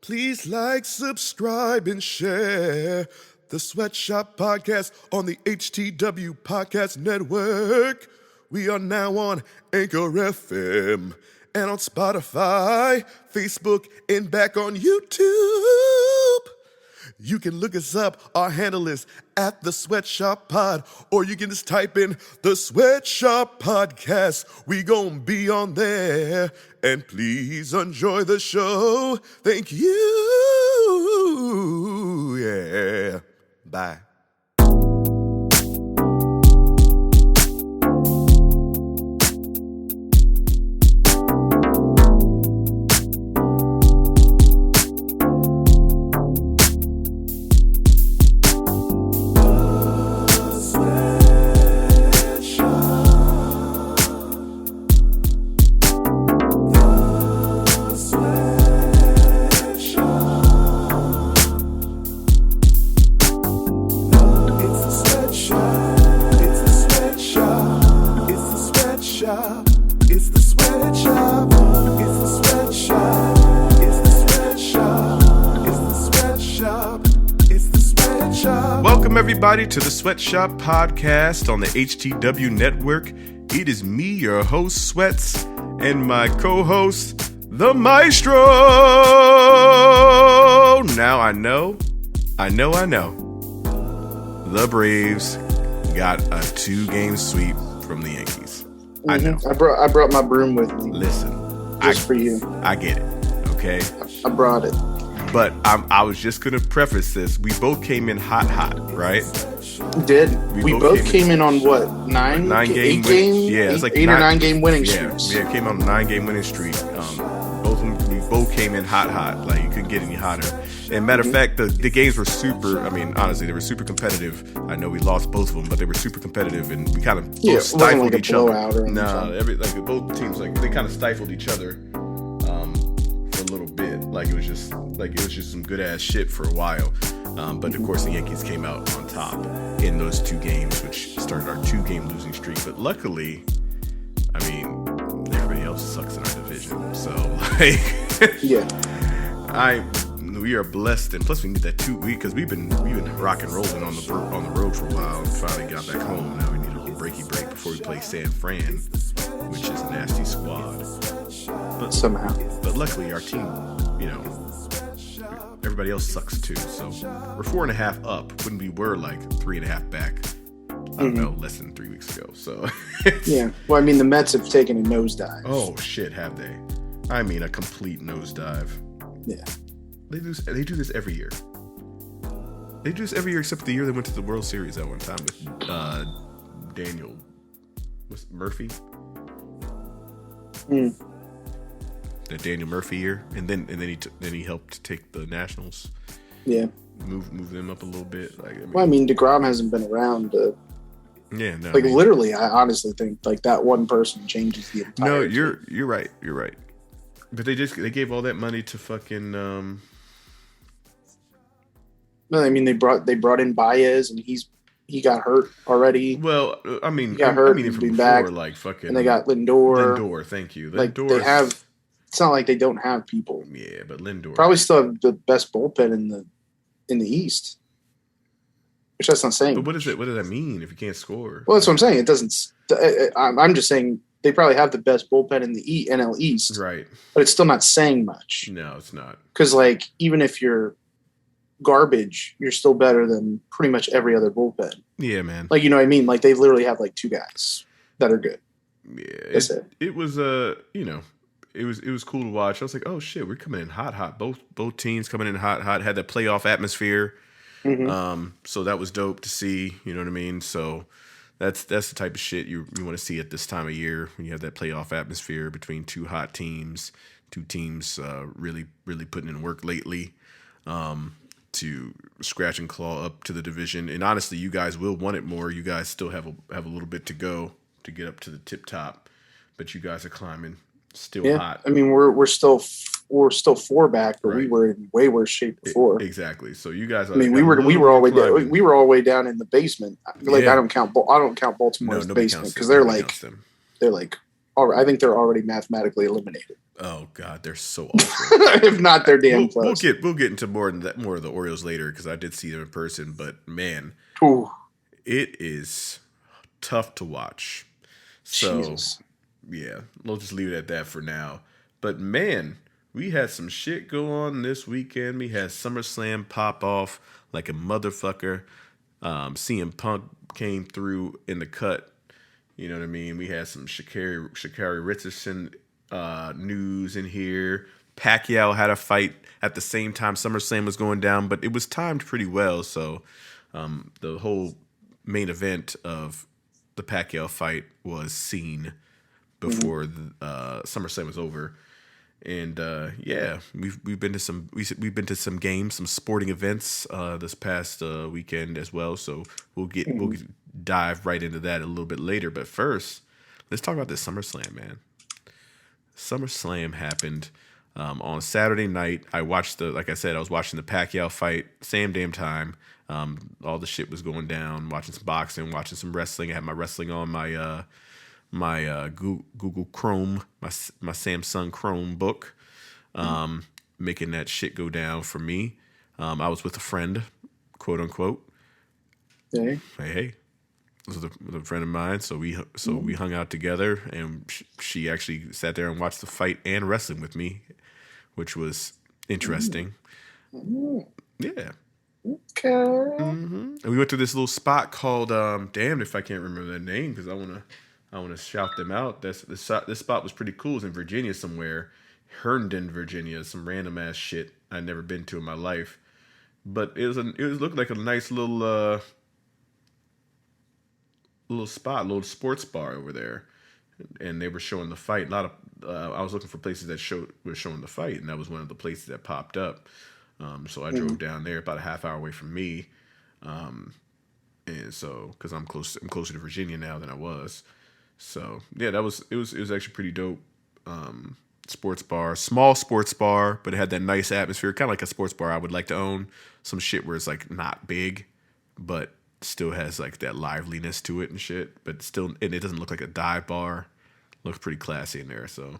Please like, subscribe, and share the Sweatshop Podcast on the HTW Podcast Network. We are now on Anchor FM and on Spotify, Facebook, and back on YouTube. You can look us up. Our handle is at the Sweatshop Pod, or you can just type in the Sweatshop Podcast. We gon' be on there. And please enjoy the show. Thank you. Yeah. Bye. Everybody to the Sweatshop Podcast on the HTW Network. It is me, your host, Sweats, and my co-host, the Maestro. Now I know. The Braves got a 2-game sweep from the Yankees. I know. I brought my broom with me. Listen. Just for you. I get it. Okay. I brought it. But I was just going to preface this. We both came in hot, right? We did. We both came in on what? 9 game winning? Yeah, it's like 8 or 9 game winning streaks. Yeah, came on a 9-game winning streak. We both came in hot. Like, you couldn't get any hotter. And matter of fact, the games were super, honestly, they were super competitive. I know we lost both of them, but they were super competitive, and we kind of both stifled each other. Both teams, they kind of stifled each other for a little bit. It was just some good ass shit for a while. But of course the Yankees came out on top in those 2 games, which started our 2-game losing streak. But luckily, everybody else sucks in our division. So we are blessed, and plus we need that 2 week because we've been rock and rolling on the road for a while and finally got back home. Now we need a little breaky break before we play San Fran, which is a nasty squad. But luckily our team, everybody else sucks too. So we're 4.5 up when we were 3.5 back. I don't know, less than 3 weeks ago. So yeah. Well, the Mets have taken a nosedive. Oh shit, have they? A complete nosedive. Yeah. They do this every year. They do this every year except the year they went to the World Series that one time with Daniel Murphy. The Daniel Murphy year, and then he helped take the Nationals. Yeah, move them up a little bit. DeGrom hasn't been around. Yeah, no. Literally, I honestly think that one person changes the entire. No, you're right. You're right. But they gave all that money to fucking. No, they brought in Baez, and he got hurt already. Well, he got hurt. From before, back, fucking. And they got Lindor. Lindor, thank you. Lindor. They have. It's not like they don't have people. Yeah, but Lindor probably still have the best bullpen in the East. Which that's not saying. But what does that mean if you can't score? Well, that's what I'm saying. It doesn't. I'm just saying they probably have the best bullpen in the NL East. Right. But it's still not saying much. No, it's not. Because even if you're garbage, you're still better than pretty much every other bullpen. Yeah, man. You know what I mean? They literally have 2 guys that are good. Yeah. It was It was cool to watch. I was like, oh shit, we're coming in hot. Both teams coming in hot. Had that playoff atmosphere. Mm-hmm. So that was dope to see. You know what I mean? So that's the type of shit you want to see at this time of year when you have that playoff atmosphere between 2 hot teams, 2 teams really putting in work lately to scratch and claw up to the division. And honestly, you guys will want it more. You guys still have a little bit to go to get up to the tip top, but you guys are climbing. Still hot. We're still 4 back, but we were in way worse shape before. Exactly. So you guys. We were all the way down in the basement. I don't count Baltimore as the basement because they're I think they're already mathematically eliminated. Oh God, they're so awful. If not, they're damn We'll close. get into more of the Orioles later because I did see them in person. But man, Ooh, it is tough to watch. So Jesus. yeah, we'll just leave it at that for now. But man, we had some shit go on this weekend. We had SummerSlam pop off like a motherfucker. CM Punk came through in the cut. You know what I mean? We had some Sha'Carri Richardson news in here. Pacquiao had a fight at the same time SummerSlam was going down, but it was timed pretty well. So the whole main event of the Pacquiao fight was seen Mhm. before SummerSlam was over. And yeah, we've been to we've been to some games, some sporting events this past weekend as well. So we'll dive right into that a little bit later. But first, let's talk about this SummerSlam, man. SummerSlam happened on Saturday night. I watched like I said, I was watching the Pacquiao fight, same damn time. All the shit was going down. Watching some boxing, watching some wrestling. I had my wrestling on my Google Chrome, my Samsung Chromebook, making that shit go down for me. I was with a friend, quote unquote. Okay. Hey, this was with a friend of mine, so we hung out together, and she actually sat there and watched the fight and wrestling with me, which was interesting. Yeah. Okay. And we went to this little spot called damn if I can't remember the name because I wanna shout them out. This spot was pretty cool. It was in Virginia somewhere, Herndon, Virginia, some random ass shit I'd never been to in my life. But it was looked like a nice little spot, little sports bar over there, and they were showing the fight. A lot of I was looking for places that were showing the fight, and that was one of the places that popped up. So I drove down there about a half hour away from me, and so because I'm closer to Virginia now than I was. So yeah, it was actually pretty dope. Sports bar, small sports bar, but it had that nice atmosphere, kind of like a sports bar I would like to own. Some shit where it's like not big, but still has like that liveliness to it and shit. But still, and it doesn't look like a dive bar. Looks pretty classy in there, so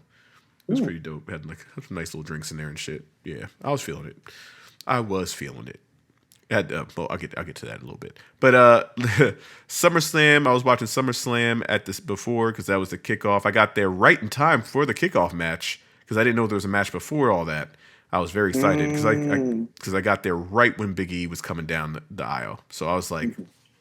it was pretty dope. Had like some nice little drinks in there and shit. Yeah, I was feeling it. I was feeling it. Well, I'll get to that in a little bit. But SummerSlam, I was watching SummerSlam at this before because that was the kickoff. I got there right in time for the kickoff match because I didn't know there was a match before all that. I was very excited because I got there right when Big E was coming down the aisle. So I was like,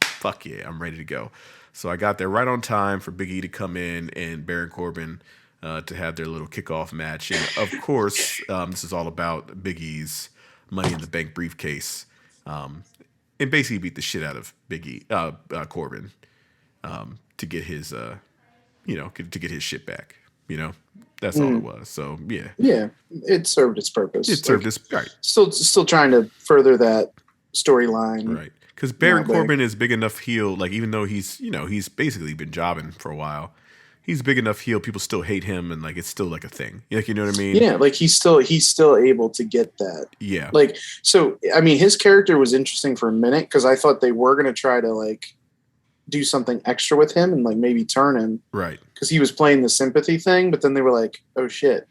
fuck yeah, I'm ready to go. So I got there right on time for Big E to come in and Baron Corbin to have their little kickoff match. And of course, this is all about Big E's Money in the Bank briefcase. And basically beat the shit out of Corbin, to get his, to get his shit back. You know, that's all it was. So yeah, Yeah, it served its purpose. it served its right, Still trying to further that storyline. right. Because Baron No, but- Corbin is big enough heel. Like even though he's basically been jobbing for a while, he's big enough heel. People still hate him, and like it's still like a thing. Like you know what I mean? Yeah, like he's still able to get that. Yeah. Like so, I mean, his character was interesting for a minute because I thought they were gonna try to like do something extra with him and like maybe turn him Right. because he was playing the sympathy thing, but then they were like, oh shit,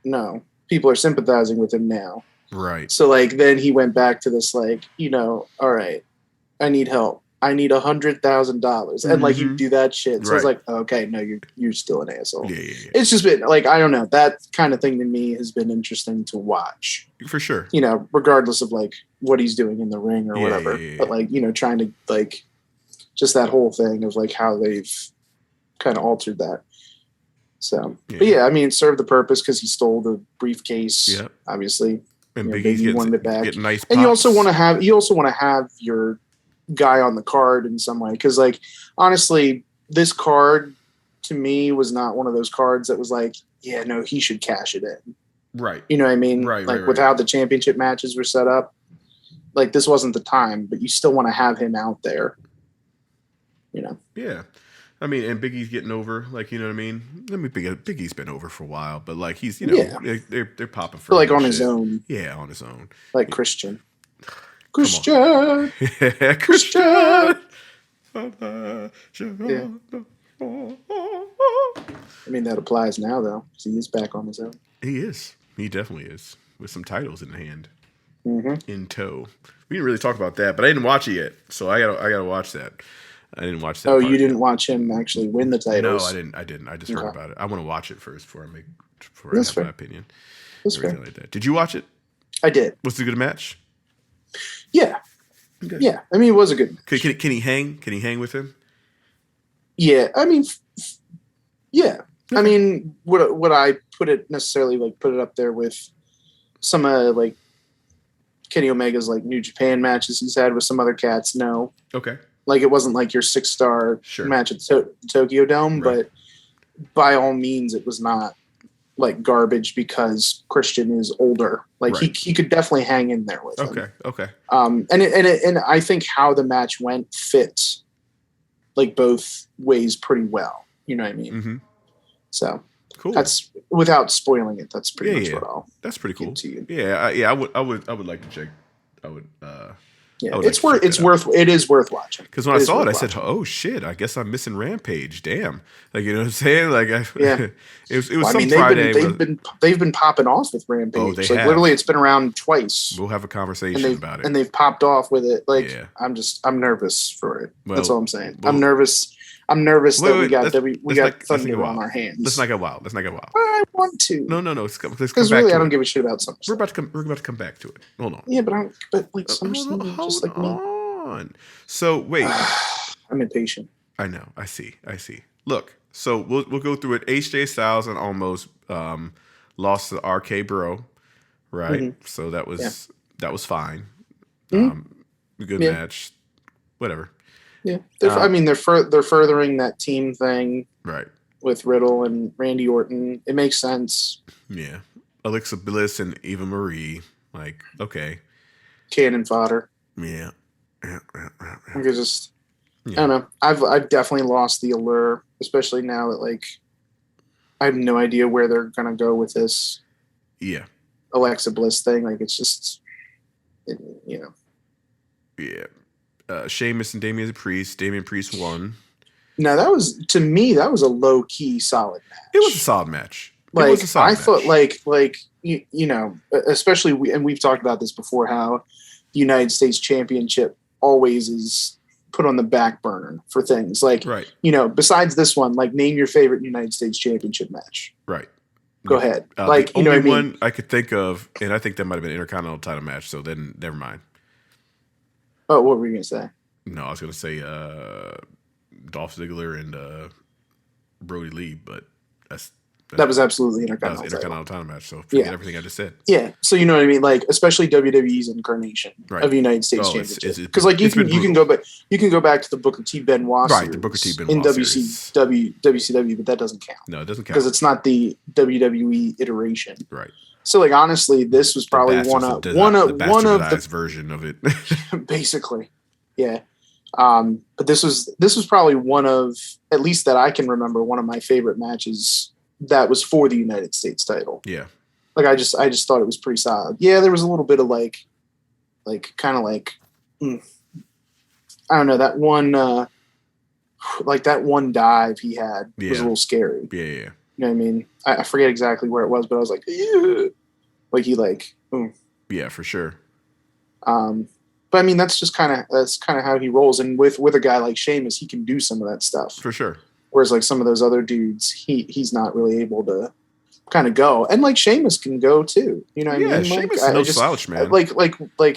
no, people are sympathizing with him now. Right. So like then he went back to this like, all right, I need help. I need $100,000, and like you do that shit. So I was Right. like, okay, no, you're still an asshole. Yeah. It's just been like I don't know, that kind of thing to me has been interesting to watch. For sure. Regardless of like what he's doing in the ring or Yeah, whatever, yeah. but like trying to like just that whole thing of like how they've kind of altered that. So, Yeah. but yeah, I mean, it served the purpose because he stole the briefcase, Yep. obviously. And Big Big E's E wanted it back. getting nice. And you also pops. want to have your guy on the card in some way because like honestly this card to me was not one of those cards that was like yeah no he should cash it in, Right. you know what I mean, Right, like right, with right. how the championship matches were set up, like this wasn't the time, but you still want to have him out there, Yeah. I mean, and Big E's getting over, like, you know what I mean? I mean, Big E's been over for a while, but like he's, Yeah. they're popping for but like him on and his shit. own, Yeah, on his own. like Christian. Christian. I mean that applies now though because he is back on his own. He is. He definitely is. With some titles in hand, Mm-hmm. in tow. We didn't really talk about that, but I didn't watch it yet, so I gotta watch that. I didn't watch that Oh, you part yet. didn't watch him actually win the No, I titles? didn't. I didn't. I just heard Okay. about it. I want to watch it first before I That's have my fair. opinion. That's Everything fair. like that. Did you watch it? I did. Was it a good match? Yeah. Okay. Yeah. I mean, it was a good match. Can he hang? Can he hang with him? Yeah. I mean, yeah. I Okay. mean, would I put it necessarily like put it up there with some like Kenny Omega's like New Japan matches he's had with some other cats? No. Okay. Like it wasn't like your 6-star Sure. match at Tokyo Dome, Right. but by all means, it was not like garbage because Christian is older. Like Right. he could definitely hang in there with him. Okay. Okay. And I think how the match went fit like both ways pretty well. You know what I mean? Mm-hmm. So Cool. that's without spoiling it. That's pretty much Yeah. what I'll That's pretty cool. give to you. Yeah. I would like to check. I would. Yeah, I would it's like to check worth that out. it is worth watching. Because when I saw it, I worth said, watching. "Oh shit! I guess I'm missing Rampage." Damn, like you know what I'm saying? Like, Yeah. it was Well, I some mean, Friday. they've been popping off with Rampage. Oh, they like have. literally, it's been around twice. We'll have a conversation about it. And they've popped off with it. Like Yeah. I'm nervous for it. Well, That's all I'm saying. well- I'm nervous. I'm nervous that we got let's not Thunder get on wild. our hands. Let's not get wild. Let's not get wild. I want to. No. Let's come Because back really, to I don't it. give a shit about SummerSlam. We're about to come back to it. Hold on. Yeah, but like Hold SummerSlam, is just like me. on. So wait. I'm impatient. I know. I see. Look. So we'll go through it. HJ Styles and almost lost to RK Bro, right? Mhm. So that was fine. Mhm. Good Yeah. match. Whatever. Yeah, they're furthering that team thing Right. with Riddle and Randy Orton. It makes sense. Yeah. Alexa Bliss and Eva Marie. Like, okay. Cannon fodder. Yeah. I could just, Yeah. I don't know. I've definitely lost the allure, especially now that like I have no idea where they're gonna go with this Yeah. Alexa Bliss thing. Like it's just, you know. Yeah. Sheamus and Damian Priest. Damian Priest won. Now that was to me that was a low key solid match. It was a solid match. Like I thought, like you know, especially we've talked about this before. How the United States Championship always is put on the back burner for things like Right. you know. Besides this one, like name your favorite United States Championship match. Right. Go ahead. Like the you know, only what I mean? one I could think of, and I think that might have been an Intercontinental title match. So then, never mind. Oh, what were you gonna say? No, I was gonna say Dolph Ziggler and Brody Lee, but That was absolutely that was Intercontinental. an title. Intercontinental title match. So forget Yeah. everything I just said. Yeah, so you know what I mean, like especially WWE's incarnation Right. of the United States Oh, it's Championship, been- because like you it's been can brutal. go back to the Booker T Benoit Right, series the Booker T. Benoit in series. WCW, but that doesn't count No, it doesn't count. because it's not the WWE iteration. Right. So like honestly, this was probably one of the the version of it. basically, yeah. But this was probably one of, at least that I can remember, one of my favorite matches that was for the United States title. Yeah. Like I just thought it was pretty solid. Yeah, there was a little bit of like kind of like I don't know, that one like that one dive he had was a little scary. Yeah. You know what I mean? I forget exactly where it was, but I was like, yeah. Like he like Yeah, for sure. But I mean that's kind of how he rolls. And with a guy like Sheamus, he can do some of that stuff. For sure. Whereas like some of those other dudes, he's not really able to kind of go. And like Sheamus can go too. You know what I mean? Sheamus like, is no slouch, man. Like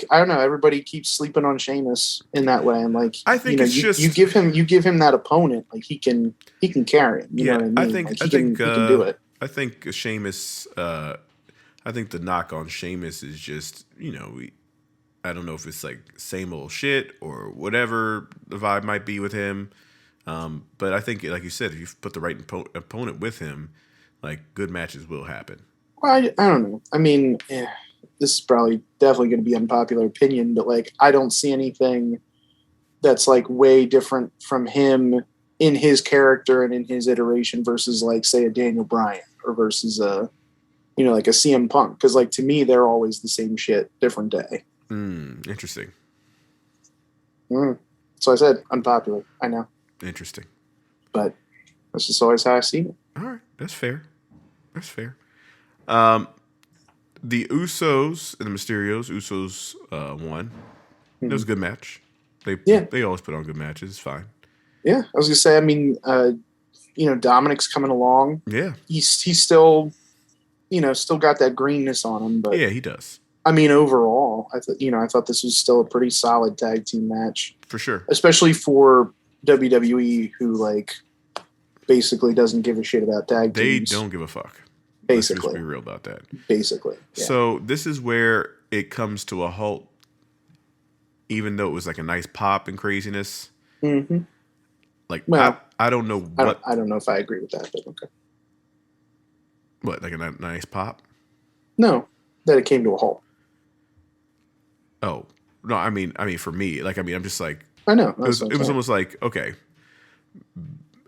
I don't know, everybody keeps sleeping on Sheamus in that way. And like I think you give him that opponent, like he can carry him. You know what I mean? I think he can do it. I think Sheamus. I think the knock on Sheamus is just I don't know if it's like same old shit or whatever the vibe might be with him. But I think, like you said, if you put the right opponent with him, like good matches will happen. Well, I don't know. I mean, this is probably definitely going to be unpopular opinion, but like I don't see anything that's like way different from him in his character and in his iteration versus like say a Daniel Bryan or versus like a CM Punk, because like to me they're always the same shit, different day. Interesting. So I said unpopular. I know. Interesting. But that's just always how I see it. All right, that's fair. The Usos and the Mysterios. Usos won. It was a good match. They always put on good matches. It's fine. Yeah, I was gonna say. I mean, Dominic's coming along. Yeah, he's still, still got that greenness on him. But yeah, he does. I mean, overall, I thought this was still a pretty solid tag team match For sure, especially for WWE, who like basically doesn't give a shit about tag teams. They don't give a fuck. Basically, let's just be real about that. Basically, yeah. So this is where it comes to a halt. Even though it was like a nice pop and craziness. Mm-hmm. Like, well, I don't know what. I don't know if I agree with that, but okay. What, like a nice pop? No, that it came to a halt. Oh no, I mean for me, like I'm just like I know. It was almost like, okay,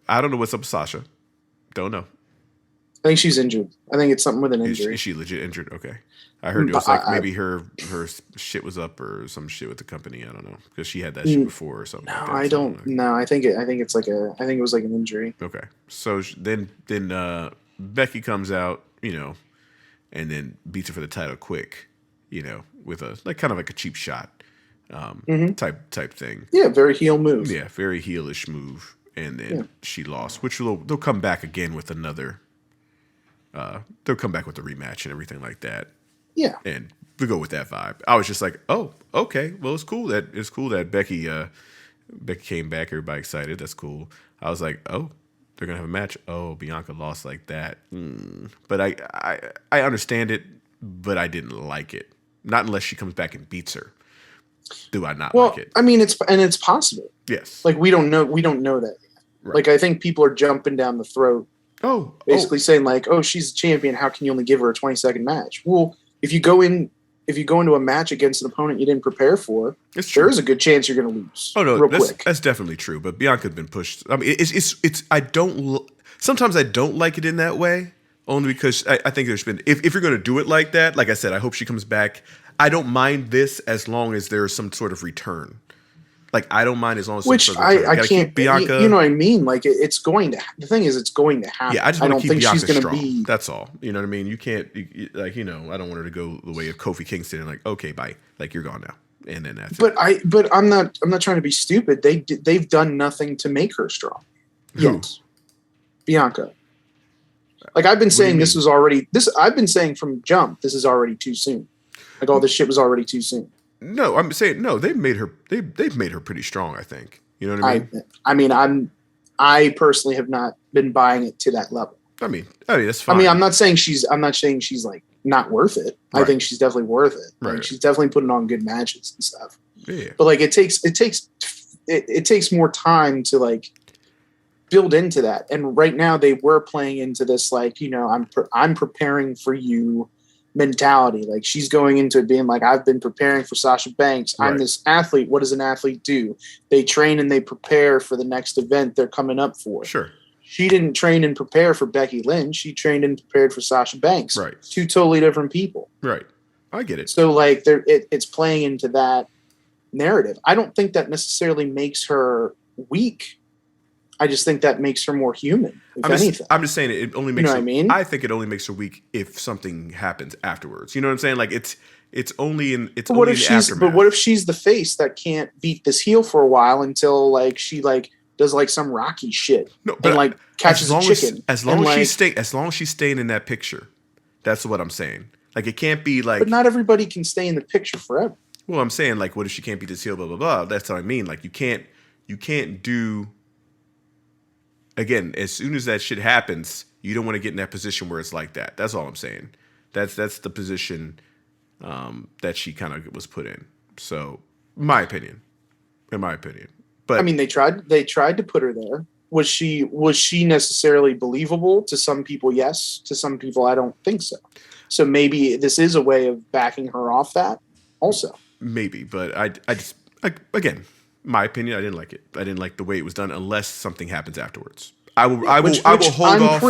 I don't know what's up with Sasha. Don't know. I think she's injured. I think it's something with an injury. Is she legit injured? Okay. I heard it was like maybe her shit was up or some shit with the company. I don't know, because she had that shit before or something. No, like that. I don't. No, I think it's like I think it was like an injury. Okay, so then Becky comes out, and then beats her for the title quick, with a kind of like a cheap shot, type thing. Yeah, very heel move. Yeah, very heelish move, and then she lost, which they'll come back again with another. They'll come back with the rematch and everything like that. Yeah, and we go with that vibe. I was just like, oh, okay. Well, it's cool that Becky came back. Everybody excited. That's cool. I was like, oh, they're gonna have a match. Oh, Bianca lost like that. But I understand it, but I didn't like it. Not unless she comes back and beats her. Do I not like it? I mean, it's possible. Yes. Like we don't know that yet. Right. Like I think people are jumping down the throat. Basically saying like, oh, she's a champion. How can you only give her a 20-second match? Well, if you go into a match against an opponent you didn't prepare for, there is a good chance you're going to lose. Oh no, that's definitely true. But Bianca had been pushed. I mean, it's. Sometimes I don't like it in that way, only because I think there's been. If you're going to do it like that, like I said, I hope she comes back. I don't mind this as long as there's some sort of return. Like I don't mind as long as I can't. Bianca, you know what I mean? Like it's going to. The thing is, it's going to happen. Yeah, I just want to keep Bianca she's strong. Be, that's all. You know what I mean? You can't I don't want her to go the way of Kofi Kingston and like, okay, bye, like you're gone now, and then that's. But I'm not trying to be stupid. They've done nothing to make her strong. Yet, Bianca. Like I've been saying, this was already this. I've been saying from jump, this is already too soon. Like all this shit was already too soon. No, I'm saying no. They've made her pretty strong. I think. You know what I mean? I personally have not been buying it to that level. I mean that's fine. I mean, I'm not saying she's like not worth it. Right. I think she's definitely worth it. Right. Like, she's definitely putting on good matches and stuff. Yeah. But like it takes more time to like build into that. And right now they were playing into this like I'm preparing for you mentality. Like she's going into it being like, I've been preparing for Sasha Banks. I'm this athlete. What does an athlete do? They train and they prepare for the next event they're coming up for. Sure. She didn't train and prepare for Becky Lynch. She trained and prepared for Sasha Banks. Right. Two totally different people. Right. I get it. So like it's playing into that narrative. I don't think that necessarily makes her weak. I just think that makes her more human. Anything. I'm just saying it only makes. You know what I mean? I think it only makes her weak if something happens afterwards. You know what I'm saying? Like it's only in the aftermath. But what if she's the face that can't beat this heel for a while until like she like does like some Rocky shit and like catches a chicken? As long as she's staying in that picture, that's what I'm saying. Like it can't be like. But not everybody can stay in the picture forever. Well, I'm saying like, what if she can't beat this heel? Blah blah blah. That's what I mean. Like you can't do. Again, as soon as that shit happens, you don't want to get in that position where it's like that. That's all I'm saying. That's the position that she kind of was put in. So, in my opinion. But I mean, they tried to put her there. Was she necessarily believable? To some people, yes. To some people, I don't think so. So maybe this is a way of backing her off that also. Maybe, but I just again, my opinion, I didn't like it. I didn't like the way it was done unless something happens afterwards. I will hold off.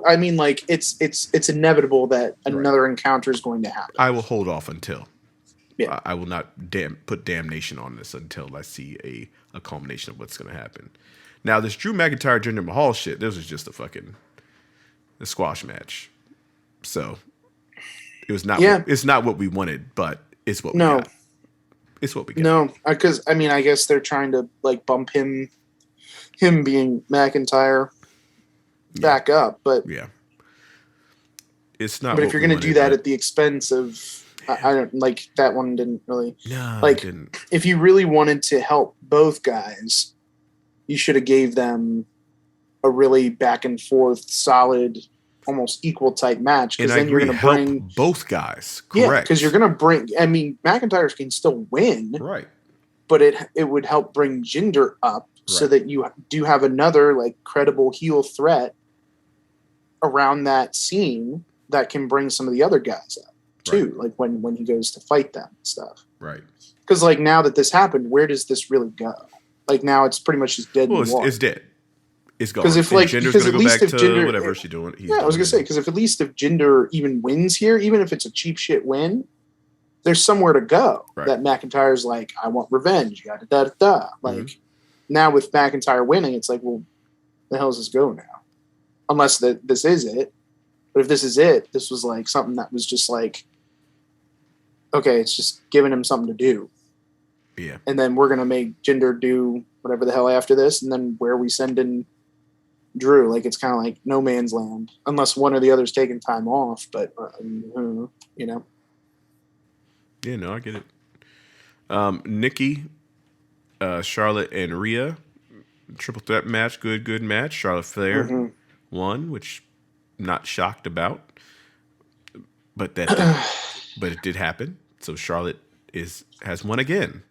I mean, like it's inevitable that another encounter is going to happen. I will hold off until. Yeah. I will not put damnation on this until I see a culmination of what's going to happen. Now, this Drew McIntyre Jinder Mahal shit, this was just a squash match. So it was not. Yeah. It's not what we wanted, but it's what we No. got. It's what we got. No, because I mean, I guess they're trying to like bump him being McIntyre back up, but Yeah. It's not. But what if you're we going to do wanted, that but- at the expense of, I don't like that one. Didn't really No, like. it didn't. If you really wanted to help both guys, you should have gave them a really back and forth, solid, almost equal type match. Because And I then you're agree. going to Help bring both guys. yeah, Correct. because you're going to bring. I mean, McIntyre can still win, right. but it would help bring Jinder up so Right. that you do have another like credible heel threat around that scene that can bring some of the other guys up too, like when he goes to fight them and stuff. Right. Because like now that this happened, where does this really go? Like now it's pretty much just dead. Well, in the water. it's dead. It's gone. 'Cause if, And like- Jinder's because gonna at go least back if to Jinder- whatever she's doing. Yeah, I was gonna say because if at least if Jinder even wins here, even if it's a cheap shit win, there's somewhere to go. Right. That McIntyre's like, I want revenge. Da da da da. Like now with McIntyre winning, it's like, well, the hell does this go now? Unless that this is it. But if this is it, this was like something that was just like, okay, it's just giving him something to do. Yeah. And then we're gonna make Jinder do whatever the hell after this, and then where we send in Drew, like it's kind of like no man's land, unless one or the other's taking time off. But you know, Yeah, no, I get it. Nikki, Charlotte, and Rhea, triple threat match, good match. Charlotte Flair won, which I'm not shocked about, but but it did happen. So Charlotte has won again.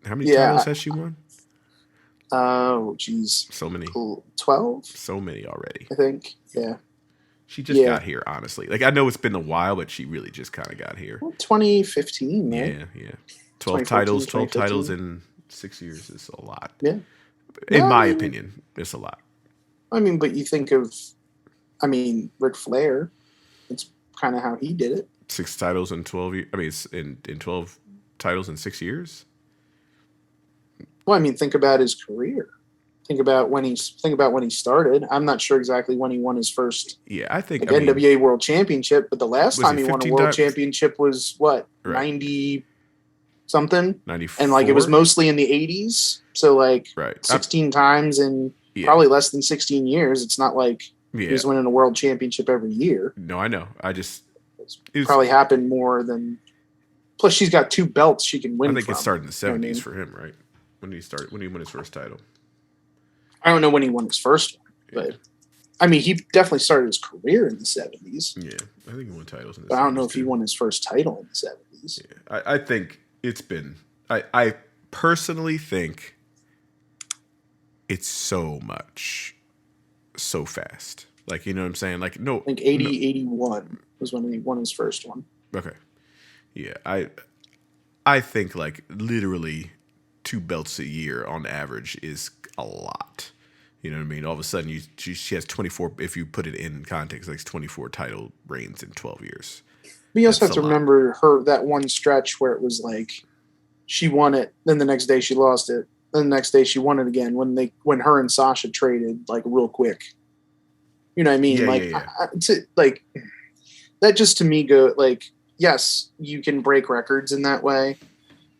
How many titles has she won? Oh, geez, So many. 12, So many already. I think. Yeah, She just got here, honestly. Like I know it's been a while, but she really just kind of got here. well, 2015, right? Yeah. 12 titles, 12 2015. titles in 6 years is a lot. Yeah. In No, my I mean- opinion, it's a lot. I mean, but you think of, Ric Flair. It's kind of how he did it. 6 titles in 12 years. I mean, it's in 12 titles in 6 years. Well, think about his career. Think about when he started. I'm not sure exactly when he won his first Yeah, I think NWA World Championship, but the last Was time it he won a 15 World times? Championship was what, Right. 90 something, 94. and like it was mostly in the 80s. So like right. 16 times in Yeah. probably less than 16 years. It's not like he Yeah. was winning a World Championship every year. No, I know. It was, Probably happened more than. Plus, she's got 2 belts she can win. I think from. it started in the You know what I 70s mean? for him, right? When he won his first title. I don't know when he won his first one, but he definitely started his career in the 70s. Yeah, I think he won titles in the But I don't know 70s if he too. won his first title in the 70s. Yeah. I think it's been. I personally think it's so fast. Like, you know what I'm saying? Like, no. I think 81 was when he won his first one. Okay. Yeah, I think like literally 2 belts a year on average is a lot. You know what I mean? All of a sudden, she has 24. If you put it in context, like 24 title reigns in 12 years. But you also That's have to a lot. remember that one stretch where it was like she won it, then the next day she lost it, then the next day she won it again when her and Sasha traded like real quick. You know what I mean? Yeah. Like that just to me go like yes, you can break records in that way,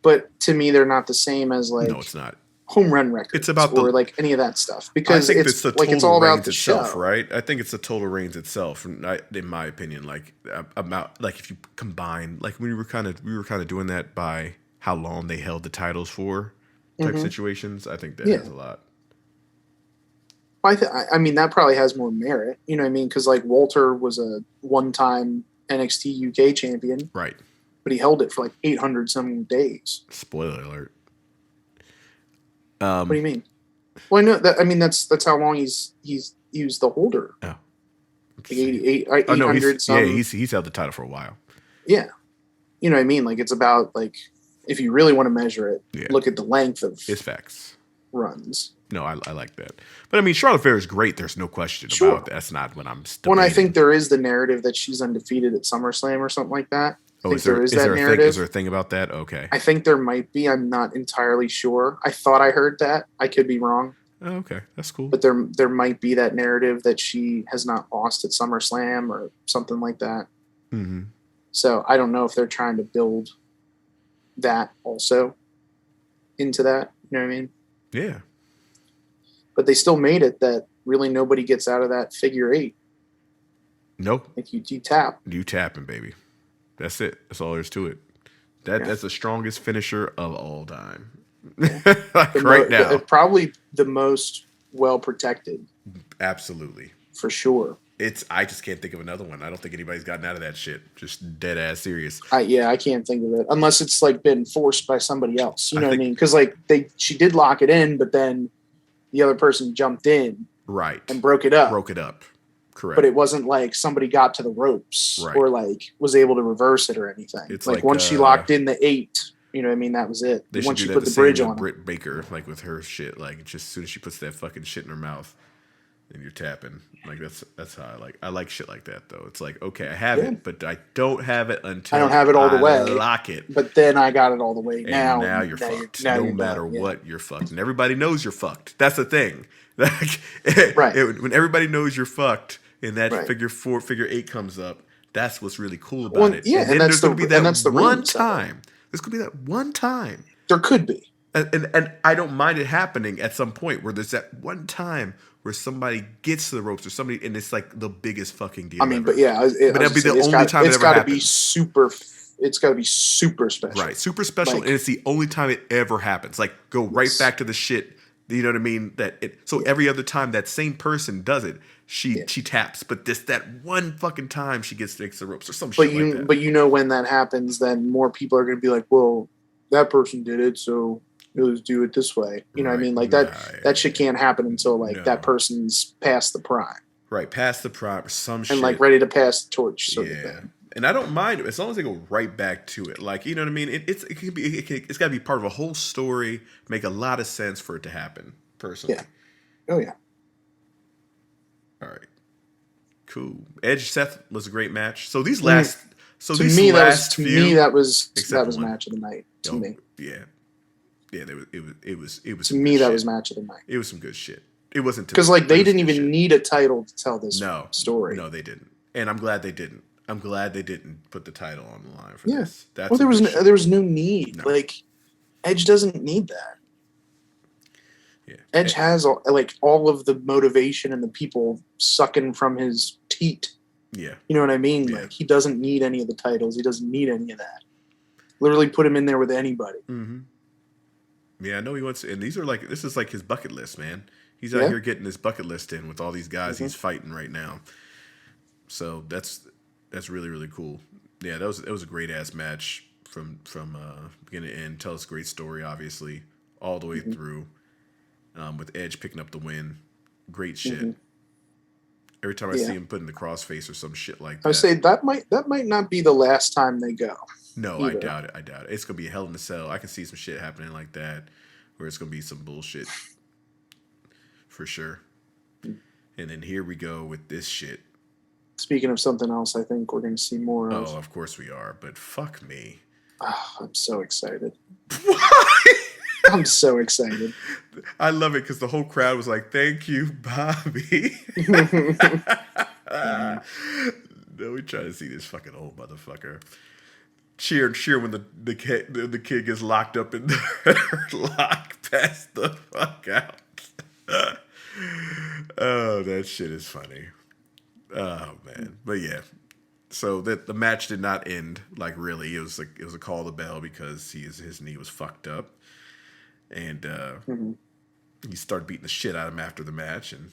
but to me they're not the same as like No, it's not. home run records. It's about or like any of that stuff because I think it's the like it's total all about reigns the itself, show. right? I think it's the total reigns itself, in my opinion. Like about like if you combine, like we were kind of doing that by how long they held the titles for type situations. I think that has a lot. I mean, that probably has more merit. You know what I mean? Because like Walter was a one-time NXT UK champion, Right. but he held it for like 800 some days. Spoiler alert. What do you mean? Well, I know that. I mean, that's how long he's used the holder. Oh. Like 800 Oh no, some. he's held the title for a while. Yeah. You know what I mean? Like it's about like if you really want to measure it, look at the length of It's facts. runs. No, I like that. But I mean, Charlotte Flair is great. There's no question about that. That's not what I'm When I debating. think there is the narrative that she's undefeated at SummerSlam or something like that. Oh, is there a thing? Is there a thing about that? Okay. I think there might be. I'm not entirely sure. I thought I heard that. I could be wrong. Oh, okay, that's cool. But there might be that narrative that she has not lost at SummerSlam or something like that. Mm-hmm. So I don't know if they're trying to build that also into that. You know what I mean? Yeah. But they still made it that really nobody gets out of that figure eight. Nope. Like you tap. You tapping, baby. That's it. That's all there is to it. That's the strongest finisher of all time. Like now. Probably the most well protected. Absolutely. For sure. I just can't think of another one. I don't think anybody's gotten out of that shit. Just dead ass serious. I can't think of it unless it's like been forced by somebody else. You know what I mean? Because like she did lock it in, but then the other person jumped in, right, and broke it up. Correct. But it wasn't like somebody got to the ropes or like was able to reverse it or anything. It's like once she locked in the 8, you know what I mean? That was it. Once she put the bridge on Britt Baker, like with her shit, like just as soon as she puts that fucking shit in her mouth, and you're tapping. Like that's how I like shit like that though. It's like, okay, I have it, but I don't have it until I don't have it all the way. Lock it. But then I got it all the way. And now you're fucked. No matter what, you're fucked. And everybody knows you're fucked. That's the thing. Like when everybody knows you're fucked and that figure 8 comes up, that's what's really cool about it. Yeah, and there's gonna be that one time. There's gonna be that one time. There could be. And I don't mind it happening at some point where there's that one time where somebody gets to the ropes or somebody, and it's like the biggest fucking deal. I mean, ever. But that'd be the only time it ever happens. It's got to be super special. Right, super special, and it's the only time it ever happens. Like, go right back to the shit. You know what I mean? Every other time that same person does it, she taps. But that one fucking time she gets to the ropes or some shit like that. But you know when that happens, then more people are going to be like, well, that person did it, so let's do it this way. You know what I mean? Like that shit can't happen until that person's past the prime. Right, past the prime or some shit. And like ready to pass the torch sort of thing. And I don't mind it as long as they go right back to it. Like, you know what I mean? It's got to be part of a whole story, make a lot of sense for it to happen, personally. Yeah. Oh, yeah. All right. Cool. Edge Seth was a great match. So these last to me that was match of the night to me. Yeah. Yeah, it was to me that was match of the night. It was some good shit. It wasn't because like they didn't even need a title to tell this story. No, they didn't, and I'm glad they didn't. I'm glad they didn't put the title on the line for this. Well, there was no need. No. Like Edge doesn't need that. Yeah. Edge has all of the motivation and the people sucking from his teat. Yeah. You know what I mean? Yeah. Like he doesn't need any of the titles. He doesn't need any of that. Literally put him in there with anybody. Mm-hmm. Yeah, I know he wants, and this is like his bucket list, man. He's out here getting his bucket list in with all these guys he's fighting right now. So that's really, really cool. Yeah, it was a great ass match from beginning to end. Tells a great story, obviously, all the way through. With Edge picking up the win, great shit. Mm-hmm. Every time I see him putting the crossface or some shit like that, I say that might not be the last time they go. No, either. I doubt it. It's gonna be a hell in a cell. I can see some shit happening like that, where it's gonna be some bullshit for sure. And then here we go with this shit. Speaking of something else, I think we're gonna see more of. Oh, of course we are. But fuck me. Oh, I'm so excited. Why? I'm so excited. I love it because the whole crowd was like, "Thank you, Bobby." No, we try to see this fucking old motherfucker. Cheer when the kid gets locked up in the lock, passed the fuck out. Oh, that shit is funny. Oh man, but yeah. So that the match did not end like really. It was a call to bell because his knee was fucked up, and he started beating the shit out of him after the match and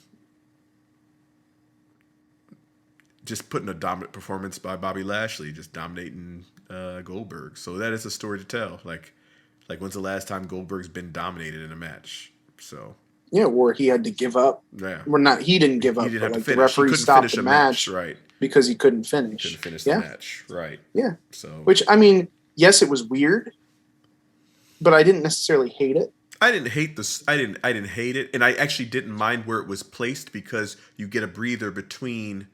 just putting a dominant performance by Bobby Lashley, just dominating Goldberg. So that is a story to tell. Like when's the last time Goldberg's been dominated in a match? So yeah, where he had to give up. Yeah, he didn't give up. He didn't have to finish. The referee stopped the match, right? Because he couldn't finish. He couldn't finish the match, right? Yeah. So, which I mean, yes, it was weird, but I didn't necessarily hate it. I didn't hate this. I didn't hate it, and I actually didn't mind where it was placed because you get a breather between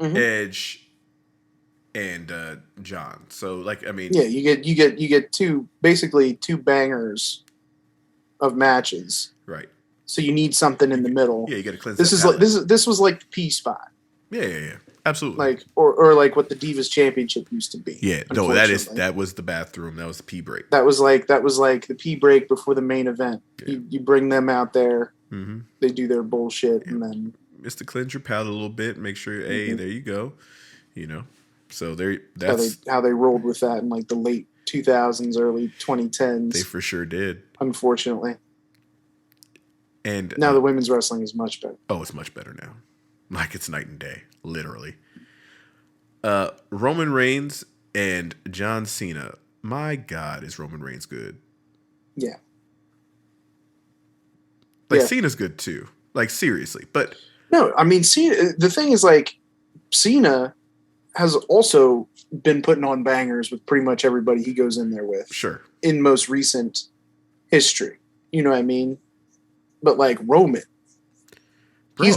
Edge and John. So, like, I mean, yeah, you get basically two bangers of matches, right? So you need something in the middle. Yeah, you got to cleanse. This was like the P spot. Yeah, absolutely. Like or like what the Divas Championship used to be. Yeah, no, that was the bathroom. That was the pee break. That was like the pee break before the main event. Yeah. You bring them out there. Mm-hmm. They do their bullshit, and then just to cleanse your palate a little bit, make sure. Hey, there you go. You know, so that's how they rolled with that in like the late 2000s, early 2010s. They for sure did. Unfortunately. And now the women's wrestling is much better. Oh, it's much better now. Like it's night and day, literally. Roman Reigns and John Cena. My God, is Roman Reigns good? Yeah. Like Cena's good too. Like seriously, but no, I mean, Cena. The thing is, like, Cena has also been putting on bangers with pretty much everybody he goes in there with. Sure. In most recent history, you know what I mean? But like Roman, bro, he's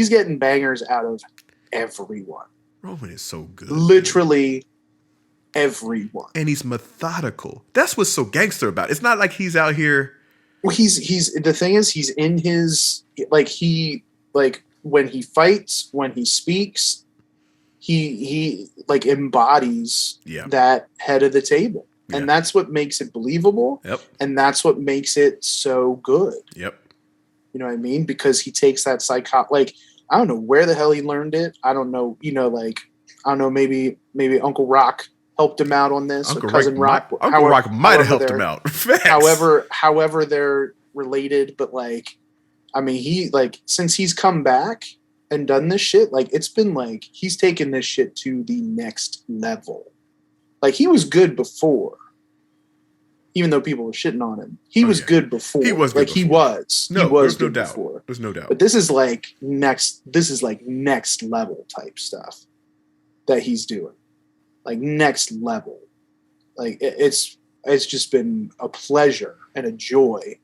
getting bangers out of everyone. Roman is so good. Literally everyone. And he's methodical. That's what's so gangster about it. It's not like he's out here. Well, he's the thing is he's in his when he fights, when he speaks, he like embodies that head of the table. Yeah. And that's what makes it believable. Yep. And that's what makes it so good. Yep. You know what I mean? Because he takes that I don't know where the hell he learned it. I don't know, I don't know, maybe Uncle Rock helped him out on this. Uncle or Cousin Rock. Uncle Rock might have helped him out. However they're related, but like, I mean, he since he's come back and done this shit, like it's been like he's taken this shit to the next level. Like he was good before. Even though people were shitting on him, he was good before. He was good before. He was. No, he was there's good no doubt. Before. There's no doubt. But this is like next level type stuff that he's doing. Like next level. Like it's just been a pleasure and a joy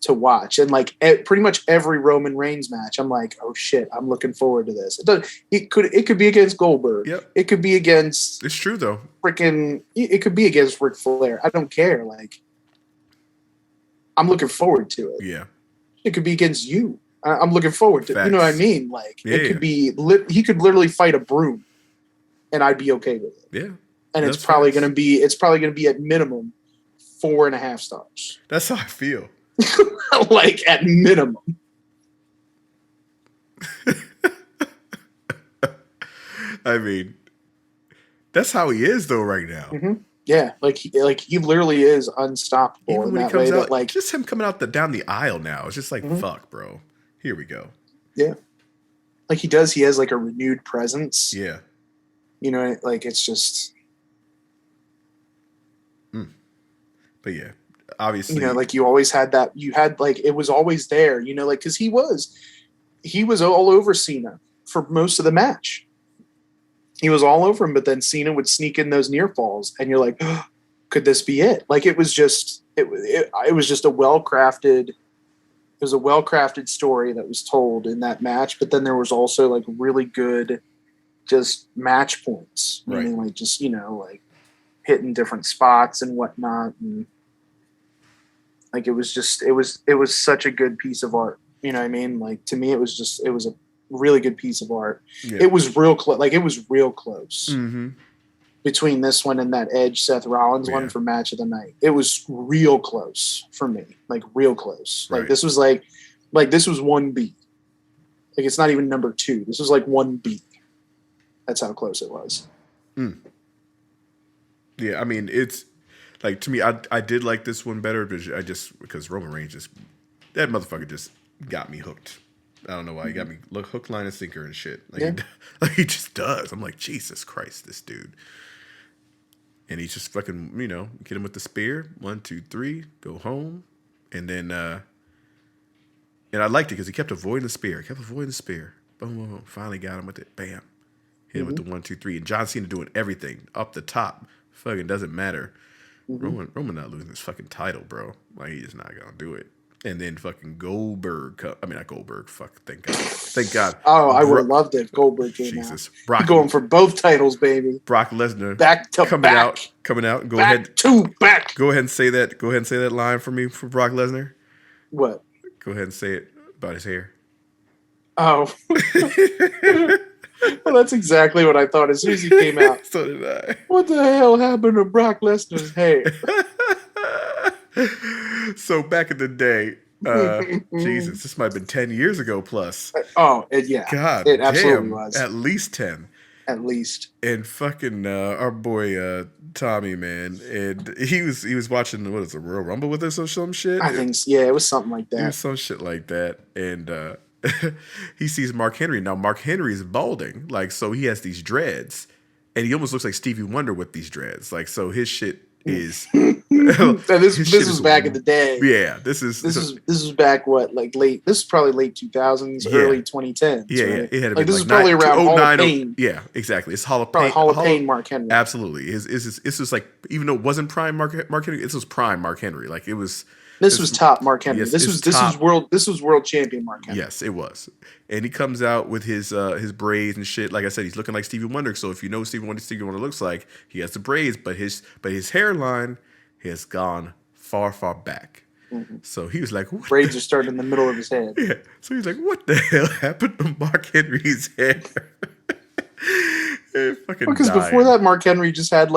to watch. And like pretty much every Roman Reigns match, I'm like, oh shit, I'm looking forward to this. It could be against Goldberg. Yep. It could be against. It's true though. It could be against Ric Flair. I don't care. Like, I'm looking forward to it. Yeah. It could be against you. I'm looking forward to it. Facts. You know what I mean? Like, it could be. He could literally fight a broom, and I'd be okay with it. Yeah. And it's probably going to be. It's probably going to be at minimum 4.5 stars. That's how I feel. Like at minimum. I mean, that's how he is though right now. Mm-hmm. Yeah, like he literally is unstoppable. Even in when that he comes way out, that, just him coming out down the aisle now, it's just like fuck, bro. Here we go. Yeah, like he does. He has like a renewed presence. Yeah, you know, like it's just. But yeah, obviously, like you always had that. You had like it was always there. Like because he was all over Cena for most of the match. He was all over him, but then Cena would sneak in those near falls, and you're like, oh, could this be it? Like it was just it was just a well-crafted. It was a well-crafted story that was told in that match, but then there was also like really good, just match points. Right. Meaning like just like hitting different spots and whatnot, and like it was such a good piece of art. You know what I mean? Like to me, it was a really good piece of art. Yeah. It was real close. Like it was real close between this one and that Edge Seth Rollins one for match of the night. It was real close for me. Like real close. Right. Like this was like this was 1B. Like it's not even number 2. This was like 1B. That's how close it was. Mm. Yeah, I mean it's like to me, I did like this one better, because Roman Reigns that motherfucker just got me hooked. I don't know why he got me hook, line, and sinker and shit. Like he just does. I'm like, Jesus Christ, this dude. And he just fucking, get him with the spear. 1, 2, 3, go home. And then, and I liked it because he kept avoiding the spear. Boom, boom, boom. Finally got him with it. Bam. Hit him with the 1, 2, 3. And John Cena doing everything up the top. Fucking doesn't matter. Roman not losing his fucking title, bro. Like he just not gonna do it. And then fucking Goldberg. Not Goldberg. Fuck. Thank God. Oh, I would have loved it if Goldberg came out. Brock going for both titles, baby. Brock Lesnar. Back to coming back. Coming out. Back to back. Go ahead and say that line for me for Brock Lesnar. What? Go ahead and say it about his hair. Oh. Well, that's exactly what I thought as soon as he came out. So did I. What the hell happened to Brock Lesnar's hair? So back in the day, Jesus, this might have been 10 years ago plus. Oh, God it absolutely damn, was. at least 10. At least. And fucking our boy Tommy, man, and he was watching what is it, Royal Rumble with us or some shit. I think it was something like that. It was some shit like that, and he sees Mark Henry. Now Mark Henry is balding, like so he has these dreads, and he almost looks like Stevie Wonder with these dreads, like so his shit is. this was back in the day. Yeah, this is back late. This is probably late 2000s, early 2010s. Yeah, right? It had to be this is probably around Hall of Pain. Yeah, exactly. It's Hall of Pain. Hall of Pain. Mark Henry. Absolutely. This was like even though it wasn't prime Mark Henry, this was prime Mark Henry. Like it was. This was top Mark Henry. Yes, this was world champion Mark Henry. Yes, it was. And he comes out with his braids and shit. Like I said, he's looking like Stevie Wonder. So if you know what Stevie Wonder looks like, he has the braids, but his hairline has gone far back. Mm-hmm. So he was like, what braids are starting in the middle of his head. Yeah. So he's like, what the hell happened to Mark Henry's hair? Because before that, Mark Henry just had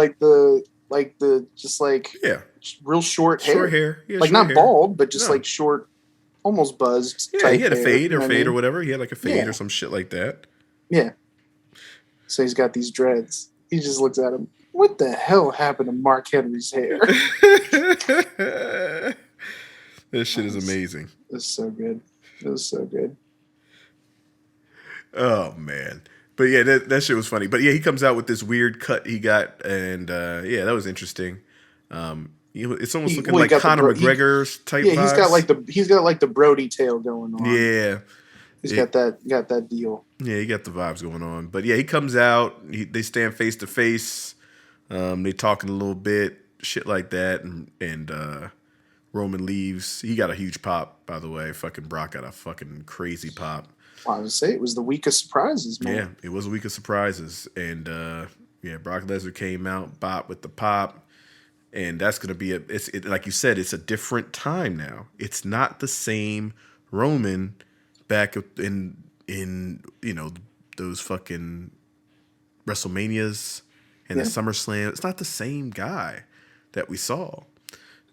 real short hair. Short hair. Like not bald, but just like short, almost buzzed. Yeah, he had a fade or whatever. He had like a fade or some shit like that. Yeah. So he's got these dreads. He just looks at him. What the hell happened to Mark Henry's hair? This shit is amazing. It was so good. It was so good. Oh, man. But yeah, that shit was funny. But yeah, he comes out with this weird cut he got, and yeah, that was interesting. It's almost looking like Conor McGregor's type. Yeah, vibes. he's got like the Brody tail going on. Yeah, he's got that deal. Yeah, he got the vibes going on. But yeah, he comes out. They stand face to face. They talking a little bit, shit like that, and Roman leaves. He got a huge pop, by the way. Fucking Brock got a fucking crazy pop. Well, I would say it was the week of surprises, man. Yeah, it was a week of surprises, and Brock Lesnar came out, bop with the pop. And that's going to be like you said, it's a different time now. It's not the same Roman back in those fucking WrestleManias and the SummerSlam. It's not the same guy that we saw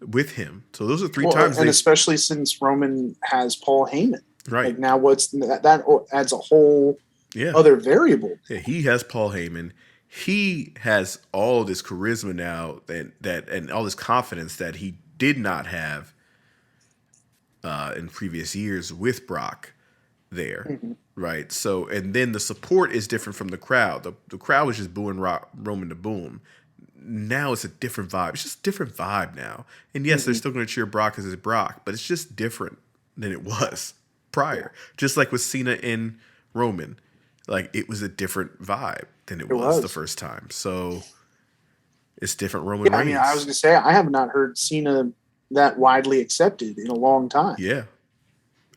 with him. So those are three times. And especially since Roman has Paul Heyman. Right. Like now that adds a whole other variable. Yeah, he has Paul Heyman. He has all this charisma now that and all this confidence that he did not have in previous years with Brock there, right? So, and then the support is different from the crowd. The crowd was just booing Roman to boom. Now it's a different vibe. It's just a different vibe now. And yes, they're still going to cheer Brock because it's Brock, but it's just different than it was prior. Just like with Cena and Roman. Like, it was a different vibe than it was the first time. So, it's different Roman Reigns. I mean, I was going to say, I have not heard Cena that widely accepted in a long time. Yeah,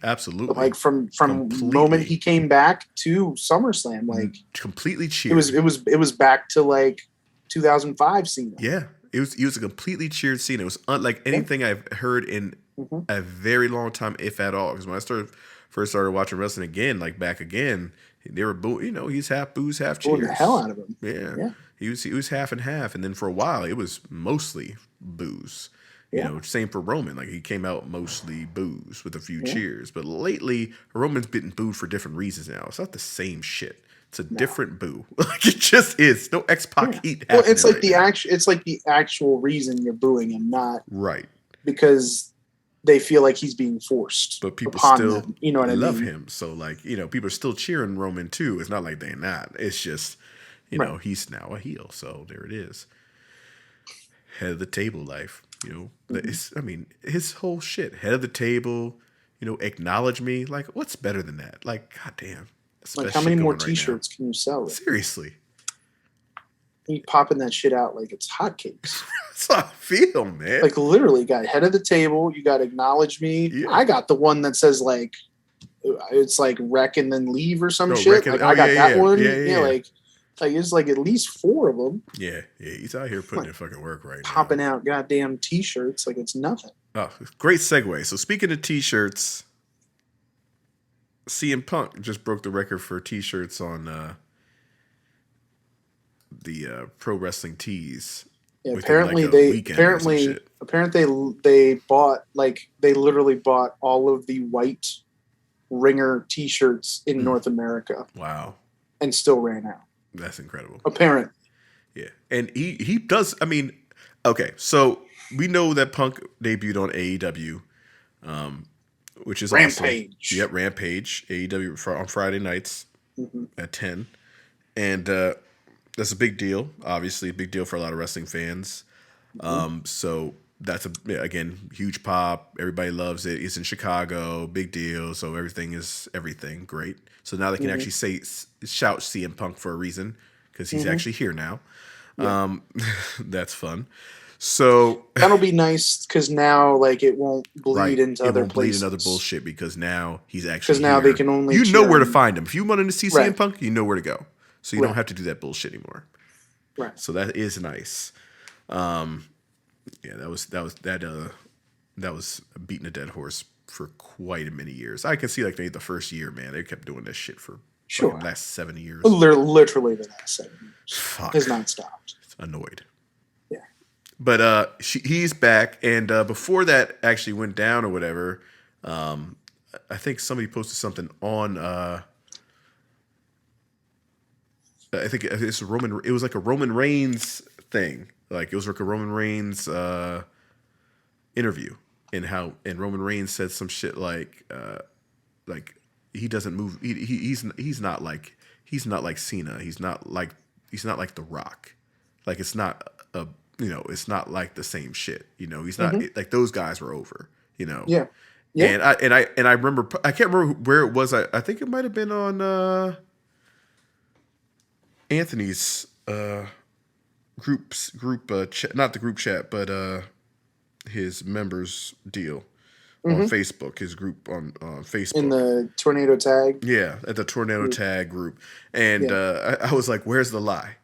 absolutely. But like, from the moment he came back to SummerSlam, like... completely cheered. It was back to, like, 2005 Cena. Yeah, he was a completely cheered Cena. It was unlike anything I've heard in a very long time, if at all. Because when I first started watching wrestling again, like back again... They were booing, he's half booze, half cheers. Booing the hell out of him. Yeah. He was half and half, and then for a while it was mostly booze. Same for Roman. Like he came out mostly booze with a few cheers. But lately, Roman's been booed for different reasons now. It's not the same shit. It's a different boo. Like it just is. No X-Pac heat. Well, it's like it's like the actual reason you're booing him, not because they feel like he's being forced. But people still them. You know what I love mean? him. So like, people are still cheering Roman too. It's not like they're not. It's just, he's now a heel. So there it is. Head of the table life. His whole shit. Head of the table, acknowledge me. Like, what's better than that? Like, goddamn. Like, how many more T-shirts can you sell? Seriously. You popping that shit out like it's hotcakes. That's how I feel, man. Like literally, got head of the table. You got acknowledge me. Yeah. I got the one that says like, it's like wreck and then leave or some shit. Like I got that one. Yeah, like it's like at least 4 of them. Yeah. He's out here putting in fucking work right now. Popping out goddamn T-shirts like it's nothing. Oh, great segue. So speaking of T-shirts, CM Punk just broke the record for T-shirts on the Pro Wrestling Tees. Yeah, within apparently like a weekend or some shit. they bought they literally bought all of the white ringer T-shirts in North America. Wow. And still ran out. That's incredible. Apparently. Yeah. And he does, I mean, okay, so we know that Punk debuted on AEW, which is Rampage. Awesome. Yep, Rampage, AEW on Friday nights at 10. And that's a big deal, obviously, a big deal for a lot of wrestling fans. So that's, again, huge pop. Everybody loves it. It's in Chicago, big deal. So everything is everything. Great. So now they can actually shout CM Punk for a reason because he's actually here now. Yeah. That's fun. So that'll be nice because now it won't bleed into other places. Bleed into other bullshit because now he's actually because now here. They can only know where to find him. If you wanted to see CM Punk, you know where to go. So you don't have to do that bullshit anymore. Right. So that is nice. Yeah, that was beating a dead horse for quite a many years. I can see maybe the first year, man, they kept doing this shit for the last 7 years. Literally the last 7 years. Fuck. Has not stopped. It's annoyed. Yeah. But he's back, and before that actually went down or whatever, I think somebody posted something on. I think it's Roman. It was like a Roman Reigns thing. It was like a Roman Reigns interview, and Roman Reigns said some shit like he doesn't move. He's not like Cena. He's not like The Rock. It's not it's not like the same shit. He's not like those guys were over. Yeah. Yeah. And I remember, I can't remember where it was. I think it might have been on Anthony's group chat, not the group chat, but his members deal on Facebook, his group on Facebook. In the Tornado Tag? Yeah, at the Tornado Tag group. And I was like, where's the lie?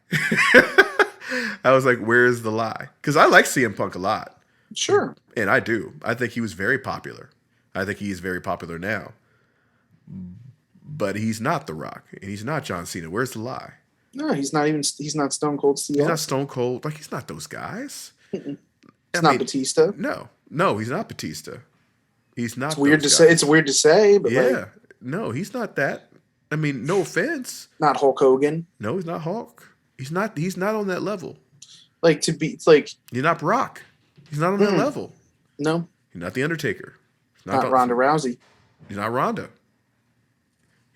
I was like, where's the lie? Because I like CM Punk a lot. Sure. And I do. I think he was very popular. I think he's very popular now. But he's not The Rock. And he's not John Cena. Where's the lie? No, he's not Stone Cold Steve. He's not Stone Cold. He's not those guys. He's not Batista. No, he's not Batista. He's not. It's weird to say. It's weird to say, but no, he's not that. I mean, no offense. Not Hulk Hogan. No, he's not Hulk. He's not on that level. You're not Brock. He's not on that level. No. He's not the Undertaker. Not Ronda Rousey. He's not Ronda.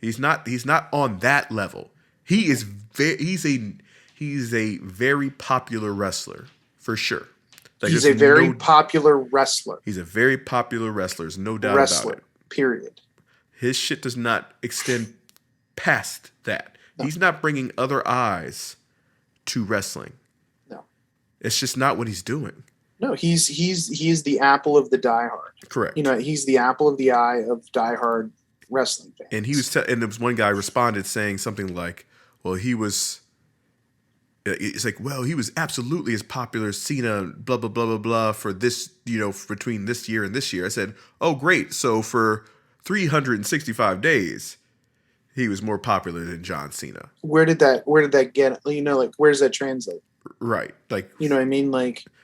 He's not on that level. He's a very popular wrestler for sure. He's a very popular wrestler. He's a very popular wrestler. There's no doubt about it. Period. His shit does not extend past that. No. He's not bringing other eyes to wrestling. No. It's just not what he's doing. No, he's the apple of the diehard. Correct. He's the apple of the eye of diehard wrestling fans. And and there was one guy responded saying something like, well, he was absolutely as popular as Cena, blah, blah, blah, blah, blah, for this, between this year and this year. I said, oh, great. So for 365 days, he was more popular than John Cena. Where did that get, where does that translate? Right. You know what I mean?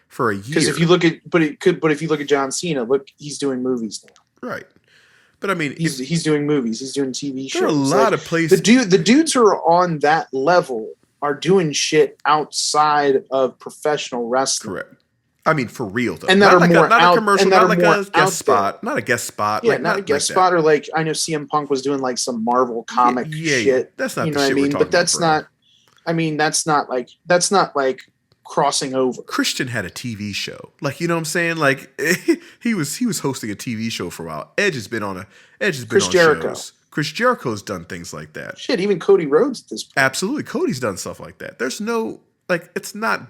For a year. Because if you look at John Cena, look, he's doing movies now. Right. But I mean, he's doing movies. He's doing TV shows. There are a lot of places. The dudes who are on that level are doing shit outside of professional wrestling. Correct. I mean, for real though. And that not a commercial, not like a guest spot. Not a guest spot. Yeah, not a guest spot. Or I know CM Punk was doing some Marvel comic shit. Yeah. That's not the shit we're talking about. But that's not. I mean, that's not like crossing over. Christian had a TV show. You know what I'm saying? He was hosting a TV show for a while. Edge has been on Jericho. shows. Chris Jericho's done things like that. Shit, even Cody Rhodes at this point. Absolutely. Cody's done stuff like that. There's no it's not,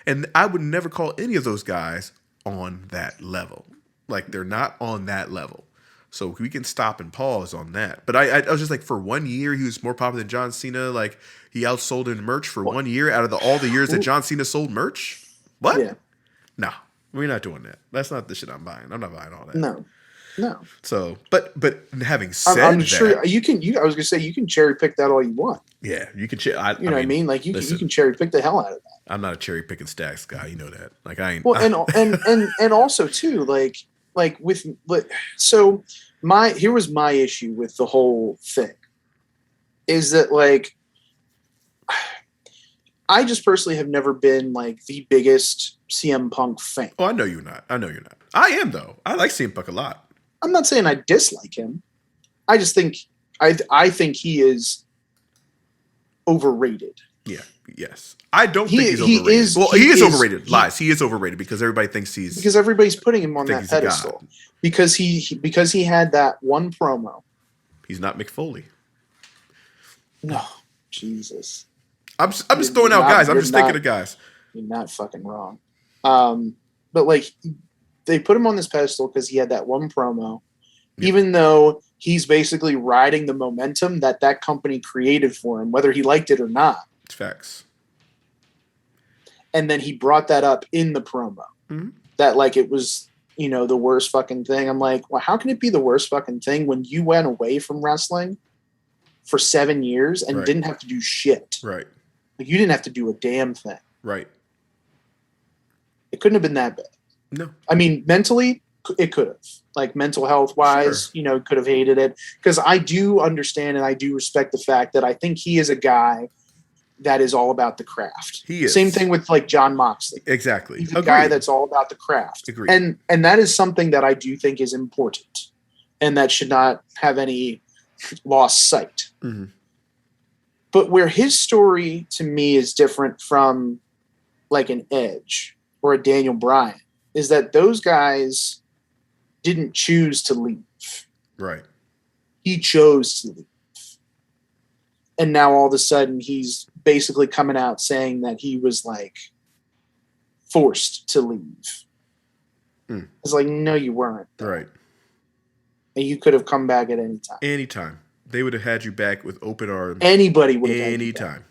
and I would never call any of those guys on that level. They're not on that level. So we can stop and pause on that. But I was just for 1 year, he was more popular than John Cena. He outsold in merch for 1 year out of all the years that John Cena sold merch. What? Yeah. No, we're not doing that. That's not the shit I'm buying. I'm not buying all that. No. No. So, but having said I'm that, sure you can. I was gonna say you can cherry pick that all you want. yeah, you can. You know what I mean? Like you can cherry pick the hell out of that. I'm not a cherry picking stacks guy. You know that. Like I ain't. Well, and also too, like with so here was my issue with the whole thing is that like I just personally have never been like the biggest CM Punk fan. Oh, I know you're not. I know you're not. I am though. I like CM Punk a lot. I'm not saying I dislike him. I just think I think he is overrated. Yeah. Yes. I don't think he's overrated. He is overrated. Lies. He is overrated because everybody thinks because everybody's putting him on that pedestal because he had that one promo. He's not Mick Foley. No, Jesus. I'm just throwing out guys. I'm just thinking of guys. You're not fucking wrong. But like they put him on this pedestal because he had that one promo, even though he's basically riding the momentum that company created for him, whether he liked it or not. It's facts. And then he brought that up in the promo that like it was, the worst fucking thing. I'm like, well, how can it be the worst fucking thing when you went away from wrestling for 7 years and didn't have to do shit? Right. Like you didn't have to do a damn thing. Right. It couldn't have been that bad. No. I mean, mentally, it could have. Like mental health wise, could have hated it. Because I do understand and I do respect the fact that I think he is a guy that is all about the craft. He is. Same thing with like John Moxley. Exactly. He's a guy that's all about the craft. Agreed. And that is something that I do think is important and that should not have any lost sight. Mm-hmm. But where his story to me is different from like an Edge or a Daniel Bryan is that those guys didn't choose to leave. Right. He chose to leave. And now all of a sudden he's basically coming out saying that he was like forced to leave. It's like, no, you weren't. Right. And you could have come back at any time. Anytime. They would have had you back with open arms. Anybody would have had you back.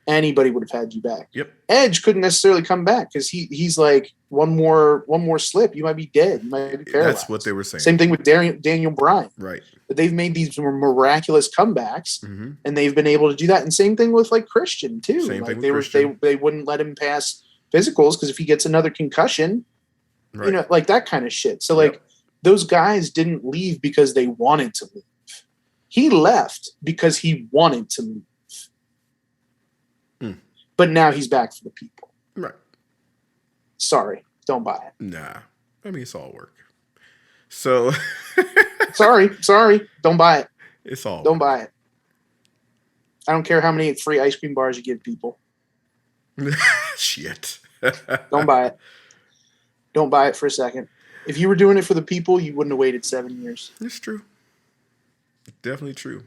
Anybody would have had you back. Yep. Edge couldn't necessarily come back because he's like one more slip, you might be dead. You might be paralyzed. That's what they were saying. Same thing with Daniel Bryan. Right. But they've made these miraculous comebacks, and they've been able to do that. And same thing with like Christian too. Same like thing with Christian. They wouldn't let him pass physicals because if he gets another concussion, like that kind of shit. So like those guys didn't leave because they wanted to leave. He left because he wanted to leave. But now he's back for the people. Right. Sorry. Don't buy it. Nah. I mean, it's all work. So. Sorry. Don't buy it. It's all Don't buy it. I don't care how many free ice cream bars you give people. Shit. Don't buy it. Don't buy it for a second. If you were doing it for the people, you wouldn't have waited 7 years. It's true. Definitely true.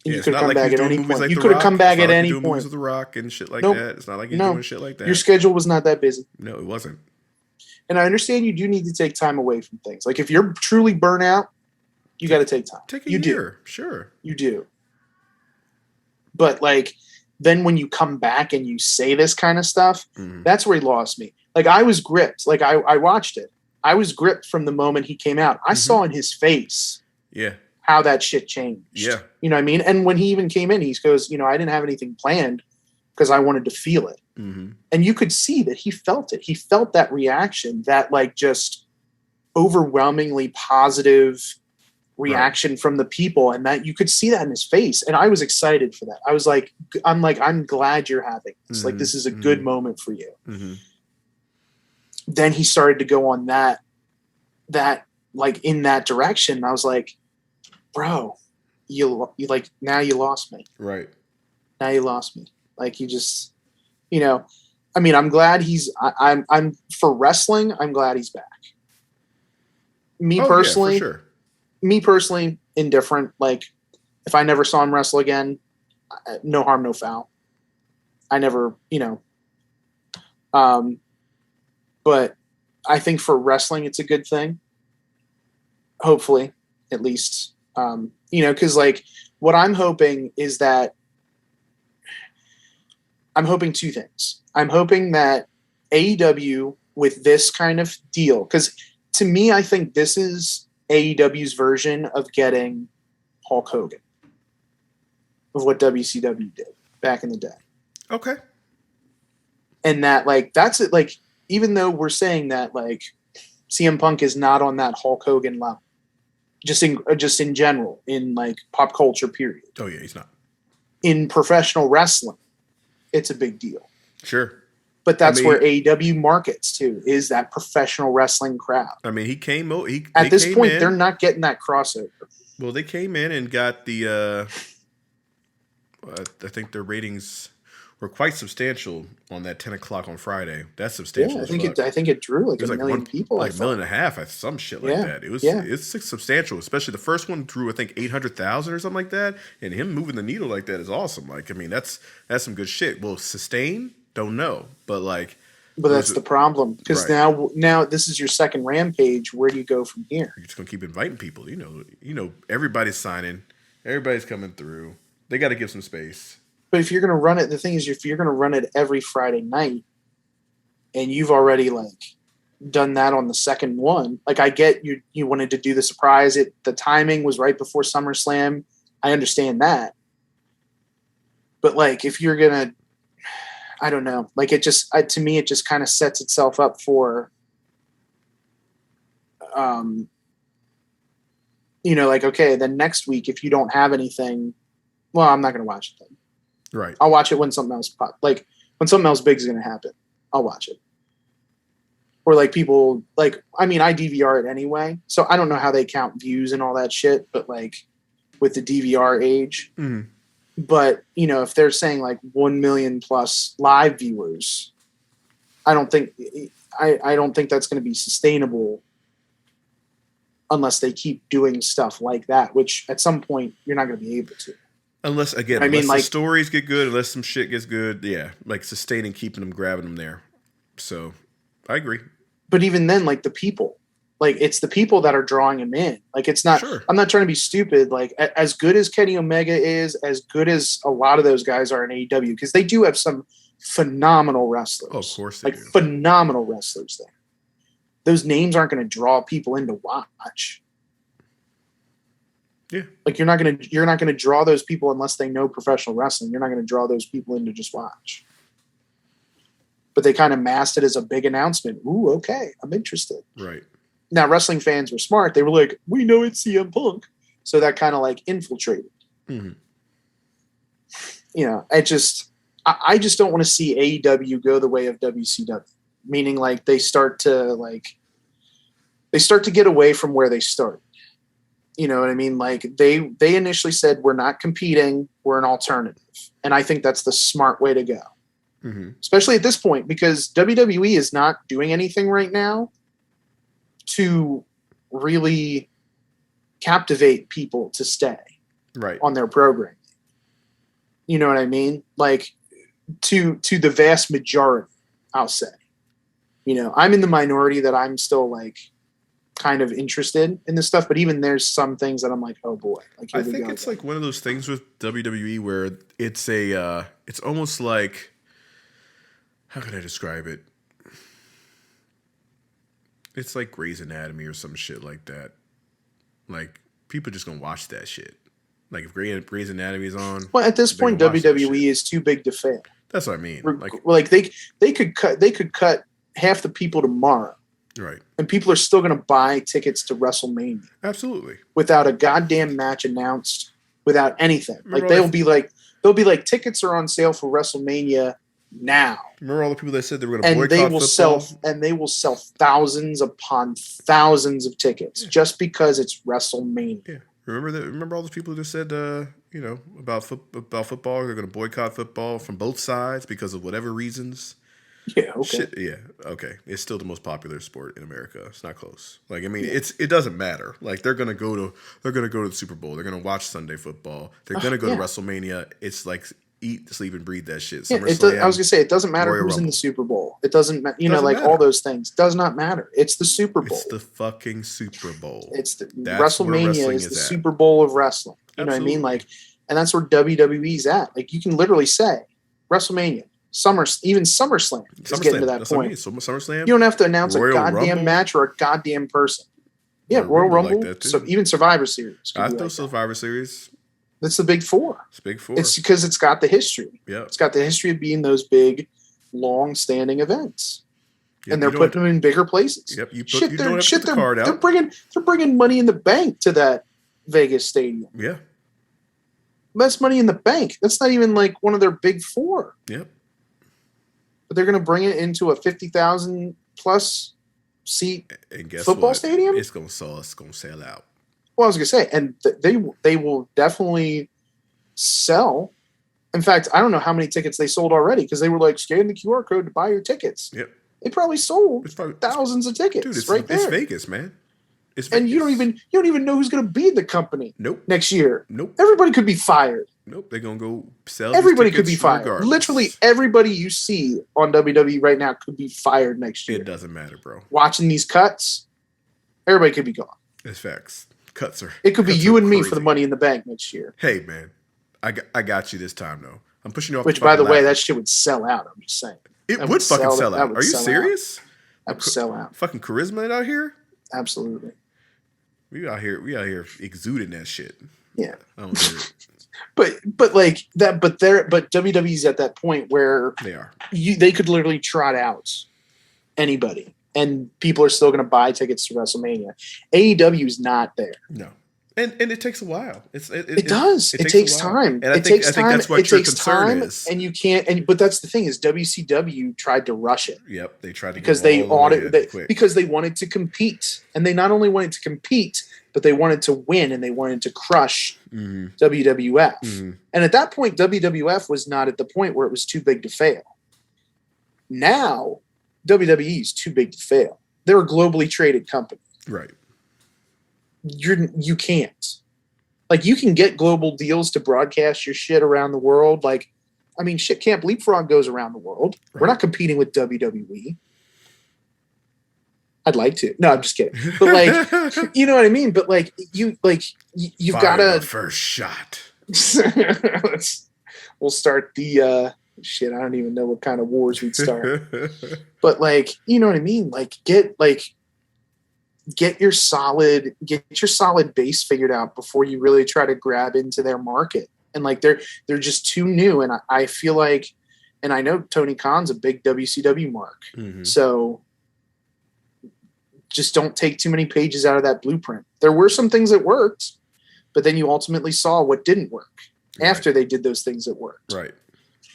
You could have come back at any point. You could have come back at any point. With The Rock and shit like that. It's not like you're doing shit like that. Your schedule was not that busy. No, it wasn't. And I understand you do need to take time away from things. Like if you're truly burnt out, you got to take time. Take a year. Sure. You do. But like then when you come back and you say this kind of stuff, that's where he lost me. Like I was gripped. Like I watched it. I was gripped from the moment he came out. I saw in his face. Yeah. How that shit changed. Yeah. You know what I mean? And when he even came in, he goes, I didn't have anything planned because I wanted to feel it. And you could see that he felt it. He felt that reaction, that like just overwhelmingly positive reaction from the people. And that you could see that in his face. And I was excited for that. I was like, I'm glad you're having this. Like, this is a good moment for you. Then he started to go on that like in that direction. And I was like, bro, you like now you lost me. Right. Now you lost me. Like you just, I mean, I'm glad I'm for wrestling. I'm glad he's back. Me personally, for sure. Indifferent. Like if I never saw him wrestle again, no harm, no foul. I never, but I think for wrestling, it's a good thing. Hopefully, at least. Because like what I'm hoping is that I'm hoping two things. I'm hoping that AEW with this kind of deal, because to me, I think this is AEW's version of getting Hulk Hogan, of what WCW did back in the day. Okay. And that, like, that's it. Like, even though we're saying that, like, CM Punk is not on that Hulk Hogan level, just in general, in like pop culture period. Oh yeah, he's not. In professional wrestling, it's a big deal. Sure. But that's where AEW markets to, is that professional wrestling crowd. I mean, at this point, they're not getting that crossover. Well, they came in and got the. I think their ratings were quite substantial on that 10 o'clock on Friday. That's substantial. Yeah, I think it drew like a million people. Like a million and a half, some shit like that. It's substantial. Especially the first one drew, I think, 800,000 or something like that. And him moving the needle like that is awesome. Like, I mean, that's some good shit. Will sustain? Don't know, but like. But that's the problem, because now this is your second Rampage. Where do you go from here? You're just gonna keep inviting people. You know, everybody's signing, everybody's coming through. They got to give some space. But if you're gonna run it, the thing is, if you're gonna run it every Friday night, and you've already like done that on the second one, like I get you wanted to do the surprise. The timing was right before SummerSlam. I understand that, but like if you're gonna. I don't know. Like it just, to me, it just kind of sets itself up for, like, okay, then next week, if you don't have anything, well, I'm not going to watch it then. Right. I'll watch it when something else when something else big is going to happen, I'll watch it. Or like people I DVR it anyway. So I don't know how they count views and all that shit, but like with the DVR age, But, if they're saying like 1 million plus live viewers, I don't think that's going to be sustainable unless they keep doing stuff like that, which at some point you're not going to be able to. Unless the stories get good, unless some shit gets good. Yeah. Like sustaining, keeping them, grabbing them there. So I agree. But even then, like the people. Like, it's the people that are drawing him in. Like, it's not – I'm not trying to be stupid. Like, as good as Kenny Omega is, as good as a lot of those guys are in AEW, because they do have some phenomenal wrestlers. Oh, of course they do. Phenomenal wrestlers there. Those names aren't going to draw people in to watch. Yeah. Like, you're not going to draw those people unless they know professional wrestling. You're not going to draw those people in to just watch. But they kind of masked it as a big announcement. Ooh, okay, I'm interested. Right. Now, wrestling fans were smart. They were like, we know it's CM Punk. So that kind of like infiltrated. Mm-hmm. I just don't want to see AEW go the way of WCW. Meaning like they start to get away from where they started. You know what I mean? Like they initially said, we're not competing. We're an alternative. And I think that's the smart way to go. Mm-hmm. Especially at this point, because WWE is not doing anything right now to really captivate people to stay on their programming. You know what I mean? Like to the vast majority, I'll say. I'm in the minority that I'm still like kind of interested in this stuff, but even there's some things that I'm like, oh boy. Like, I think it's like one of those things with WWE where it's it's almost like, how can I describe it? It's like Grey's Anatomy or some shit like that. Like, people just gonna watch that shit. Like, if Grey's Anatomy is on... Well, at this point, WWE is too big to fail. That's what I mean. Like they could cut half the people tomorrow. Right. And people are still gonna buy tickets to WrestleMania. Absolutely. Without a goddamn match announced, without anything. They'll be like, tickets are on sale for WrestleMania now. Remember all the people that said they were going to boycott football? They will sell thousands upon thousands of tickets just because it's WrestleMania. Yeah. Remember all those people who said, about football, they're going to boycott football from both sides because of whatever reasons. Yeah. Okay. Shit, yeah. Okay. It's still the most popular sport in America. It's not close. Like, I mean, it doesn't matter. Like, they're going to go to the Super Bowl. They're going to watch Sunday football. They're going to go to WrestleMania. It's like eat, sleep, and breathe that shit. Yeah, I was going to say, it doesn't matter Royal who's Rumble. in the Super Bowl. It doesn't matter. All those things. Does not matter. It's the Super Bowl. It's the fucking Super Bowl. It's WrestleMania is the Super Bowl of wrestling. You know what I mean? Like, and that's where WWE's at. Like, you can literally say WrestleMania, even SummerSlam is getting to that point. SummerSlam. You don't have to announce Royal a goddamn Rumble. match or a goddamn person. Yeah, Royal Rumble. like that too. So even Survivor Series. I throw Survivor Series. That's the big four. It's big four. It's because it's got the history. Yeah. It's got the history of being those big, long-standing events. Yep, and they're putting them in bigger places. Yep, you don't have to put the card out. They're bringing money in the bank to that Vegas stadium. Yeah. That's money in the bank. That's not even like one of their big four. Yep. But they're going to bring it into a 50,000 plus seat football stadium. It's going to sell out. Well, I was going to say, and they will definitely sell. In fact, I don't know how many tickets they sold already because they were like, scan the QR code to buy your tickets. Yep. They probably sold thousands of tickets. Dude, it's right there. It's Vegas, man. It's Vegas. And you don't even know who's going to be in the company. Next year. Nope. Everybody could be fired. Nope. They're going to go sell. Everybody could be fired. Regardless. Literally everybody you see on WWE right now could be fired next year. It doesn't matter, bro. Watching these cuts, everybody could be gone. It's facts. Cuts are. It could be you and me for the Money in the Bank next year. Hey, man, I got you this time though. I'm pushing you off. Which, by the way, that shit would sell out. I'm just saying. It would fucking sell out. Are you serious? That would sell out. Fucking charisma out here. Absolutely. We out here exuding that shit. Yeah. I don't do it. But like that. But WWE's at that point where they are. They could literally trot out anybody, and people are still going to buy tickets to WrestleMania. AEW is not there. No. And it takes a while. It does. It takes time. And I think that's what your concern is. And you can't. But that's the thing is WCW tried to rush it. Yep, they tried to because they wanted to compete, and they not only wanted to compete, but they wanted to win, and they wanted to crush WWF. Mm-hmm. And at that point, WWF was not at the point where it was too big to fail. Now, WWE is too big to fail. They're a globally traded company. Right. You can't. Like, you can get global deals to broadcast your shit around the world. Like, I mean, shit, Camp Leapfrog goes around the world. Right. We're not competing with WWE. I'd like to. No, I'm just kidding. But like, you know what I mean? But like, you've got to first shot. We'll start the shit. I don't even know what kind of wars we'd start. But like, you know what I mean? Like, get your solid base figured out before you really try to grab into their market. And like, they're just too new. And I feel like, and I know Tony Khan's a big WCW mark. Mm-hmm. So just don't take too many pages out of that blueprint. There were some things that worked, but then you ultimately saw what didn't work after they did those things that worked. Right.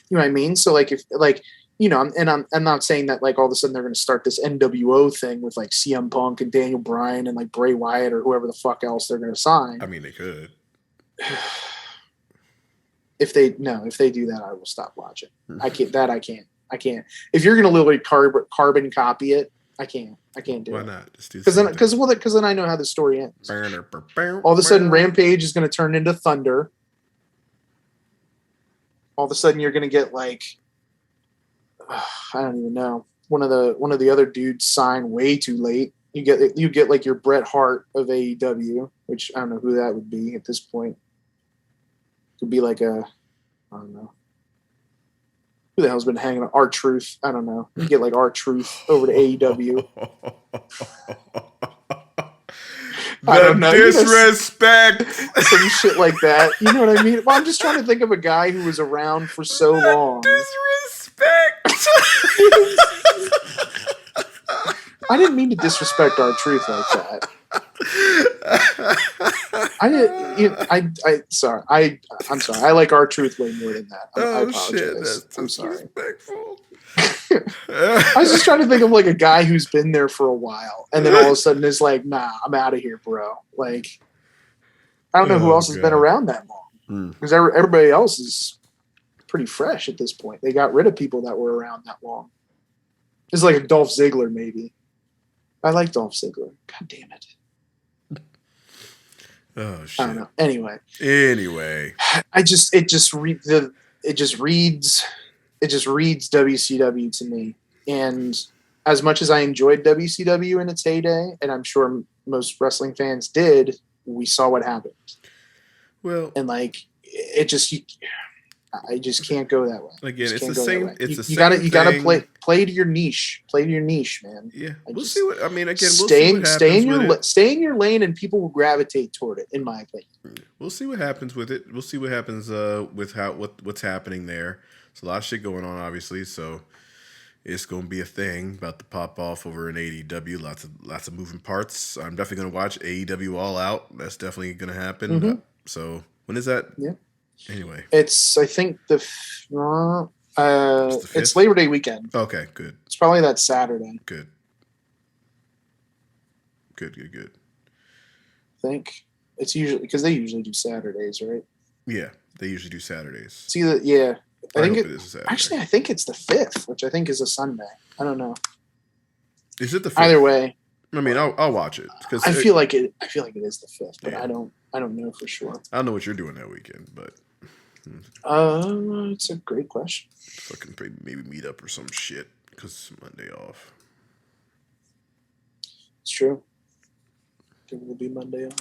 You know what I mean? So like, if like, you know, I'm not saying that like all of a sudden they're going to start this NWO thing with like CM Punk and Daniel Bryan and like Bray Wyatt or whoever the fuck else they're going to sign. I mean, they could. If they do that, I will stop watching. I can't. If you're going to literally carbon copy it, I can't do it. Why not? Just do because then I know how the story ends. All of a sudden, Rampage is going to turn into Thunder. All of a sudden, you're going to get like, I don't even know, one of the other dudes signed way too late. You get like your Bret Hart of AEW, which I don't know who that would be at this point. Could be like I don't know. Who the hell's been hanging on? R-Truth. I don't know. You get like R-Truth over to AEW. I don't know. Disrespect. Some shit like that. You know what I mean? Well, I'm just trying to think of a guy who was around for so long. Disrespect. I didn't mean to disrespect R-Truth like that. Sorry. I'm sorry. I like R-Truth way more than that. I apologize. Shit, that's I'm sorry. Disrespectful. I was just trying to think of like a guy who's been there for a while, and then all of a sudden is like, "Nah, I'm out of here, bro." Like, I don't know who else has been around that long because everybody else is pretty fresh at this point. They got rid of people that were around that long. It's like a Dolph Ziggler, maybe. I like Dolph Ziggler. God damn it. Oh shit. I don't know. Anyway, it just reads WCW to me. And as much as I enjoyed WCW in its heyday, and I'm sure most wrestling fans did, we saw what happened. Well, and like it just I just can't go that way. Again, it's the go same. that way. It's the you same. You gotta thing. play to your niche. Play to your niche, man. Yeah, we'll see what. I mean, again, we'll stay, see what happens with it. Stay in your lane, and people will gravitate toward it. In my opinion, we'll see what happens with it. We'll see what happens with what's happening there. There's a lot of shit going on, obviously. So it's going to be a thing about to pop off over in AEW. Lots of moving parts. I'm definitely going to watch AEW All Out. That's definitely going to happen. Mm-hmm. So when is that? Yeah. Anyway, it's I think it's Labor Day weekend. Okay, good. It's probably that Saturday. Good. I think it's usually because they usually do Saturdays, right? Yeah, they usually do Saturdays. See that? Yeah, I think it is a Saturday. Actually, I think it's the 5th, which I think is a Sunday. I don't know. Is it the 5th? Either way, I mean, I'll watch it because I feel like it is the 5th, but yeah. I don't know for sure. I don't know what you're doing that weekend, but it's a great question. Fucking maybe meet up or some shit because it's Monday off. It's true. I think it'll be Monday off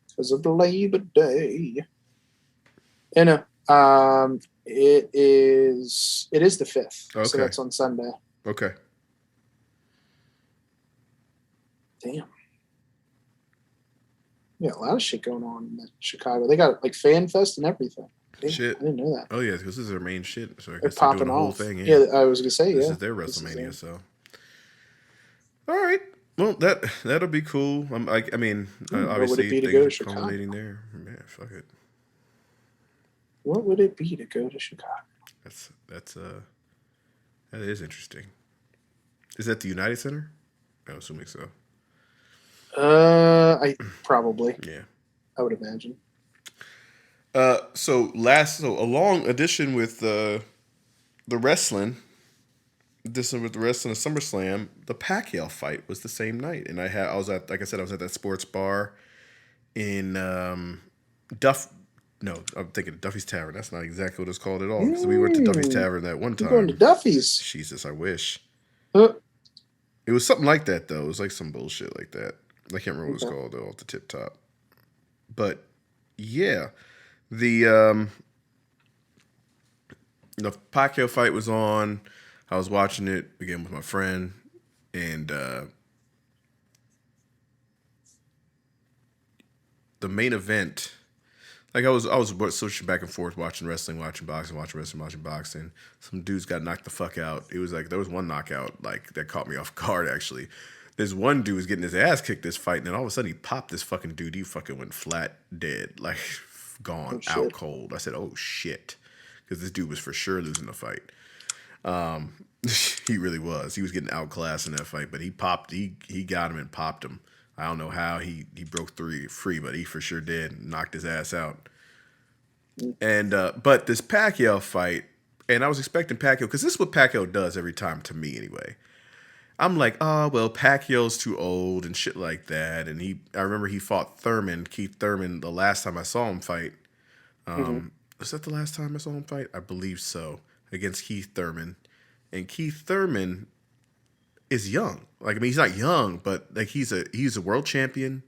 because of the Labor Day. And it is the 5th. Okay. So that's on Sunday. Okay. Damn. Yeah, a lot of shit going on in Chicago. They got like Fan Fest and everything. Damn, shit. I didn't know that. Oh yeah, because this is their main shit. So I They're guess popping they're doing the whole off. thing. Yeah, I was gonna say this is their WrestleMania. So, all right. Well, that'll be cool. Obviously, what would it be to go to Chicago? Culminating there. Yeah, fuck it. What would it be to go to Chicago? That is interesting. Is that the United Center? I'm assuming so. I probably. Yeah. I would imagine. So a long addition with the wrestling. This one with the wrestling of SummerSlam, the Pacquiao fight was the same night, and I was at that sports bar in I'm thinking Duffy's Tavern. That's not exactly what it's called at all. Because we went to Duffy's Tavern that one time. We're going to Duffy's. Jesus, I wish. Huh. It was something like that though. It was like some bullshit like that. I can't remember what it was called though, off the tip top. But yeah, the Pacquiao fight was on. I was watching it again with my friend, and the main event, like I was switching back and forth, watching wrestling, watching boxing, watching wrestling, watching boxing. Some dudes got knocked the fuck out. It was like there was one knockout like that caught me off guard actually. This one dude was getting his ass kicked this fight, and then all of a sudden he popped this fucking dude. He fucking went flat dead, like gone out cold. I said, "Oh shit," because this dude was for sure losing the fight. He really was. He was getting outclassed in that fight, but he got him and popped him. I don't know how he broke free, but he for sure did. Knocked his ass out. And but this Pacquiao fight, and I was expecting Pacquiao, because this is what Pacquiao does every time to me anyway. I'm like, oh well, Pacquiao's too old and shit like that. And I remember he fought Keith Thurman, the last time I saw him fight. Was that the last time I saw him fight? I believe so, against Keith Thurman. And Keith Thurman is young. Like, I mean, he's not young, but like he's a world champion.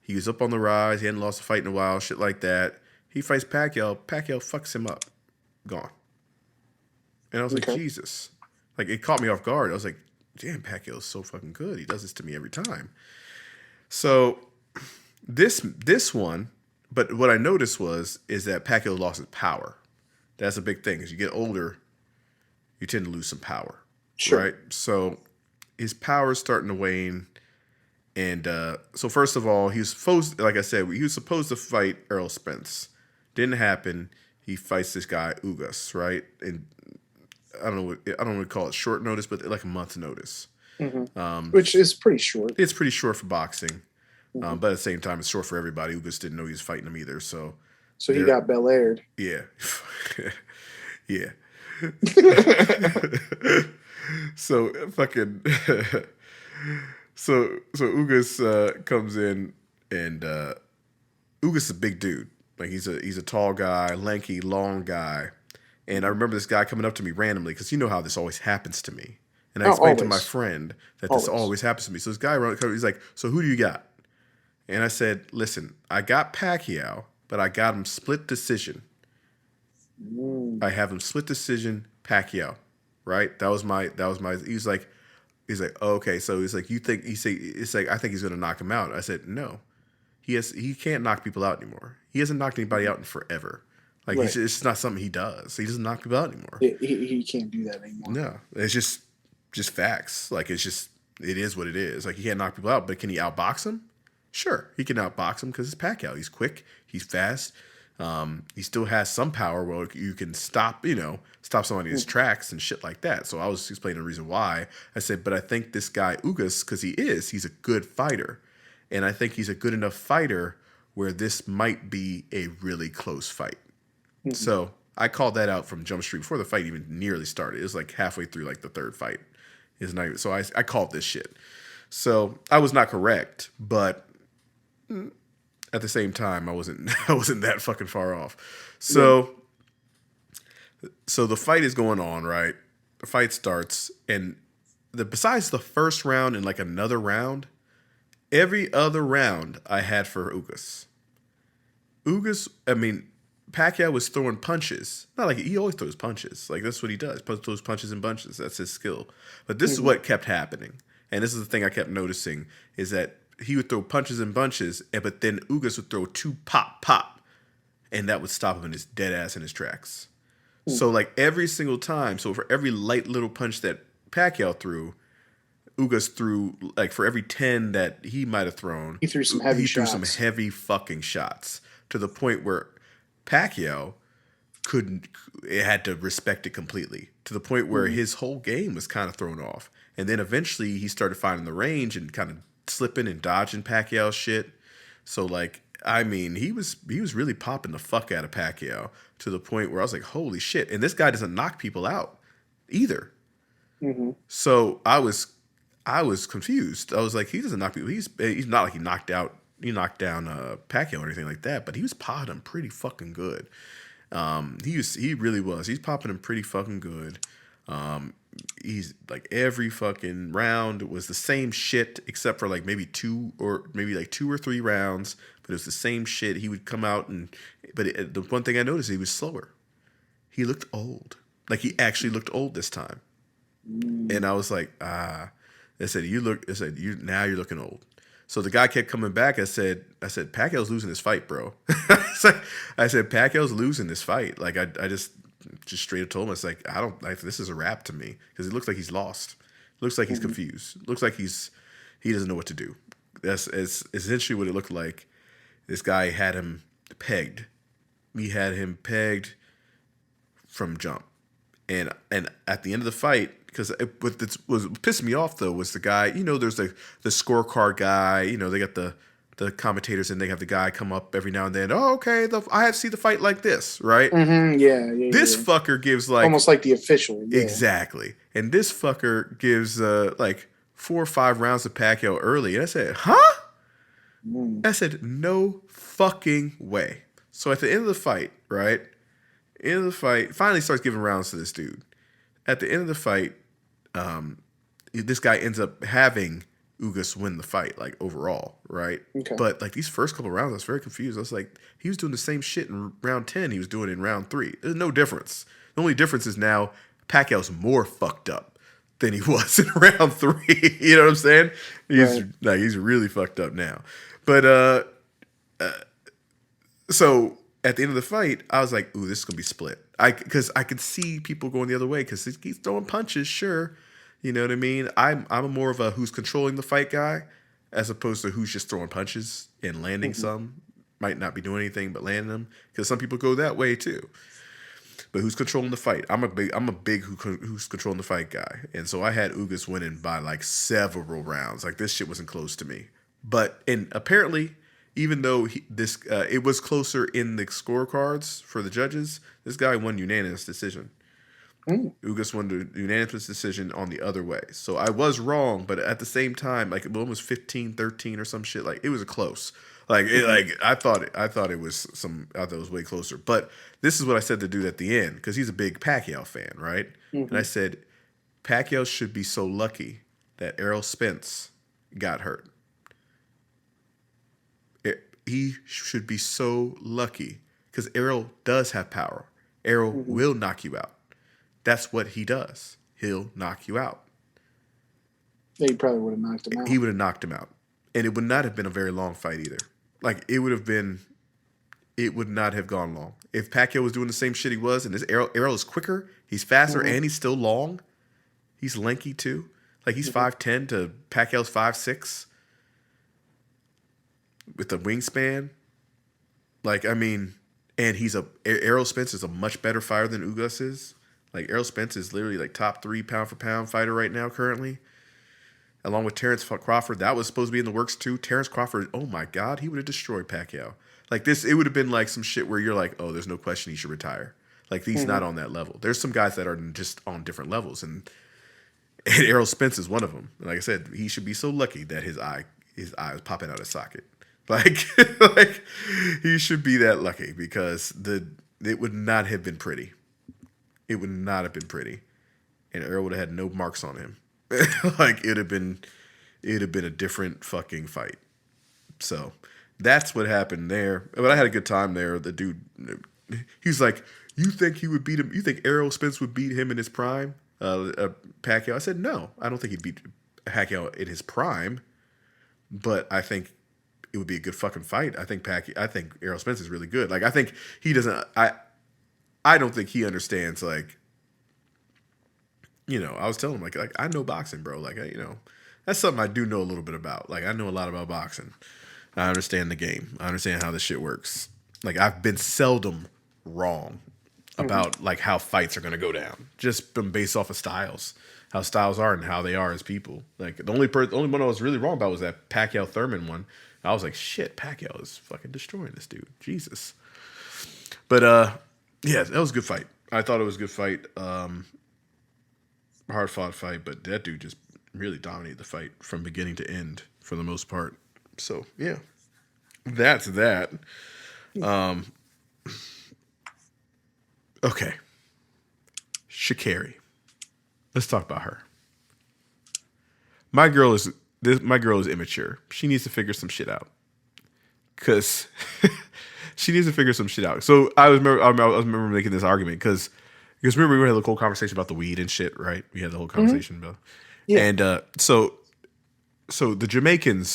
He was up on the rise. He hadn't lost a fight in a while, shit like that. He fights Pacquiao. Pacquiao fucks him up. Gone. And I was like, Jesus. Like, it caught me off guard. I was like, damn, Pacquiao is so fucking good. He does this to me every time. So this one, but what I noticed is that Pacquiao lost his power. That's a big thing. As you get older, you tend to lose some power. Sure. Right? So his power is starting to wane. And so first of all, he was supposed to fight Errol Spence. Didn't happen. He fights this guy, Ugas, right? And I don't know what to call it, short notice, but like a month's notice. Mm-hmm. Which is pretty short. It's pretty short for boxing. Mm-hmm. But at the same time, it's short for everybody. Ugas didn't know he was fighting him either. So he got Bel-Aired. Yeah. Yeah. So fucking so Ugas comes in, and Ugas is a big dude. Like he's a tall guy, lanky, long guy. And I remember this guy coming up to me randomly, because you know how this always happens to me. And I explained to my friend that this always happens to me. So this guy he's like, "So who do you got?" And I said, "Listen, I got Pacquiao, but I got him split decision." I have him split decision Pacquiao, right? That was my. He's like, oh, okay. So he's like, you think it's like I think he's gonna knock him out. I said no. He can't knock people out anymore. He hasn't knocked anybody out in forever. Like Right. it's just not something he does. He doesn't knock people out anymore. He can't do that anymore. No, it's just facts. Like it is what it is. Like he can't knock people out, but can he outbox him? Sure, he can outbox him because it's Pacquiao. He's quick. He's fast. He still has some power where you can stop somebody in his tracks and shit like that. So I was explaining the reason why. I said, but I think this guy Ugas, because he's a good fighter. And I think he's a good enough fighter where this might be a really close fight. Mm-hmm. So I called that out from Jump Street before the fight even nearly started. It was like halfway through like the third fight. So I called this shit. So I was not correct, but at the same time, I wasn't that fucking far off. So the fight is going on, right? The fight starts, and besides the first round and like another round, every other round I had for Ugas. Pacquiao was throwing punches. Not like he always throws punches. Like that's what he does. Throws punches in bunches. That's his skill. But this is what kept happening. And this is the thing I kept noticing is that he would throw punches in bunches, but then Ugas would throw 2 pop, and that would stop him in his dead ass in his tracks. So like every single time, so for every light little punch that Pacquiao threw, Ugas threw, like for every 10 that he might have thrown, he threw some heavy shots. Threw some heavy fucking shots to the point where Pacquiao had to respect it completely, to the point where his whole game was kind of thrown off. And then eventually he started finding the range and kind of slipping and dodging Pacquiao's shit. So like, I mean, he was really popping the fuck out of Pacquiao to the point where I was like, holy shit. And this guy doesn't knock people out either. Mm-hmm. So I was confused. I was like, he doesn't knock people. He's not like he knocked down Pacquiao or anything like that, but he was popping him pretty fucking good. He really was. He's popping him pretty fucking good. He's like every fucking round was the same shit except for like maybe 2 or 3 rounds, but it was the same shit. He would come out the one thing I noticed, he was slower. He looked old. Like he actually looked old this time. And I was like, now you're looking old. So the guy kept coming back. I said, Pacquiao's losing this fight, bro. I said, Pacquiao's losing this fight. Like I just straight up told him, this is a wrap to me, because it looks like he's lost. Looks like he's confused. Looks like he doesn't know what to do. That's essentially what it looked like. This guy had him pegged. He had him pegged from jump. And at the end of the fight, because what was pissing me off though was the guy. There's the scorecard guy. They got the commentators, and they have the guy come up every now and then. Oh, okay, I have to see the fight like this, right? Mm-hmm, yeah. This fucker gives like almost like the official. Yeah. Exactly, and this fucker gives like 4 or 5 rounds of Pacquiao early, and I said, huh? I said, no fucking way. So at the end of the fight, right? Finally starts giving rounds to this dude. At the end of the fight, this guy ends up having Ugas win the fight, like overall, right? Okay. But like these first couple of rounds, I was very confused. I was like, he was doing the same shit in round 10 he was doing in round 3. There's no difference. The only difference is now Pacquiao's more fucked up than he was in round 3. You know what I'm saying? He's really fucked up now. But so at the end of the fight, I was like, ooh, this is going to be split. Because I could see people going the other way, because he's throwing punches, sure. You know what I mean? I'm more of a who's controlling the fight guy, as opposed to who's just throwing punches and landing some. Might not be doing anything but landing them, because some people go that way too. But who's controlling the fight? I'm a big who's controlling the fight guy. And so I had Ugas winning by like several rounds. Like this shit wasn't close to me. And apparently, even though it was closer in the scorecards for the judges, this guy won unanimous decision. Ugas won the unanimous decision on the other way. So I was wrong, but at the same time, like it was 15-13 or some shit. Like it was close. I thought it was way closer. But this is what I said to dude at the end, because he's a big Pacquiao fan, right? And I said, Pacquiao should be so lucky that Errol Spence got hurt. He should be so lucky, because Errol does have power. Errol will knock you out. That's what he does. He'll knock you out. He probably would have knocked him out. He would have knocked him out. And it would not have been a very long fight either. Like, it would not have gone long. If Pacquiao was doing the same shit he was, and this Errol is quicker, he's faster, and he's still long. He's lanky too. Like, he's 5'10" to Pacquiao's 5'6". With the wingspan. Like, I mean, and Errol Spence is a much better fighter than Ugas is. Like, Errol Spence is literally like top 3 pound for pound fighter right now currently. Along with Terrence Crawford. That was supposed to be in the works too. Terrence Crawford, oh my God, he would have destroyed Pacquiao. Like, this, it would have been like some shit where you're like, oh, there's no question he should retire. Like, he's not on that level. There's some guys that are just on different levels. And Errol Spence is one of them. And like I said, he should be so lucky that his eye is popping out of socket. Like, like, he should be that lucky because it would not have been pretty. It would not have been pretty. And Errol would have had no marks on him. Like, it'd have been a different fucking fight. So that's what happened there. But I had a good time there. The dude, he's like, you think he would beat him? You think Errol Spence would beat him in his prime? Pacquiao. I said, no, I don't think he'd beat Pacquiao in his prime. But I think it would be a good fucking fight. I think Errol Spence is really good. Like, I think he doesn't. I don't think he understands. Like, you know, I was telling him like I know boxing, bro. Like, that's something I do know a little bit about. Like, I know a lot about boxing. I understand the game. I understand how this shit works. Like, I've been seldom wrong about like how fights are gonna go down, just based off of styles, how styles are and how they are as people. Like, the only one I was really wrong about was that Pacquiao Thurman one. I was like, shit, Pacquiao is fucking destroying this dude. Jesus. But yeah, that was a good fight. I thought it was a good fight. Hard fought fight, but that dude just really dominated the fight from beginning to end for the most part. So yeah, that's that. Okay, Sha'Carri. Let's talk about her. My girl is immature. She needs to figure some shit out. Cause she needs to figure some shit out. So I remember making this argument because remember we had the whole conversation about the weed and shit, right? We had the whole conversation about, and so the Jamaican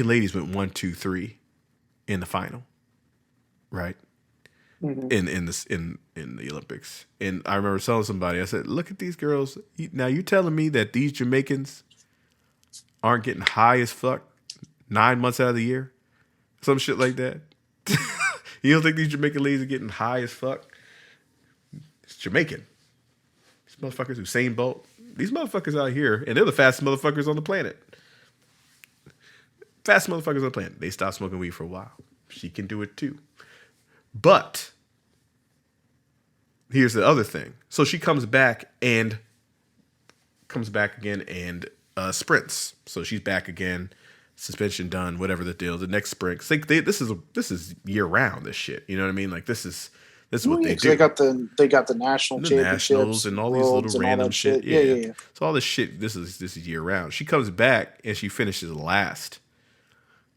ladies went 1-2-3 in the final, right? In the Olympics, and I remember telling somebody, I said, "Look at these girls. Now you telling me that these Jamaicans aren't getting high as fuck 9 months out of the year, some shit like that? You don't think these Jamaican ladies are getting high as fuck? It's Jamaican. These motherfuckers, Usain Bolt. These motherfuckers out here, and they're the fastest motherfuckers on the planet. Fastest motherfuckers on the planet. They stopped smoking weed for a while. She can do it too. But here's the other thing. So she comes back again and sprints. So she's back again. Suspension done. Whatever the deal. The next sprint. This is year round. This shit. You know what I mean? Like, this is what they do. They got the national championships, nationals, and all these little random shit. Yeah. So all this shit. This is year round. She comes back and she finishes last.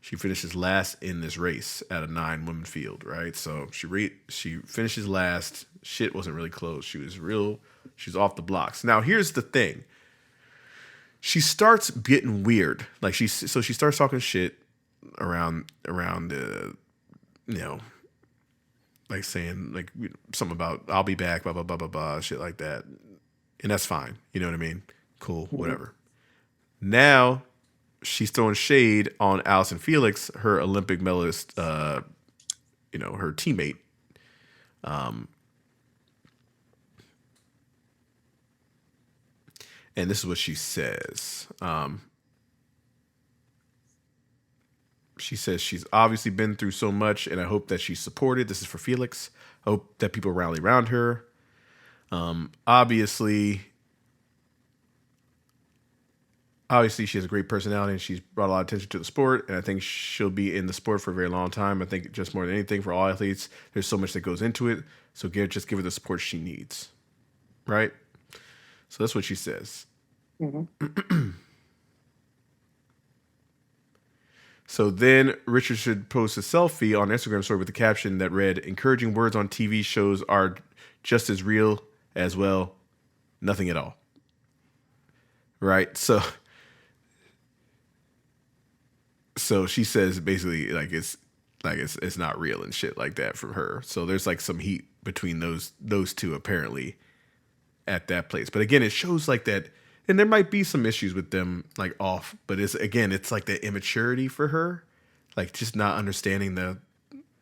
She finishes last in this race at a 9-woman field, right? So she finishes last. Shit wasn't really close. She's off the blocks. Now here's the thing. She starts getting weird. Like, she starts talking shit around like saying like something about I'll be back, blah blah blah blah blah, shit like that. And that's fine. You know what I mean? Cool, whatever. Now she's throwing shade on Allyson Felix, her Olympic medalist, her teammate. And this is what she says. She says she's obviously been through so much, and I hope that she's supported. This is for Felix. I hope that people rally around her. Obviously, she has a great personality, and she's brought a lot of attention to the sport, and I think she'll be in the sport for a very long time. I think just more than anything, for all athletes, there's so much that goes into it. So just give her the support she needs. Right? So that's what she says. So then Richardson posts a selfie on Instagram story with the caption that read, "Encouraging words on TV shows are just as real as well. Nothing at all." Right? So she says basically like it's not real and shit like that from her. So there's like some heat between those two apparently at that place. But again, it shows like that, and there might be some issues with them like off, but it's like the immaturity for her, like just not understanding the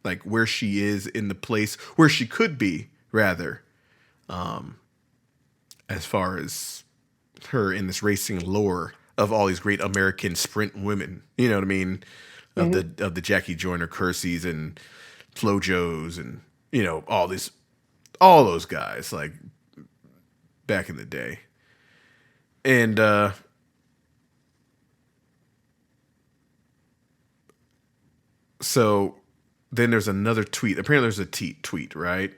like where she is in the place where she could be rather, as far as her in this racing lore of all these great American sprint women. You know what I mean? Of the Jackie Joyner Kerseys and Flojos and all those guys like back in the day. And so then there's another tweet. Apparently there's a tweet, right?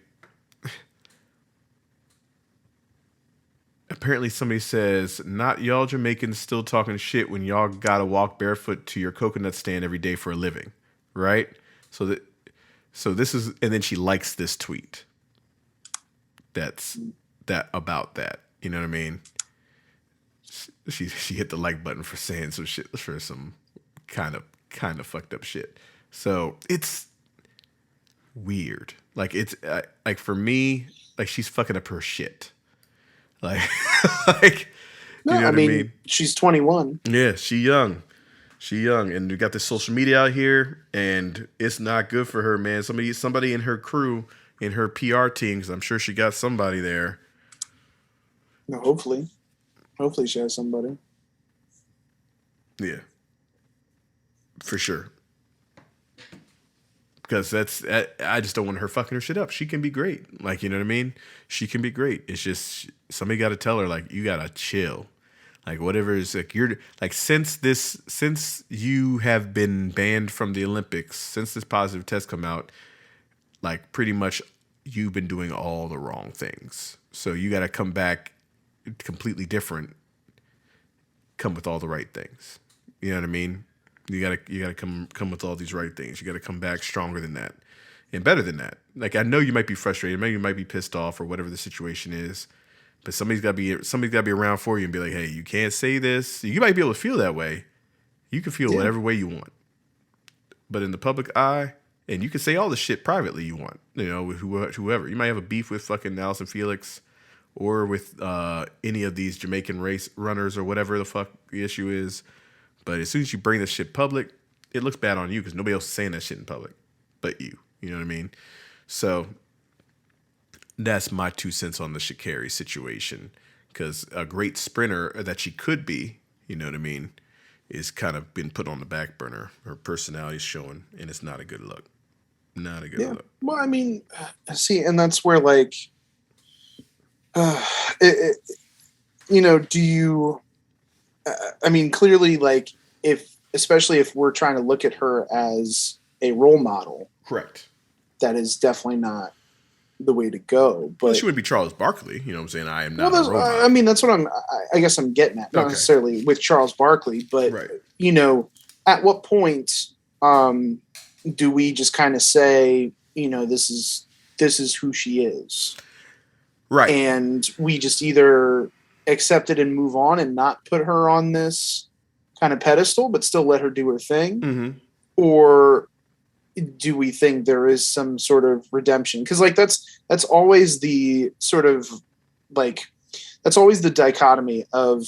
Apparently somebody says, "Not y'all Jamaicans still talking shit when y'all gotta walk barefoot to your coconut stand every day for a living," right? So this is, and then she likes this tweet. That's about that. You know what I mean? She hit the like button for saying some shit, for some kind of fucked up shit. So it's weird. Like it's like for me, like she's fucking up her shit. Like, no, you know what I mean? She's 21. Yeah, she young, and we got this social media out here, and it's not good for her, man. Somebody in her crew, in her PR team, 'cause I'm sure she got somebody there. No, hopefully she has somebody. Yeah, for sure. Because I just don't want her fucking her shit up. She can be great. Like, you know what I mean? She can be great. It's just somebody got to tell her, like, you got to chill. Like, whatever is, like, you're, like, since you have been banned from the Olympics, since this positive test come out, like, pretty much you've been doing all the wrong things. So you got to come back completely different, come with all the right things. You know what I mean? You gotta come with all these right things. You gotta come back stronger than that and better than that. Like, I know you might be frustrated, maybe you might be pissed off or whatever the situation is, but somebody's gotta be around for you and be like, hey, you can't say this. You might be able to feel that way. You can feel whatever way you want, but in the public eye, and you can say all the shit privately you want. You know, with whoever. You might have a beef with fucking Allison Felix, or with any of these Jamaican race runners or whatever the fuck the issue is. But as soon as you bring this shit public, it looks bad on you because nobody else is saying that shit in public but you. You know what I mean? So that's my 2 cents on the Sha'Carri situation. Because a great sprinter that she could be, you know what I mean, is kind of been put on the back burner. Her personality's showing, and it's not a good look. Not a good look. Well, I mean, see, and that's where, like, do you... I mean, clearly, like, especially if we're trying to look at her as a role model, correct, that is definitely not the way to go. But she would be Charles Barkley. You know what I'm saying? I am not a role model. I mean, that's what I guess I'm getting at. Not necessarily with Charles Barkley, but, at what point do we just kind of say, this is who she is? Right. And we just either accept it and move on and not put her on this kind of pedestal, but still let her do her thing. Mm-hmm. Or do we think there is some sort of redemption? Cause like, that's always the sort of like, that's always the dichotomy of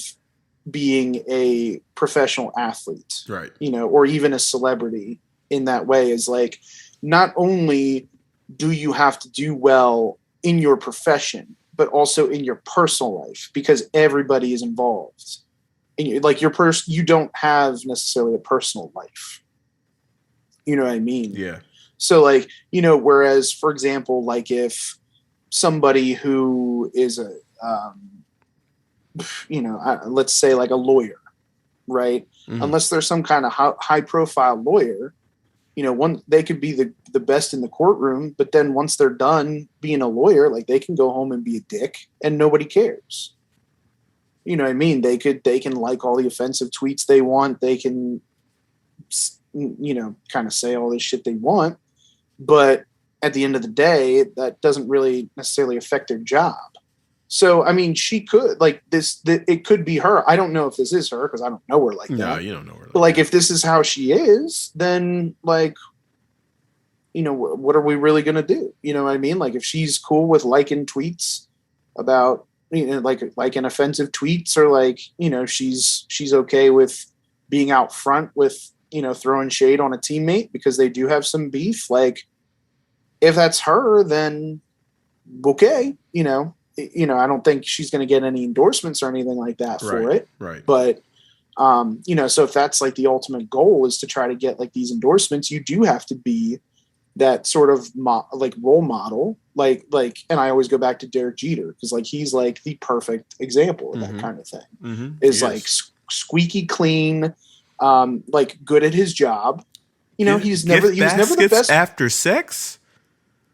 being a professional athlete, right? Or even a celebrity in that way, is like, not only do you have to do well in your profession, but also in your personal life, because everybody is involved. And like you don't have necessarily a personal life. You know what I mean? Yeah. So like, whereas, for example, like if somebody who is let's say like a lawyer, right? Mm-hmm. Unless there's some kind of high profile lawyer, they could be the best in the courtroom, but then once they're done being a lawyer, like they can go home and be a dick and nobody cares. You know what I mean? They can like all the offensive tweets they want. They can kind of say all this shit they want. But at the end of the day, that doesn't really necessarily affect their job. So, I mean, she could like this. It could be her. I don't know if this is her because I don't know her like that. No, you don't know her. But like, if this is how she is, then like, what are we really gonna do? You know what I mean? Like, if she's cool with liking tweets about like an offensive tweets, or like she's okay with being out front with throwing shade on a teammate because they do have some beef. Like, if that's her, then okay, I don't think she's going to get any endorsements or anything like that for it. Right. But, so if that's like the ultimate goal is to try to get like these endorsements, you do have to be that sort of like role model. Like, and I always go back to Derek Jeter because like he's like the perfect example of that kind of thing. Is like squeaky clean, like good at his job. He was never the best after sex.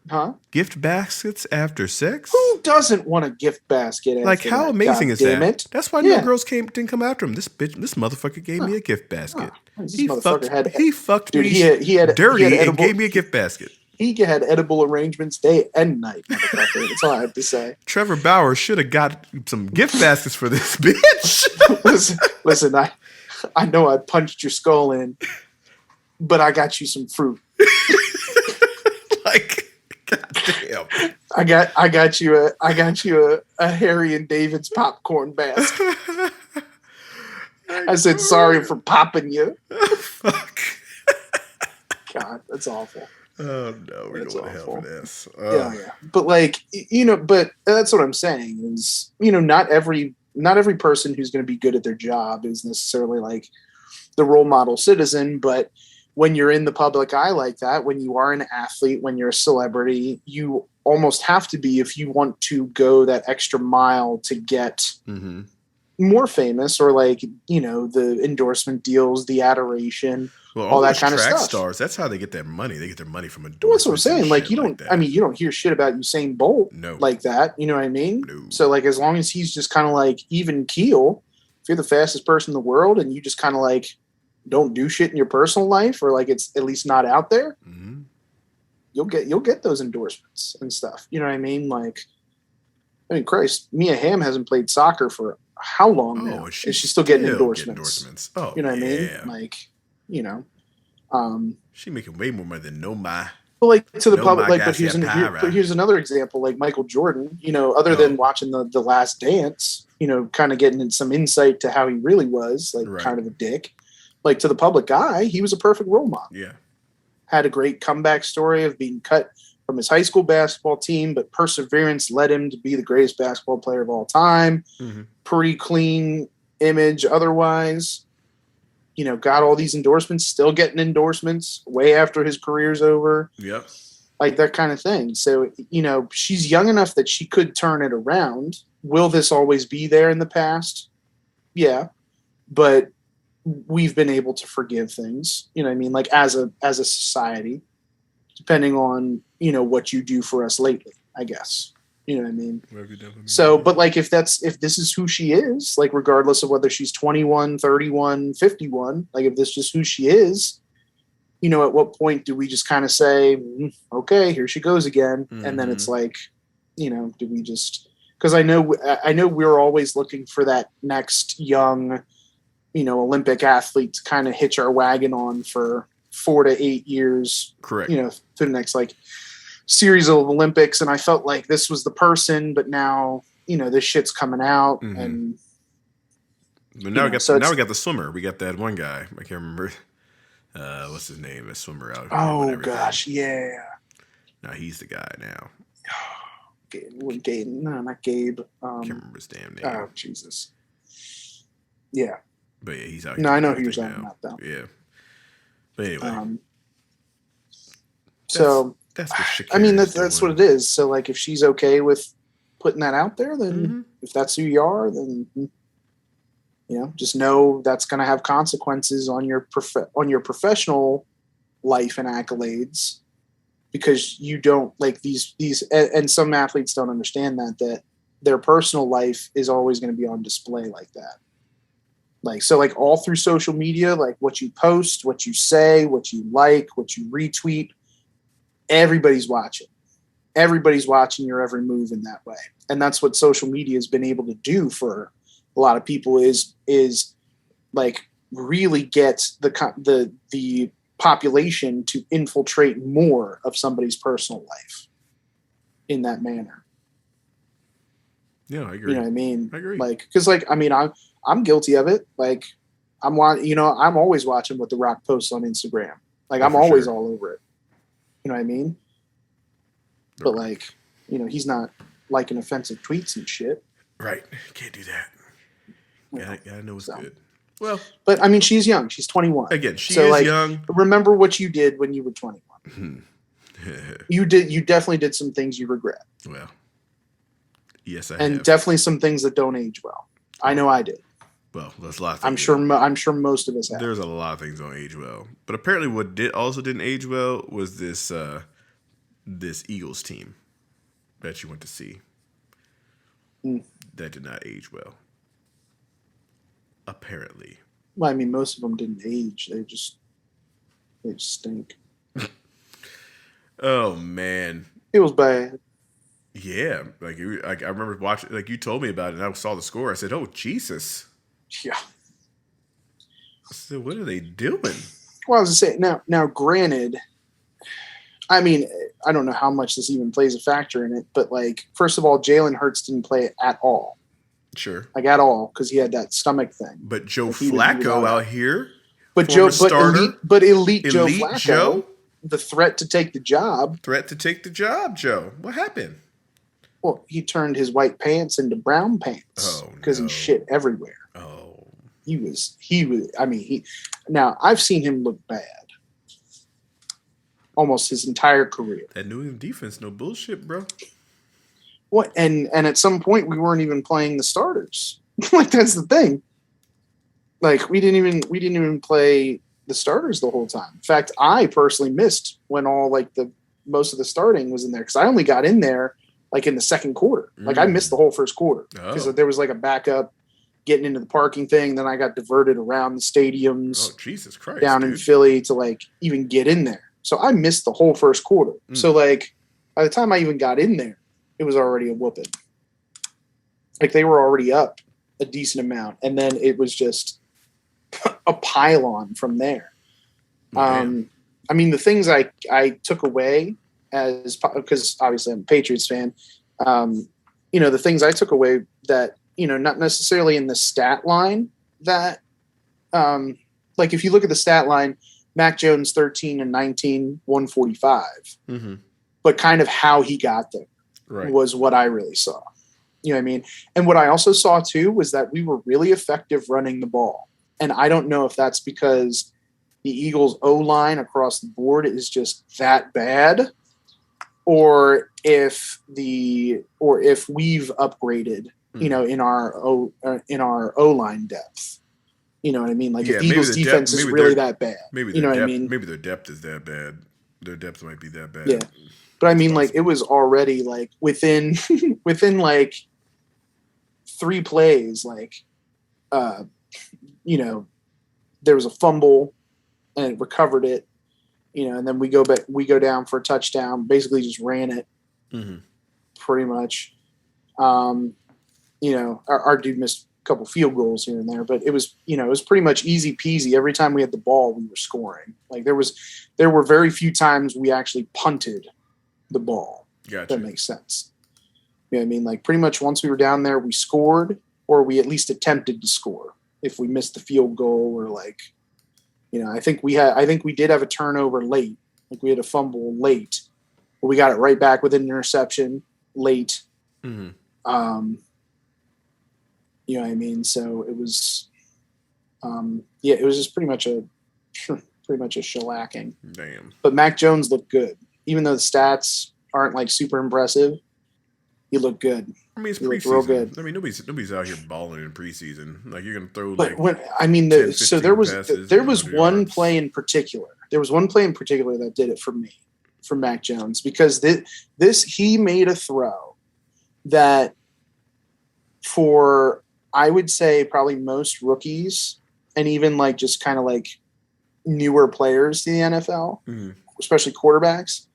Huh? Gift baskets after sex? Who doesn't want a gift basket? Like, how amazing is that? It. That's why no girls didn't come after him. This motherfucker gave me a gift basket. He fucked me. He had dirty edible, and gave me a gift basket. He had edible arrangements day and night, motherfucker. That's all I have to say. Trevor Bauer should have got some gift baskets for this bitch. listen, I know I punched your skull in, but I got you some fruit. Like, goddamn. I got you a Harry and David's popcorn basket. I said sorry for popping you. Fuck. God, that's awful. Oh no, we don't want to help with this. Yeah. But like, but that's what I'm saying is, not every person who's going to be good at their job is necessarily like the role model citizen, but when you're in the public eye like that, when you are an athlete, when you're a celebrity, you almost have to be if you want to go that extra mile to get more famous, or like, the endorsement deals, the adoration, all that kind of stuff. Stars, that's how they get their money. They get their money from endorsements. Well, that's what I'm saying. Like, you don't hear shit about Usain Bolt like that. You know what I mean? No. So like, as long as he's just kind of like even keel, if you're the fastest person in the world and you just kind of like don't do shit in your personal life, or like it's at least not out there, you'll get those endorsements and stuff. You know what I mean? Like, I mean, Christ, Mia Hamm hasn't played soccer for how long now? Is she still getting endorsements? Oh, you know what I mean? Like, she making way more money than But like to the public, like, but here's another example, like Michael Jordan. Other than watching the Last Dance, kind of getting some insight to how he really was, like kind of a dick. Like, to the public eye, he was a perfect role model. Yeah. Had a great comeback story of being cut from his high school basketball team, but perseverance led him to be the greatest basketball player of all time. Pretty clean image otherwise. Got all these endorsements, still getting endorsements way after his career's over. Yep. Like that kind of thing. So, she's young enough that she could turn it around. Will this always be there in the past? Yeah. But we've been able to forgive things, you know what I mean? Like as a society, depending on, what you do for us lately, I guess, you know what I mean? So, but like, if this is who she is, like, regardless of whether she's 21, 31, 51, like if this is just who she is, at what point do we just kind of say, okay, here she goes again. And then it's like, do we just, cause I know we're always looking for that next young, Olympic athlete to kind of hitch our wagon on for 4 to 8 years, correct? To the next like series of Olympics, and I felt like this was the person, but now this shit's coming out, and but now we got the swimmer. We got that one guy. I can't remember what's his name. The swimmer out. Oh gosh, yeah. Now he's the guy now. Gabe, no, not Gabe. Can't remember his damn name. Oh Jesus. Yeah. But yeah, he's out here. No, I know who you're talking about, though. Yeah. But anyway. That's what it is. So, like, if she's okay with putting that out there, then if that's who you are, then, just know that's going to have consequences on your professional life and accolades, because you don't like these, and some athletes don't understand that their personal life is always going to be on display like that. Like, so like all through social media, like what you post, what you say, what you like, what you retweet, everybody's watching. Everybody's watching your every move in that way. And that's what social media has been able to do for a lot of people is like really get the population to infiltrate more of somebody's personal life in that manner. Yeah, I agree. You know what I mean? I agree. Like, because like, I mean, I'm guilty of it. Like, I'm always watching what The Rock posts on Instagram. Like, I'm always all over it. You know what I mean? But like, he's not liking offensive tweets and shit. Right. Can't do that. Gotta know it's good. Well, but I mean, she's young. She's 21. Again, she is young. Remember what you did when you were 21. You definitely did some things you regret. Well, yes, I and have. Definitely some things that don't age well. I know I did. Well, there's a lot of things. I'm sure most of us have. There's a lot of things don't age well. But apparently what didn't age well was this Eagles team that you went to see. That did not age well. Apparently. Well, I mean, most of them didn't age. They just stink. Oh, man. It was bad. Yeah. Like, I remember watching, like, you told me about it, and I saw the score. I said, oh, Jesus. Yeah. I said, what are they doing? Well, I was going to say, now, granted, I mean, I don't know how much this even plays a factor in it, but, like, first of all, Jalen Hurts didn't play at all. Sure. Like, at all, because he had that stomach thing. But Joe Flacco out here. But elite Joe Flacco, the threat to take the job. Joe. What happened? Well, he turned his white pants into brown pants because he shit everywhere. Oh. He was. I mean, now I've seen him look bad almost his entire career. That New England defense, no bullshit, bro. What? And at some point we weren't even playing the starters. Like, that's the thing. Like, we didn't even play the starters the whole time. In fact, I personally missed when most of the starting was in there because I only got in there like in the second quarter. Like, I missed the whole first quarter because there was like a backup getting into the parking thing. Then I got diverted around the stadiums. Oh, Jesus Christ! Down in Philly to like even get in there. So I missed the whole first quarter. So like by the time I even got in there, it was already a whooping. Like, they were already up a decent amount, and then it was just a pile-on from there. I mean, the things I took away because obviously I'm a Patriots fan, the things I took away that, not necessarily in the stat line that, like, if you look at the stat line, Mac Jones 13 and 19, 145, but kind of how he got there was what I really saw. You know what I mean? And what I also saw too was that we were really effective running the ball. And I don't know if that's because the Eagles O-line across the board is just that bad, or if we've upgraded, in our O-line depth. You know what I mean? Like, if Eagles defense is really that bad. Maybe what I mean? Maybe their depth is that bad. Their depth might be that bad. Yeah. But I mean, like, it was already like within like 3 plays, like, there was a fumble and it recovered it, and then we go down for a touchdown, basically just ran it pretty much. Our dude missed a couple field goals here and there, but it was pretty much easy peasy. Every time we had the ball, we were scoring. Like, there were very few times we actually punted the ball. Gotcha. That makes sense. You know what I mean? Like, pretty much once we were down there, we scored, or we at least attempted to score. If we missed the field goal, or like, I think we did have a turnover late. Like, we had a fumble late, but we got it right back with an interception late. You know what I mean? So it was, it was just pretty much a shellacking. Damn. But Mac Jones looked good, even though the stats aren't like super impressive. He looked good. I mean, it's preseason. Real good. I mean, nobody's out here balling in preseason. Like, you're gonna throw. But like, there was one play in particular. There was one play in particular that did it for me, for Mac Jones, because he made a throw that for I would say probably most rookies and even like just kind of like newer players to the NFL, especially quarterbacks,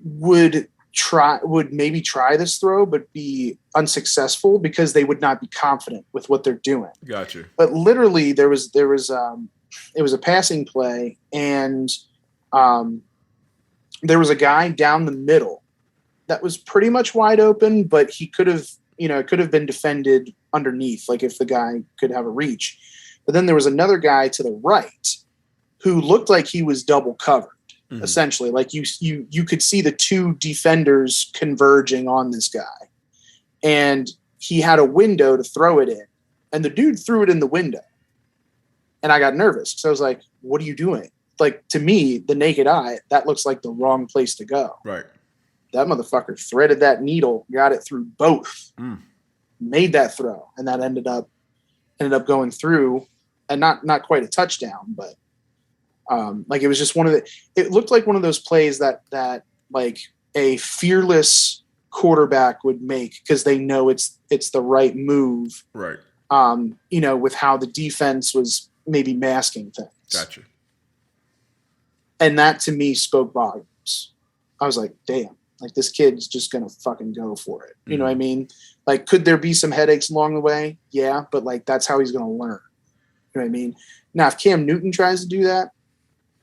would maybe try this throw but be unsuccessful because they would not be confident with what they're doing. Gotcha. But literally it was a passing play, and there was a guy down the middle that was pretty much wide open, but he could have, it could have been defended underneath, like if the guy could have a reach. But then there was another guy to the right who looked like he was double covered. Essentially, like you could see the two defenders converging on this guy, and he had a window to throw it in, and the dude threw it in the window, and I got nervous because I was like, "What are you doing?" Like, to me, the naked eye, that looks like the wrong place to go. Right. That motherfucker threaded that needle, got it through both, made that throw, and that ended up going through, and not quite a touchdown, but. Like it was just it looked like one of those plays that like a fearless quarterback would make because they know it's the right move. Right. With how the defense was maybe masking things. Gotcha. And that to me spoke volumes. I was like, damn, like this kid's just going to fucking go for it. You know what I mean? Like, could there be some headaches along the way? Yeah. But like, that's how he's going to learn. You know what I mean? Now, if Cam Newton tries to do that,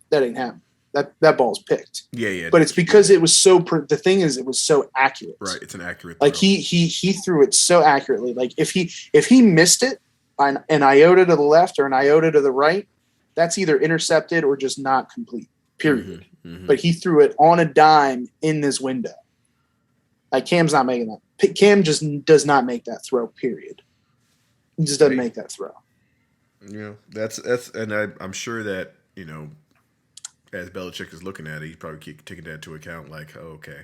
that ain't happening. That ball's picked. Yeah. But it's because it was so. The thing is, it was so accurate. Right, it's an accurate. Like throw. he threw it so accurately. Like if he missed it an iota to the left or an iota to the right, that's either intercepted or just not complete. Period. But he threw it on a dime in this window. Like Cam's not making that. Cam just does not make that throw. Period. He just doesn't make that throw. That's and I'm sure that as Belichick is looking at it, he's probably taking that into account. Like, oh, okay,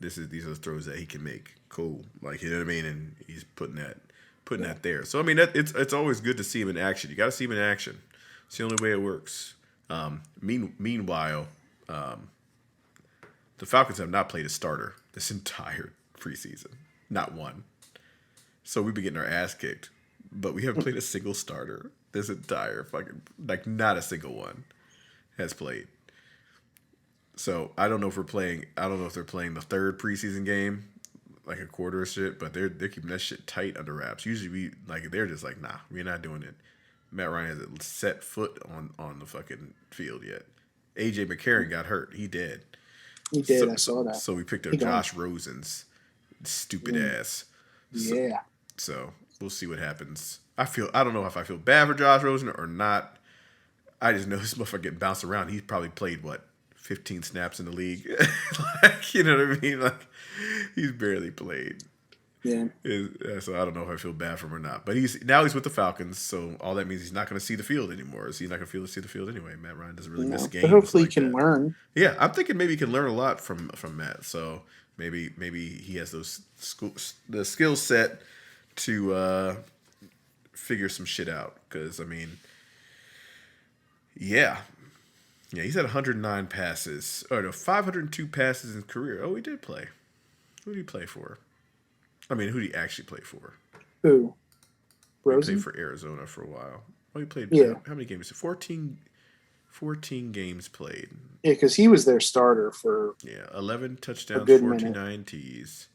these are the throws that he can make. Cool, like you know what I mean, and he's putting that there. So I mean, it's always good to see him in action. You got to see him in action. It's the only way it works. Meanwhile, the Falcons have not played a starter this entire preseason, not one. So we've been getting our ass kicked, but we haven't played a single starter this entire fucking not a single one has played. So I don't know if they're playing the third preseason game, like a quarter of shit, but they're keeping that shit tight under wraps. Usually they're just like, nah, we're not doing it. Matt Ryan hasn't set foot on the fucking field yet. AJ McCarron got hurt. He did. He did. I saw that. So we picked up Josh Rosen's stupid ass. Yeah. So we'll see what happens. I don't know if I feel bad for Josh Rosen or not. I just know this motherfucker getting bounced around. He's probably played 15 snaps in the league. You know what I mean? Like he's barely played. Yeah. So I don't know if I feel bad for him or not. But he's with the Falcons, so all that means he's not going to see the field anymore. So he's not going to see the field anyway. Matt Ryan doesn't really miss games. But hopefully he can learn. Yeah, I'm thinking maybe he can learn a lot from Matt. So maybe he has the skill set to figure some shit out. Because I mean, yeah, he's had 109 passes. 502 passes in his career. Oh, he did play. Who did he play for? I mean, who did he actually play for? Who? Rosen? He played for Arizona for a while. Oh, he played. Yeah. How many games? 14 games played. Yeah, because he was their starter for 11 touchdowns, 49 Ts.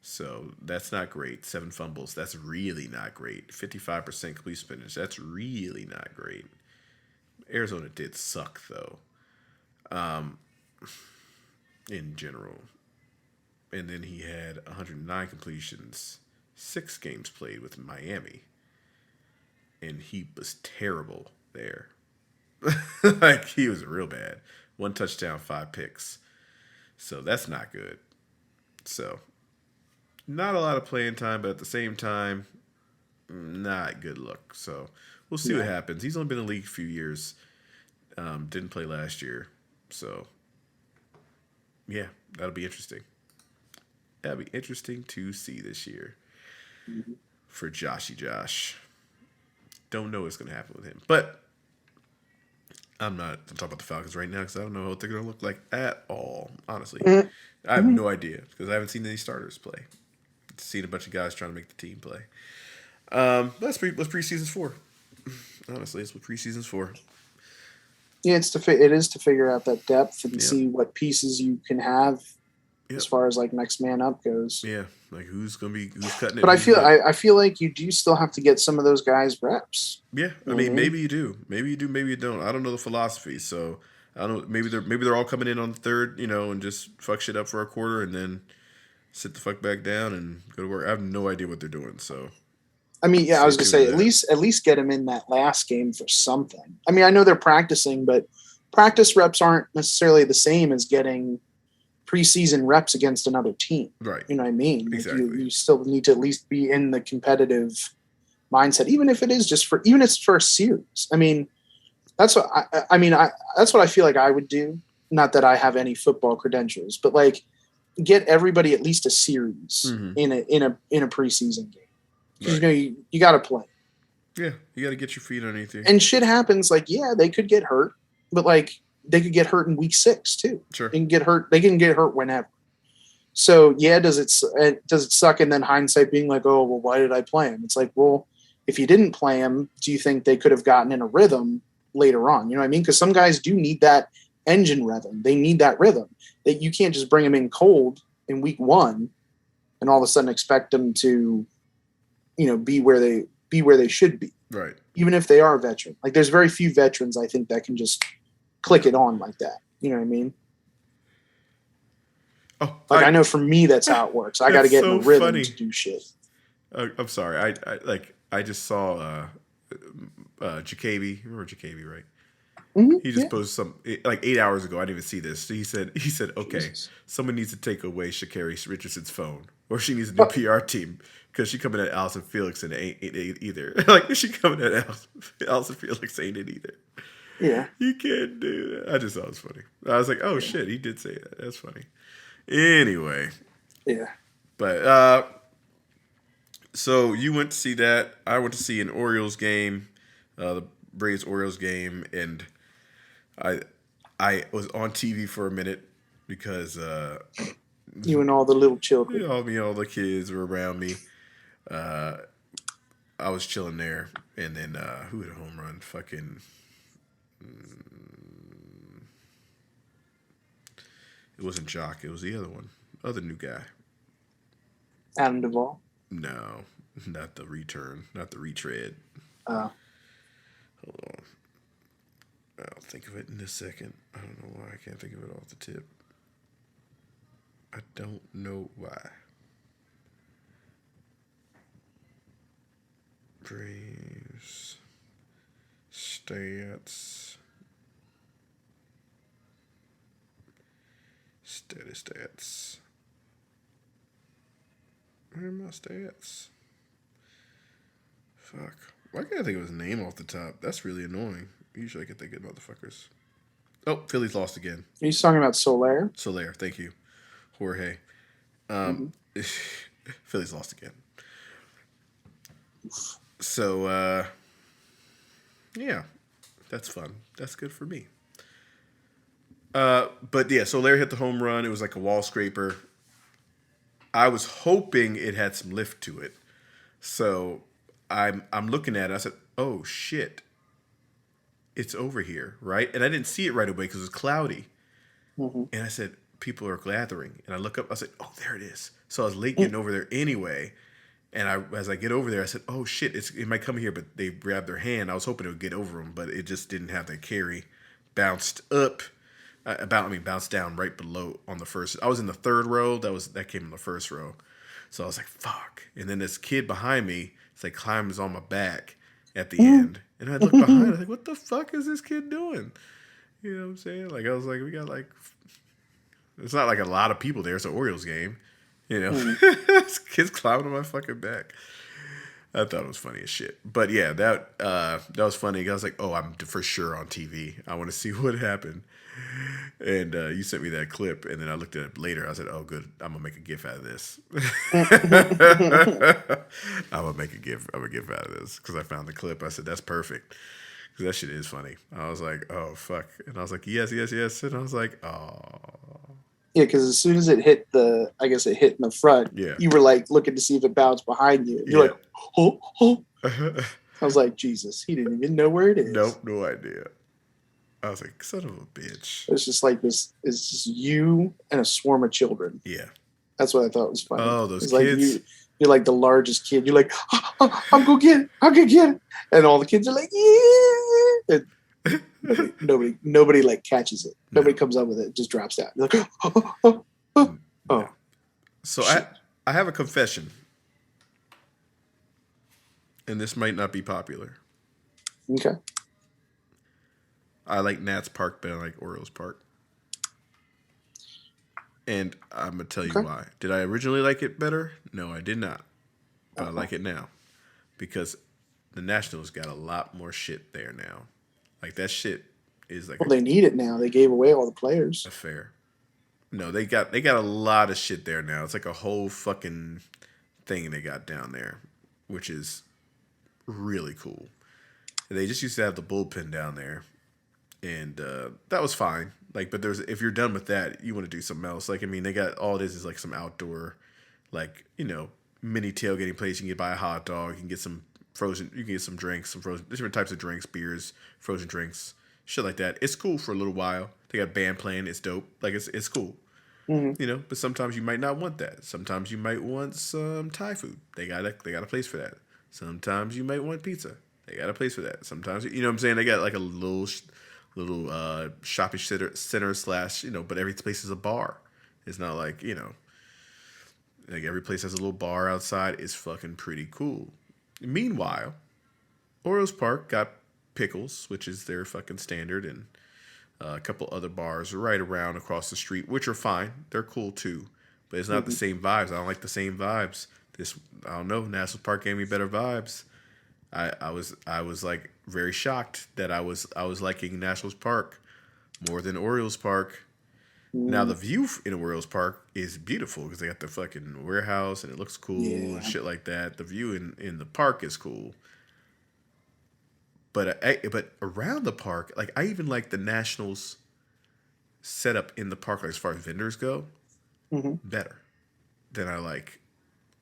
So that's not great. 7 fumbles. That's really not great. 55% completion percentage. That's really not great. Arizona did suck though. In general. And then he had 109 completions, 6 games played with Miami. And he was terrible there. Like, he was real bad. 1 touchdown, 5 picks. So that's not good. So, not a lot of playing time, but at the same time, not good look. So, we'll see what happens. He's only been in the league a few years. Didn't play last year. So, yeah, that'll be interesting. That'll be interesting to see this year for Josh. Don't know what's going to happen with him. But I'm not talking about the Falcons right now because I don't know what they're going to look like at all, honestly. I have no idea because I haven't seen any starters play. I've seen a bunch of guys trying to make the team play. That's preseason's for. Honestly, it's what preseason's for. Yeah, it is to figure out that depth and Yep. see what pieces you can have Yep. as far as like next man up goes. Yeah, like who's cutting it? But Who's not? I feel like you do still have to get some of those guys reps. Yeah, I You know what mean, maybe you do, maybe you don't. I don't know the philosophy, so I don't. Maybe they're all coming in on the third, and just fuck shit up for a quarter, and then sit the fuck back down and go to work. I have no idea what they're doing, so I mean, yeah, I stay was gonna tuned say to that. at least get him in that last game for something. I mean, I know they're practicing, but practice reps aren't necessarily the same as getting preseason reps against another team. Right, You know what I mean? Like exactly. you still need to at least be in the competitive mindset, even if it is even if it's for a series. I mean, that's what that's what I feel like I would do. Not that I have any football credentials, but like get everybody at least a series Mm-hmm. in a preseason game because Right. you got to play. Yeah, you got to get your feet underneath you. And shit happens. Like, yeah, they could get hurt, but like they could get hurt in week 6 too. Sure. They can get hurt. They can get hurt whenever. So yeah, does it suck? And then hindsight being like, oh well, why did I play him? It's like, well, if you didn't play him, do you think they could have gotten in a rhythm later on? You know what I mean? Because some guys do need that engine rhythm. They need that rhythm. That you can't just bring them in cold in week 1 and all of a sudden expect them to, be where they should be. Right. Even if they are a veteran. Like there's very few veterans I think that can just click it on like that. You know what I mean? Oh, Like I know for me that's how it works. I got to get in a rhythm to do shit. I'm sorry. I just saw Jacoby. Remember Jacoby, right? Mm-hmm, He just posted some like 8 hours ago. I didn't even see this. He said, okay, Jesus. someone needs to take away Sha'Carri Richardson's phone, or she needs a new PR team because she coming at Allison Felix and ain't either. Like she coming at Allison Felix ain't it either. Yeah. You can't do that. I just thought it was funny. I was like, oh shit, he did say that. That's funny. Anyway, Yeah. but so you went to see that. I went to see an Orioles game, the Braves Orioles game, and I was on TV for a minute because You and all the little children. all the kids were around me. I was chilling there, and then who hit a home run? Fucking. It wasn't Jock. It was the other one, other new guy. Adam Duvall. No, not the return, not the retread. Uh, Hold on. I'll think of it in a second. I don't know why I can't think of it off the tip. I don't know why. Braves stats. Stats. Where are my stats? Fuck. Why can't I think of his name off the top? That's really annoying. Usually I can think of motherfuckers. Oh, Phillies lost again. he's talking about Soler. Soler, thank you. Jorge. Phillies lost again. So, yeah, that's fun. That's good for me. But yeah, Soler hit the home run. It was like a wall scraper. I was hoping it had some lift to it. So I'm looking at it. I said, oh, shit. It's over here, right? And I didn't see it right away because it was cloudy. Mm-hmm. And I said, people are gathering. And I look up, I said, oh, there it is. So I was late getting over there anyway. And as I get over there, I said, oh, shit, it might come here. But they grabbed their hand. I was hoping it would get over them, but it just didn't have that carry. Bounced up. Bounced down right below on the first. I was in the third row. That came in the first row. So I was like, fuck. And then this kid behind me, it's like climbs on my back at the end. And I look behind, I was like, what the fuck is this kid doing? You know what I'm saying? Like, I was like, we got like, it's not like a lot of people there. It's an Orioles game. You know? This kid's climbing on my fucking back. I thought it was funny as shit. But yeah, that was funny. I was like, oh, I'm for sure on TV. I want to see what happened. And you sent me that clip, and then I looked at it later. I said, oh, good. I'm going to make a GIF out of this. I'm going to make a GIF out of this because I found the clip. I said, that's perfect. Because that shit is funny. I was like, oh, fuck. And I was like, yes. And I was like, oh. Yeah, because as soon as it hit I guess it hit in the front. Yeah. You were like looking to see if it bounced behind you. You're like, oh, oh. I was like, Jesus, he didn't even know where it is. Nope, no idea. I was like, son of a bitch. It's just like this. It's just you and a swarm of children. Yeah. That's what I thought was funny. Oh, those it's kids. Like you're like the largest kid. You're like, I'm gonna get it. I'm gonna get it. And all the kids are like, yeah. And nobody like catches it. Nobody comes up with it. It just drops down. You're like, oh. No. So I have a confession. And this might not be popular. Okay. I like Nats Park better than I like Orioles Park. And I'm going to tell you why. Did I originally like it better? No, I did not. But I like it now. Because the Nationals got a lot more shit there now. Like, that shit is like... Well, they need it now. They gave away all the players. Fair. No, they got a lot of shit there now. It's like a whole fucking thing they got down there, which is really cool. They just used to have the bullpen down there. And that was fine. Like, but if you're done with that, you want to do something else. Like, I mean, they got all it is like some outdoor, like, you know, mini tailgating place. You can buy a hot dog. You can get some frozen. You can get some drinks, some frozen, different types of drinks, beers, frozen drinks, shit like that. It's cool for a little while. They got band playing. It's dope. Like, it's cool. Mm-hmm. You know, but sometimes you might not want that. Sometimes you might want some Thai food. They got a place for that. Sometimes you might want pizza. They got a place for that. Sometimes, you know what I'm saying? They got like a little shopping center / you know, but every place is a bar. It's not like, you know, like every place has a little bar outside. It's fucking pretty cool. Meanwhile, Orioles Park got Pickles, which is their fucking standard, and a couple other bars right around across the street, which are fine. They're cool too, but it's not the same vibes. I don't like the same vibes. I don't know. National Park gave me better vibes. I was like very shocked that I was liking Nationals Park more than Orioles Park. Now the view in Orioles Park is beautiful because they got the fucking warehouse and it looks cool and shit like that. The view in the park is cool. But around the park, like I even like the Nationals setup in the park, like as far as vendors go, better than I like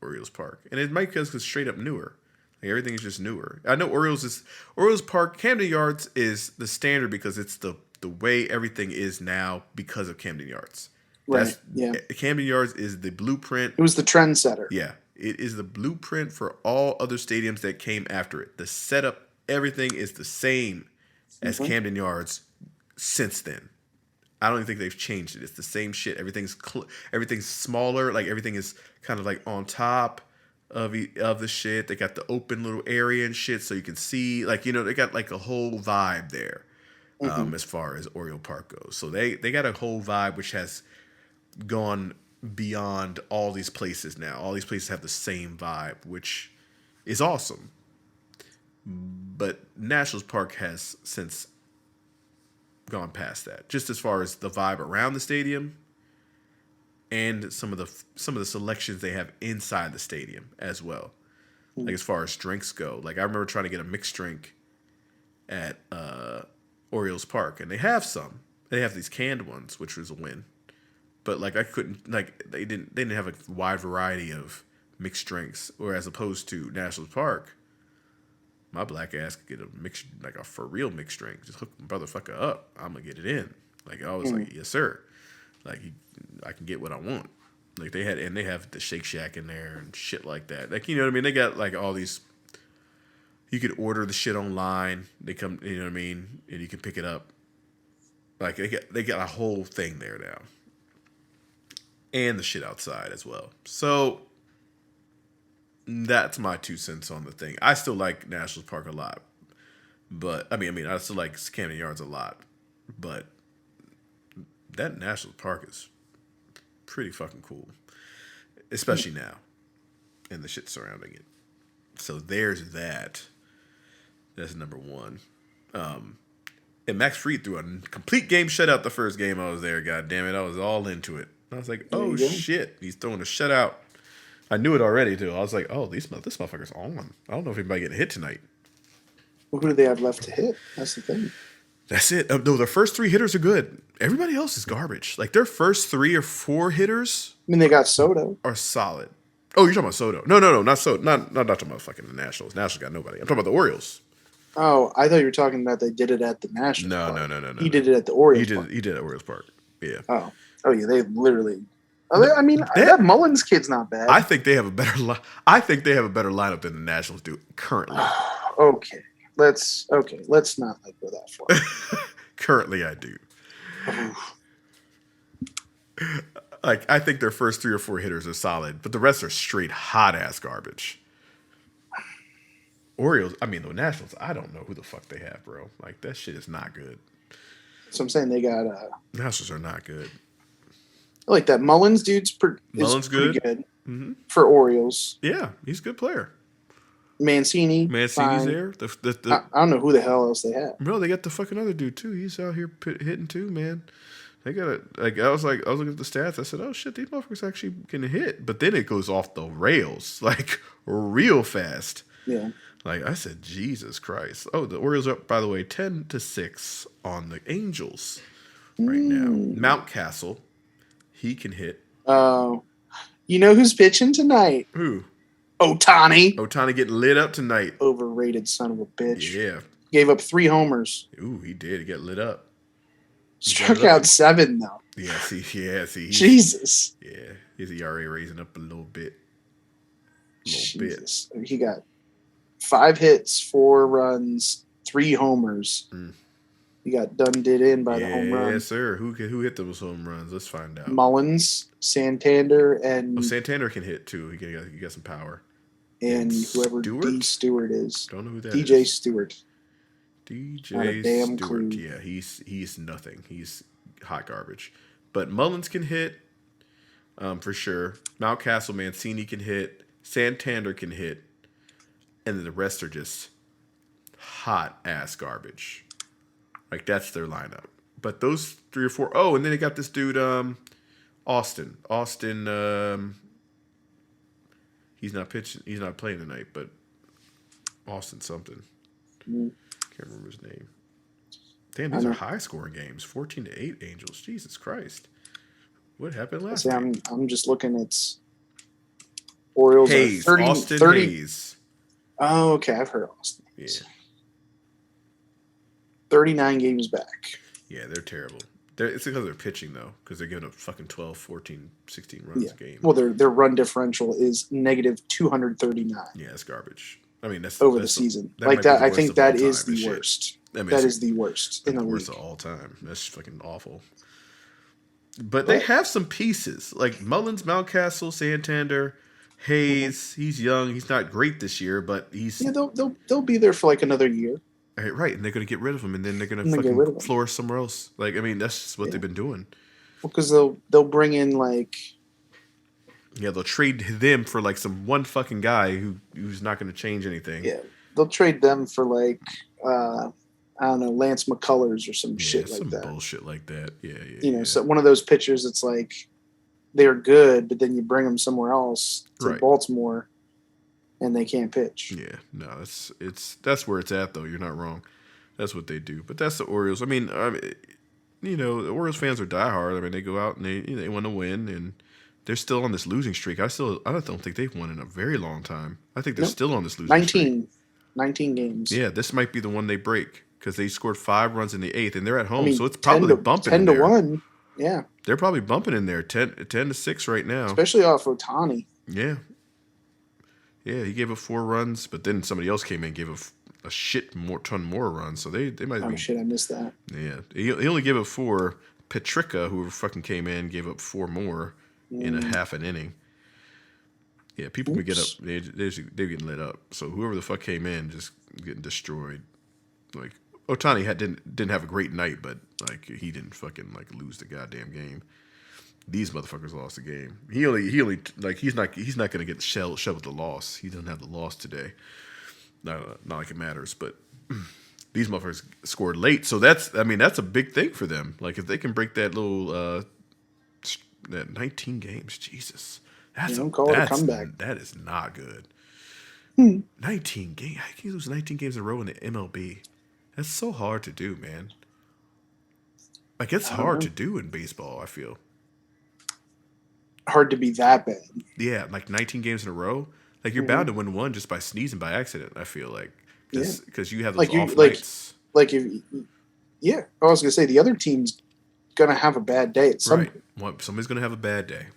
Orioles Park. And it might be because it's straight up newer. Like everything is just newer. I know Orioles Park, Camden Yards is the standard because it's the way everything is now because of Camden Yards. Right. Camden Yards is the blueprint. It was the trendsetter. Yeah. It is the blueprint for all other stadiums that came after it. The setup, everything is the same as Camden Yards since then. I don't even think they've changed it. It's the same shit. Everything's smaller. Like everything is kind of like on top of the shit. They got the open little area and shit so you can see. Like, you know, they got like a whole vibe there as far as Oriole Park goes. So they got a whole vibe which has gone beyond all these places now. All these places have the same vibe, which is awesome. But Nationals Park has since gone past that, just as far as the vibe around the stadium and some of the selections they have inside the stadium as well. Like as far as drinks go, like I remember trying to get a mixed drink at Orioles Park, and they have some. They have these canned ones, which was a win. But like I couldn't, like they didn't have a wide variety of mixed drinks, or as opposed to Nationals Park. My black ass could get a mixed, like a for real mixed drink. Just hook the motherfucker up. I'm gonna get it in. Like I was like, yes sir. Like I can get what I want. Like they have the Shake Shack in there and shit like that. Like, you know what I mean? They got like all these. You could order the shit online. They come, you know what I mean, and you can pick it up. Like they got a whole thing there now, and the shit outside as well. So. That's my 2 cents on the thing. I still like Nationals Park a lot, but I mean, I still like Camden Yards a lot, but that Nationals Park is pretty fucking cool, especially now, and the shit surrounding it. So there's that. That's number one. And Max Fried threw a complete game shutout the first game I was there. God damn it, I was all into it. I was like, oh shit, he's throwing a shutout. I knew it already, too. I was like, oh, this motherfucker's on. I don't know if anybody getting hit tonight. Well, who do they have left to hit? That's the thing. That's it. No, the first 3 hitters are good. Everybody else is garbage. Like their first 3 or 4 hitters I mean, they got Soto. are solid. Oh, you're talking about Soto? No, not Soto. Not talking about fucking the Nationals. Nationals got nobody. I'm talking about the Orioles. Oh, I thought you were talking about they did it at the Nationals. No, Park. no. He did it at the Orioles. Park. He did at Orioles Park. Yeah. Oh, yeah. They literally. I mean, that Mullins kid's not bad. I think they have a better. I think they have a better lineup than the Nationals do currently. Okay. Let's not go that far. Currently, I do. Like I think their first 3 or 4 hitters are solid, but the rest are straight hot ass garbage. Orioles, I mean the Nationals, I don't know who the fuck they have, bro. Like that shit is not good. So I'm saying they got Nationals are not good. I like that Mullins dude's pretty good mm-hmm. for Orioles. Yeah, he's a good player. Mancini's fine. There. I don't know who the hell else they have. Bro, they got the fucking other dude too. He's out here hitting too, man. They got it. Like I was looking at the stats. I said, "Oh shit, these motherfuckers actually can hit." But then it goes off the rails, like real fast. Yeah. Like I said, Jesus Christ. Oh, the Orioles are up, by the way, 10-6 on the Angels right now. Mountcastle, he can hit. Oh, you know who's pitching tonight? Who? Ohtani. Ohtani getting lit up tonight. Overrated son of a bitch. Yeah. Gave up 3 homers. Ooh, he did. He got lit up. Struck out 7 though. Yeah, see. Jesus. Yeah, his ERA raising up a little bit. Jesus. He got 5 hits, 4 runs, 3 homers. He got did in by the home run. Yes, sir. Who hit those home runs? Let's find out. Mullins, Santander, and Santander can hit too. He got some power. And whoever D. Stewart is. Don't know who that DJ is. Stewart. DJ Stewart. Clue. Yeah, he's nothing. He's hot garbage. But Mullins can hit, for sure. Mountcastle, Mancini can hit. Santander can hit. And then the rest are just hot ass garbage. Like that's their lineup. But those 3 or 4. Oh, and then they got this dude, Austin. He's not pitching. He's not playing tonight. But Austin something. Can't remember his name. Damn, these are high scoring games. 14-8 Angels. Jesus Christ. What happened last night? I'm just looking at Orioles. Hayes. 30, Austin 30. Hayes. Oh, okay. I've heard Austin. Yeah. 39 games back. Yeah, they're terrible. It's because they're pitching, though, because they're giving up fucking 12, 14, 16 runs a game. Well, their run differential is negative 239. Yeah, that's garbage. I mean, that's over the season. Like that, I think that is the worst. That is the worst in the league. Worst of all time. That's fucking awful. But they have some pieces. Like Mullins, Mountcastle, Santander, Hayes. He's young. He's not great this year, but he's... Yeah, they'll be there for like another year. Right, and they're going to get rid of him, and then they're going to fucking flourish somewhere else. Like, I mean, that's just what they've been doing. Well, because they'll bring in like... Yeah, they'll trade them for like some one fucking guy who's not going to change anything. Yeah, they'll trade them for like I don't know, Lance McCullers or some shit like that. Some bullshit like that. Yeah. You know, so one of those pitchers. It's like they're good, but then you bring them somewhere else to Baltimore, and they can't pitch. Yeah, no, that's where it's at though. You're not wrong. That's what they do. But that's the Orioles. I mean, you know, the Orioles fans are diehard. I mean, they go out and they want to win and. They're still on this losing streak. I don't think they've won in a very long time. I think they're still on this losing streak. 19 games. Yeah, this might be the one they break because they scored 5 runs in the 8th, and they're at home, so it's probably bumping 10 in there. 10-1. Yeah, they're probably bumping in there 10-6 right now, especially off Ohtani. Yeah, he gave up 4 runs, but then somebody else came in and gave up a ton more runs. So they might. Oh shit, I missed that. Yeah, he only gave up 4. Petricka, who fucking came in, gave up 4 more. In a half an inning. Yeah, people would get up. They're getting lit up. So whoever the fuck came in just getting destroyed. Like Ohtani didn't have a great night, but like he didn't fucking like lose the goddamn game. These motherfuckers lost the game. He only like he's not gonna get shoved with the loss. He doesn't have the loss today. Not like it matters, but these motherfuckers scored late. So that's a big thing for them. Like if they can break that little. That 19 games, Jesus. That's a comeback. That is not good. 19 games. How can you lose 19 games in a row in the MLB? That's so hard to do, man. Like, it's I don't hard know. to do in baseball, I feel. Hard to be that bad. Yeah, like 19 games in a row. Like, you're Hmm. bound to win one just by sneezing by accident, I feel like. Yeah, Because you have those like you off nights. like if yeah. I was gonna say the other team's gonna have a bad day at some Right. point. Somebody's going to have a bad day.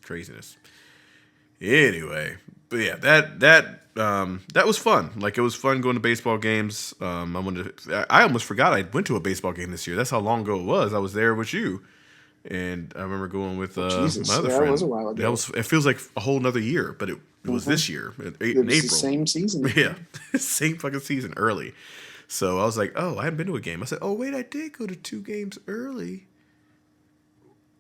Craziness. Anyway, but yeah, that was fun. Like, it was fun going to baseball games. I almost forgot I went to a baseball game this year. That's how long ago it was. I was there with you, and I remember going with my Jesus, other yeah, that was a friend. while That ago. was. It feels like a whole nother year, but it was Hmm. this year It in was the April. same season. Yeah, same fucking season early. So I was like, oh, I hadn't been to a game. I said, oh wait, I did go to 2 games early.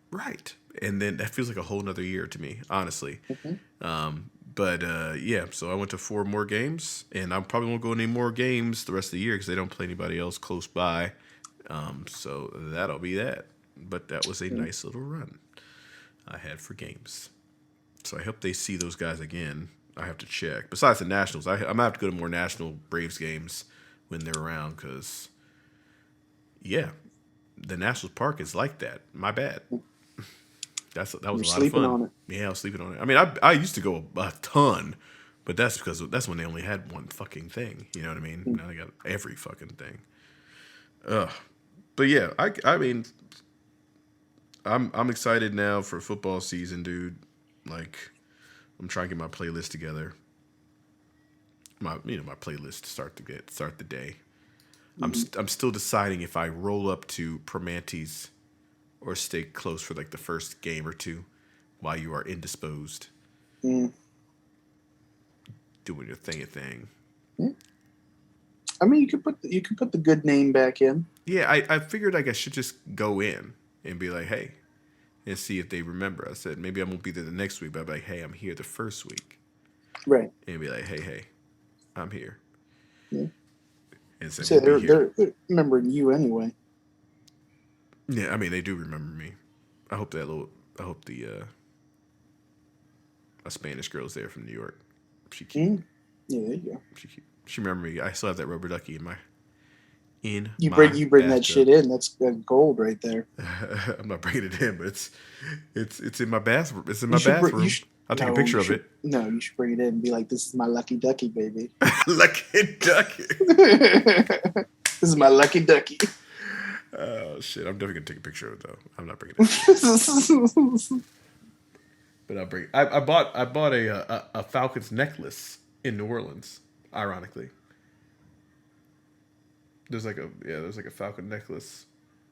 Right. And then that feels like a whole nother year to me, honestly. Hmm. But yeah, so I went to 4 more games, and I probably won't go any more games the rest of the year because they don't play anybody else close by. So that'll be that. But that was a nice little run I had for games. So I hope they see those guys again. I have to check. Besides the Nationals, I might have to go to more National Braves games when they're around because, yeah, the Nationals Park is like that. My bad. That was You're a lot of sleeping fun. on it. Yeah, I was sleeping on it. I mean, I used to go a ton, but that's because that's when they only had one fucking thing. You know what I mean? Now they got every fucking thing. Ugh. But yeah, I mean, I'm excited now for football season, dude. Like, I'm trying to get my playlist together. My playlist to start the day. I'm still deciding if I roll up to Primanti's or stay close for like the first game or two while you are indisposed. Mm. Doing your thing. I mean, you could put the good name back in. Yeah, I figured like I should just go in and be like, hey, and see if they remember. I said maybe I won't be there the next week, but I'll be like, hey, I'm here the first week. Right. And be like, hey, I'm here. Yeah. And say So we'll be here. they're remembering you anyway. Yeah, I mean they do remember me. I hope the a Spanish girl's there from New York. She cute. Mm. Yeah, there you go. She cute. She remember me. I still have that rubber ducky in my You bring that bathtub. shit in. That's gold right there. I'm not bringing it in, but it's in my bathroom. It's in my You should bathroom. I'll take a picture you of should, it. No, you should bring it in and be like, "This is my lucky ducky, baby. Lucky ducky. This is my lucky ducky." Oh shit! I'm definitely gonna take a picture of it though. I'm not bringing it. But I'll bring. I bought a Falcons necklace in New Orleans. Ironically, there's like a Falcon necklace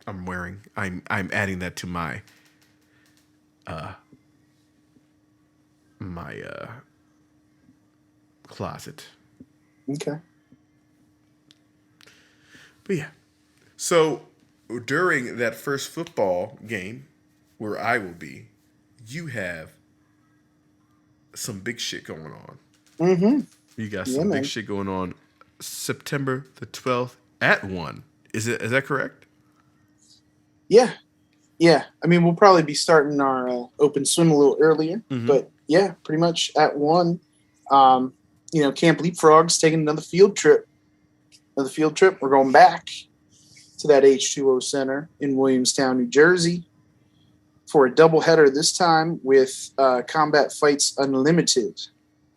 I'm wearing. I'm adding that to my my closet. Okay. But yeah, so during that first football game where I will be, you have some big shit going on. Mm-hmm. You got Yeah, some big man. shit going on September the 12th at 1. Is that correct? Yeah. Yeah. I mean, we'll probably be starting our open swim a little earlier, Mm-hmm. but yeah, pretty much at 1. Camp Leapfrog's taking another field trip. We're going back to that H2O Center in Williamstown, New Jersey, for a doubleheader this time with Combat Fights Unlimited.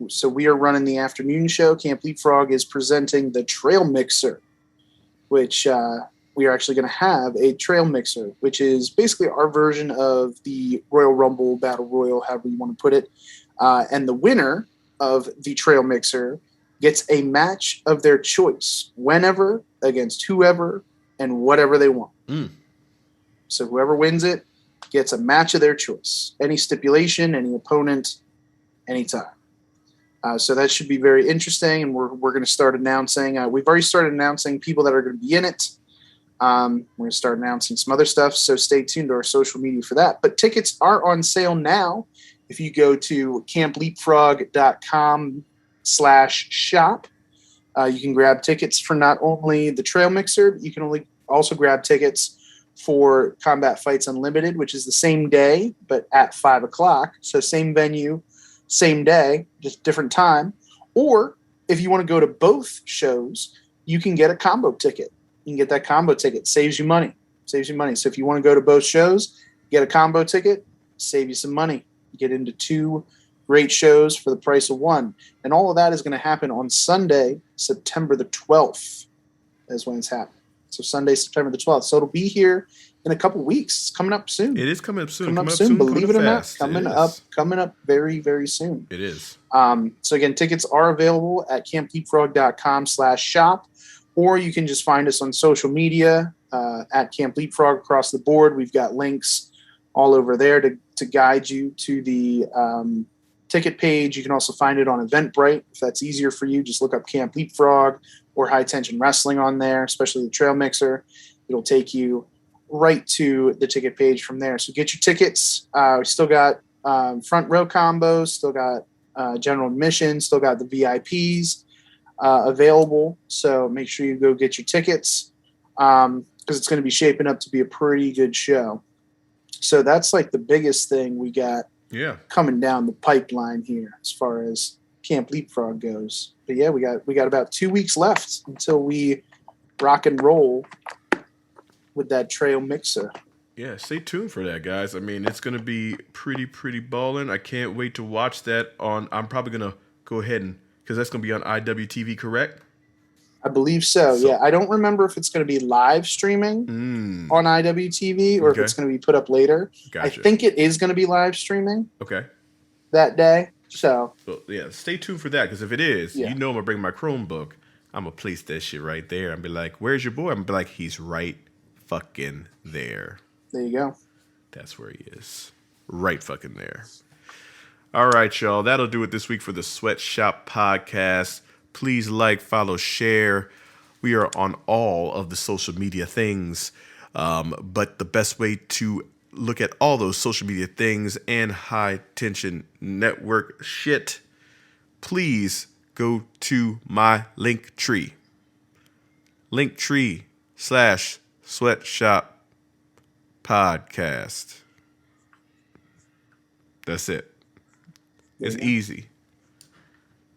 So we are running the afternoon show. Camp Leapfrog is presenting the Trail Mixer, which we are actually going to have a Trail Mixer, which is basically our version of the Royal Rumble Battle Royal, however you want to put it. And the winner of the Trail Mixer gets a match of their choice whenever, against whoever, and whatever they want. Mm. So whoever wins it gets a match of their choice. Any stipulation, any opponent, anytime. So that should be very interesting, and we're going to start announcing. We've already started announcing people that are going to be in it. We're going to start announcing some other stuff, so stay tuned to our social media for that. But tickets are on sale now. If you go to campleapfrog.com/shop, you can grab tickets for not only the Trail Mixer, but you can also grab tickets for Combat Fights Unlimited, which is the same day, but at 5 o'clock. So same venue, same day, just different time. Or if you want to go to both shows, you can get a combo ticket. you can get that combo ticket. Saves you money. So if you want to go to both shows, get a combo ticket, save you some money. Get into 2 great shows for the price of 1. And all of that is going to happen on Sunday, September the 12th. Is when it's happening. So Sunday, September the 12th. So it'll be here in a couple weeks. It's coming up soon. It is coming up soon. Coming up soon. Believe it or not, coming up very, very soon. It is. So again, tickets are available at campleapfrog.com/shop, or you can just find us on social media at Camp Leapfrog across the board. We've got links all over there to guide you to the ticket page. You can also find it on Eventbrite if that's easier for you. Just look up Camp Leapfrog or High Tension Wrestling on there, especially the Trail Mixer. It'll take you right to the ticket page from there. So get your tickets. We still got front row combos, still got general admission, still got the VIPs available. So make sure you go get your tickets because it's going to be shaping up to be a pretty good show. So that's like the biggest thing we got coming down the pipeline here as far as Camp Leapfrog goes. But yeah, we got about 2 weeks left until we rock and roll with that Trail Mixer. Yeah, stay tuned for that, guys. I mean, it's going to be pretty ballin'. I can't wait to watch that on. I'm probably going to go ahead and, because that's going to be on IWTV, correct? I believe so, yeah. I don't remember if it's going to be live streaming on IWTV or if it's going to be put up later. Gotcha. I think it is going to be live streaming Okay. that day. So, well, yeah, stay tuned for that, because if it is, you know I'm going to bring my Chromebook. I'm going to place that shit right there and be like, where's your boy? I'm going to be like, he's right fucking there. There you go. That's where he is. Right fucking there. All right, y'all. That'll do it this week for the Sweatshop Podcast. Please like, follow, share. We are on all of the social media things. But the best way to look at all those social media things and High Tension Network shit, please go to my Linktree. Linktree/Sweatshop Podcast. That's it. It's easy.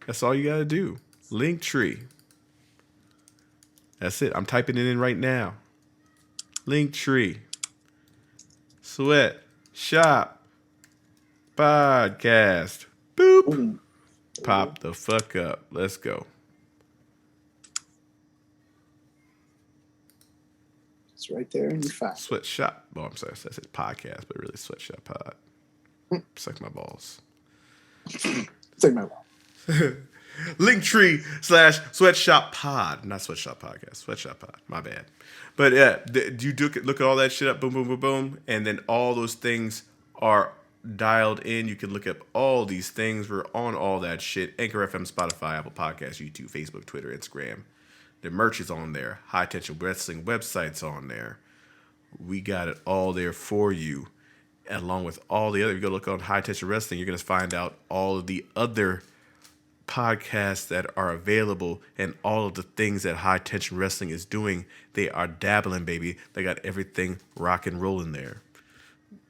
That's all you got to do. Linktree. That's it. I'm typing it in right now. Linktree. Sweatshop Podcast. Boop. Pop the fuck up. Let's go. It's right there in your file. Sweatshop. Oh, I'm sorry. I said podcast, but really Sweatshop Pod. Suck my balls. Suck my balls. Linktree/Sweatshop Pod. Not Sweatshop Podcast. Sweatshop Pod. My bad. But yeah, you look at all that shit up. Boom, boom, boom, boom. And then all those things are dialed in. You can look up all these things. We're on all that shit. Anchor FM, Spotify, Apple Podcasts, YouTube, Facebook, Twitter, Instagram. The merch is on there. High Tension Wrestling website's on there. We got it all there for you. Along with all the other, if you go look on High Tension Wrestling, you're going to find out all of the other podcasts that are available and all of the things that High Tension Wrestling is doing. They are dabbling, baby. They got everything rock and rolling there.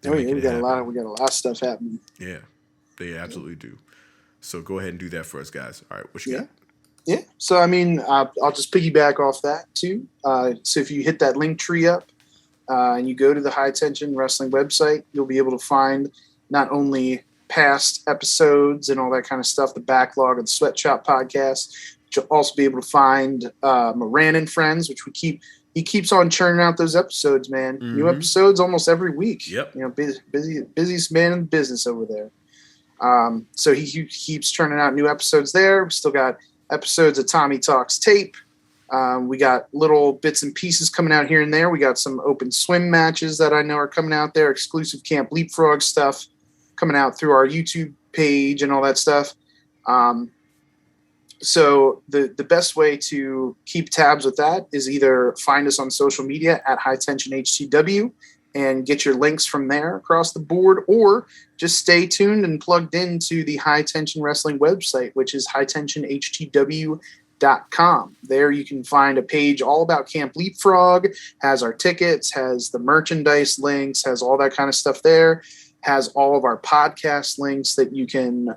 We got a lot of stuff happening. Yeah, they absolutely do. So go ahead and do that for us, guys. All right, what you got? Yeah. So I mean, I'll just piggyback off that too. So if you hit that link tree up and you go to the High Tension Wrestling website, you'll be able to find not only past episodes and all that kind of stuff, the backlog of the Sweatshop Podcast, but you'll also be able to find Moran and Friends, which he keeps on churning out those episodes, man. Mm-hmm. New episodes almost every week. Yep. You know, busiest man in the business over there. So he keeps churning out new episodes there. We still got episodes of Tommy Talks Tape. We got little bits and pieces coming out here and there. We got some open swim matches that I know are coming out there, exclusive Camp Leapfrog stuff coming out through our YouTube page and all that stuff. So the best way to keep tabs with that is either find us on social media at High Tension HTW and get your links from there across the board, or just stay tuned and plugged into the High Tension Wrestling website, which is hightensionhtw.com. There you can find a page all about Camp Leapfrog, has our tickets, has the merchandise links, has all that kind of stuff there, has all of our podcast links that you can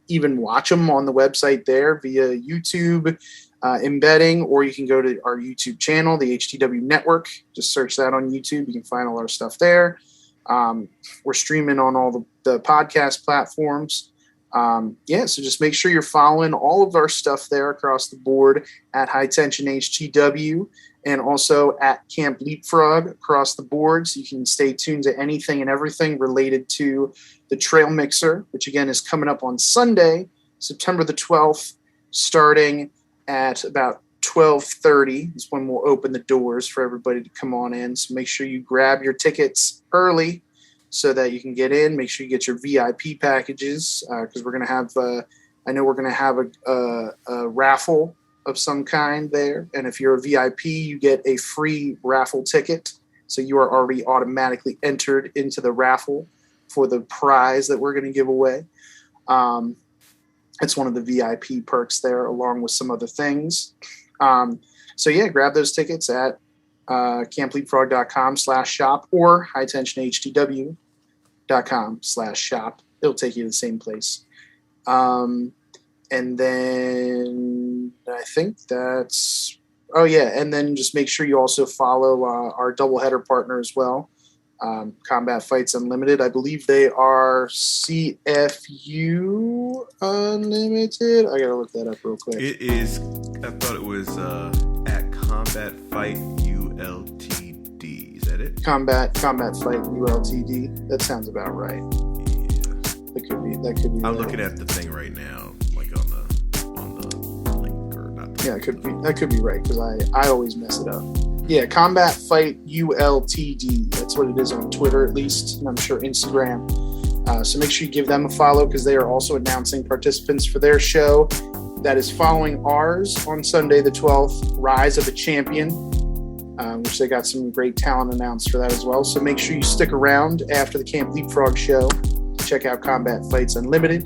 even watch them on the website there via YouTube. embedding, or you can go to our YouTube channel, the HTW Network. Just search that on YouTube. You can find all our stuff there. We're streaming on all the podcast platforms. So just make sure you're following all of our stuff there across the board at High Tension HTW and also at Camp Leapfrog across the board. So you can stay tuned to anything and everything related to the Trail Mixer, which again is coming up on Sunday, September the 12th, starting at about 12:30 is when we'll open the doors for everybody to come on in. So make sure you grab your tickets early so that you can get in. Make sure you get your VIP packages because we're going to have, I know we're going to have a raffle of some kind there. And if you're a VIP, you get a free raffle ticket. So you are already automatically entered into the raffle for the prize that we're going to give away. It's one of the VIP perks there, along with some other things. Grab those tickets at campleapfrog.com/shop or hightensionhtw.com/shop. It'll take you to the same place. And then I think that's, and then just make sure you also follow our doubleheader partner as well, Combat Fights Unlimited. I believe they are CFU Unlimited. I gotta look that up real quick. It is. I thought it was at Combat Fight ULTD. Is that it? Combat Fight ULTD. That sounds about right. Yeah. That could be. I'm right. looking at the thing right now, like on the link or not. Yeah, that could be right because I always mess it up. Yeah, Combat Fight ULTD. That's what it is on Twitter, at least, and I'm sure Instagram. So make sure you give them a follow because they are also announcing participants for their show that is following ours on Sunday the 12th, Rise of a Champion, which they got some great talent announced for that as well. So make sure you stick around after the Camp Leapfrog show to check out Combat Fights Unlimited.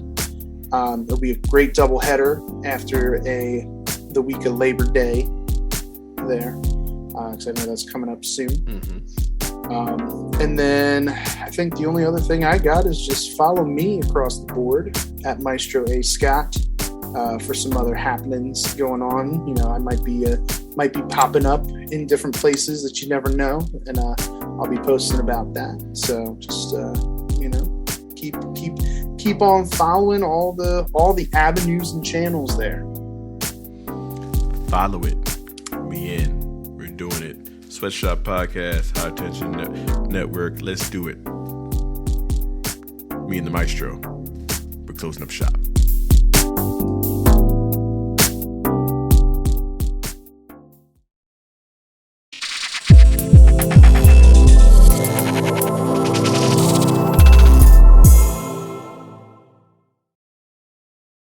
It'll be a great doubleheader after the week of Labor Day there. Because I know that's coming up soon. Mm-hmm. And then I think the only other thing I got is just follow me across the board at Maestro A. Scott for some other happenings going on. You know, I might be popping up in different places that you never know, and I'll be posting about that. So just keep on following all the avenues and channels there. Follow it. Me in. Doing it. Sweatshop Podcast, High Tension Network. Let's do it. Me and the Maestro. We're closing up shop.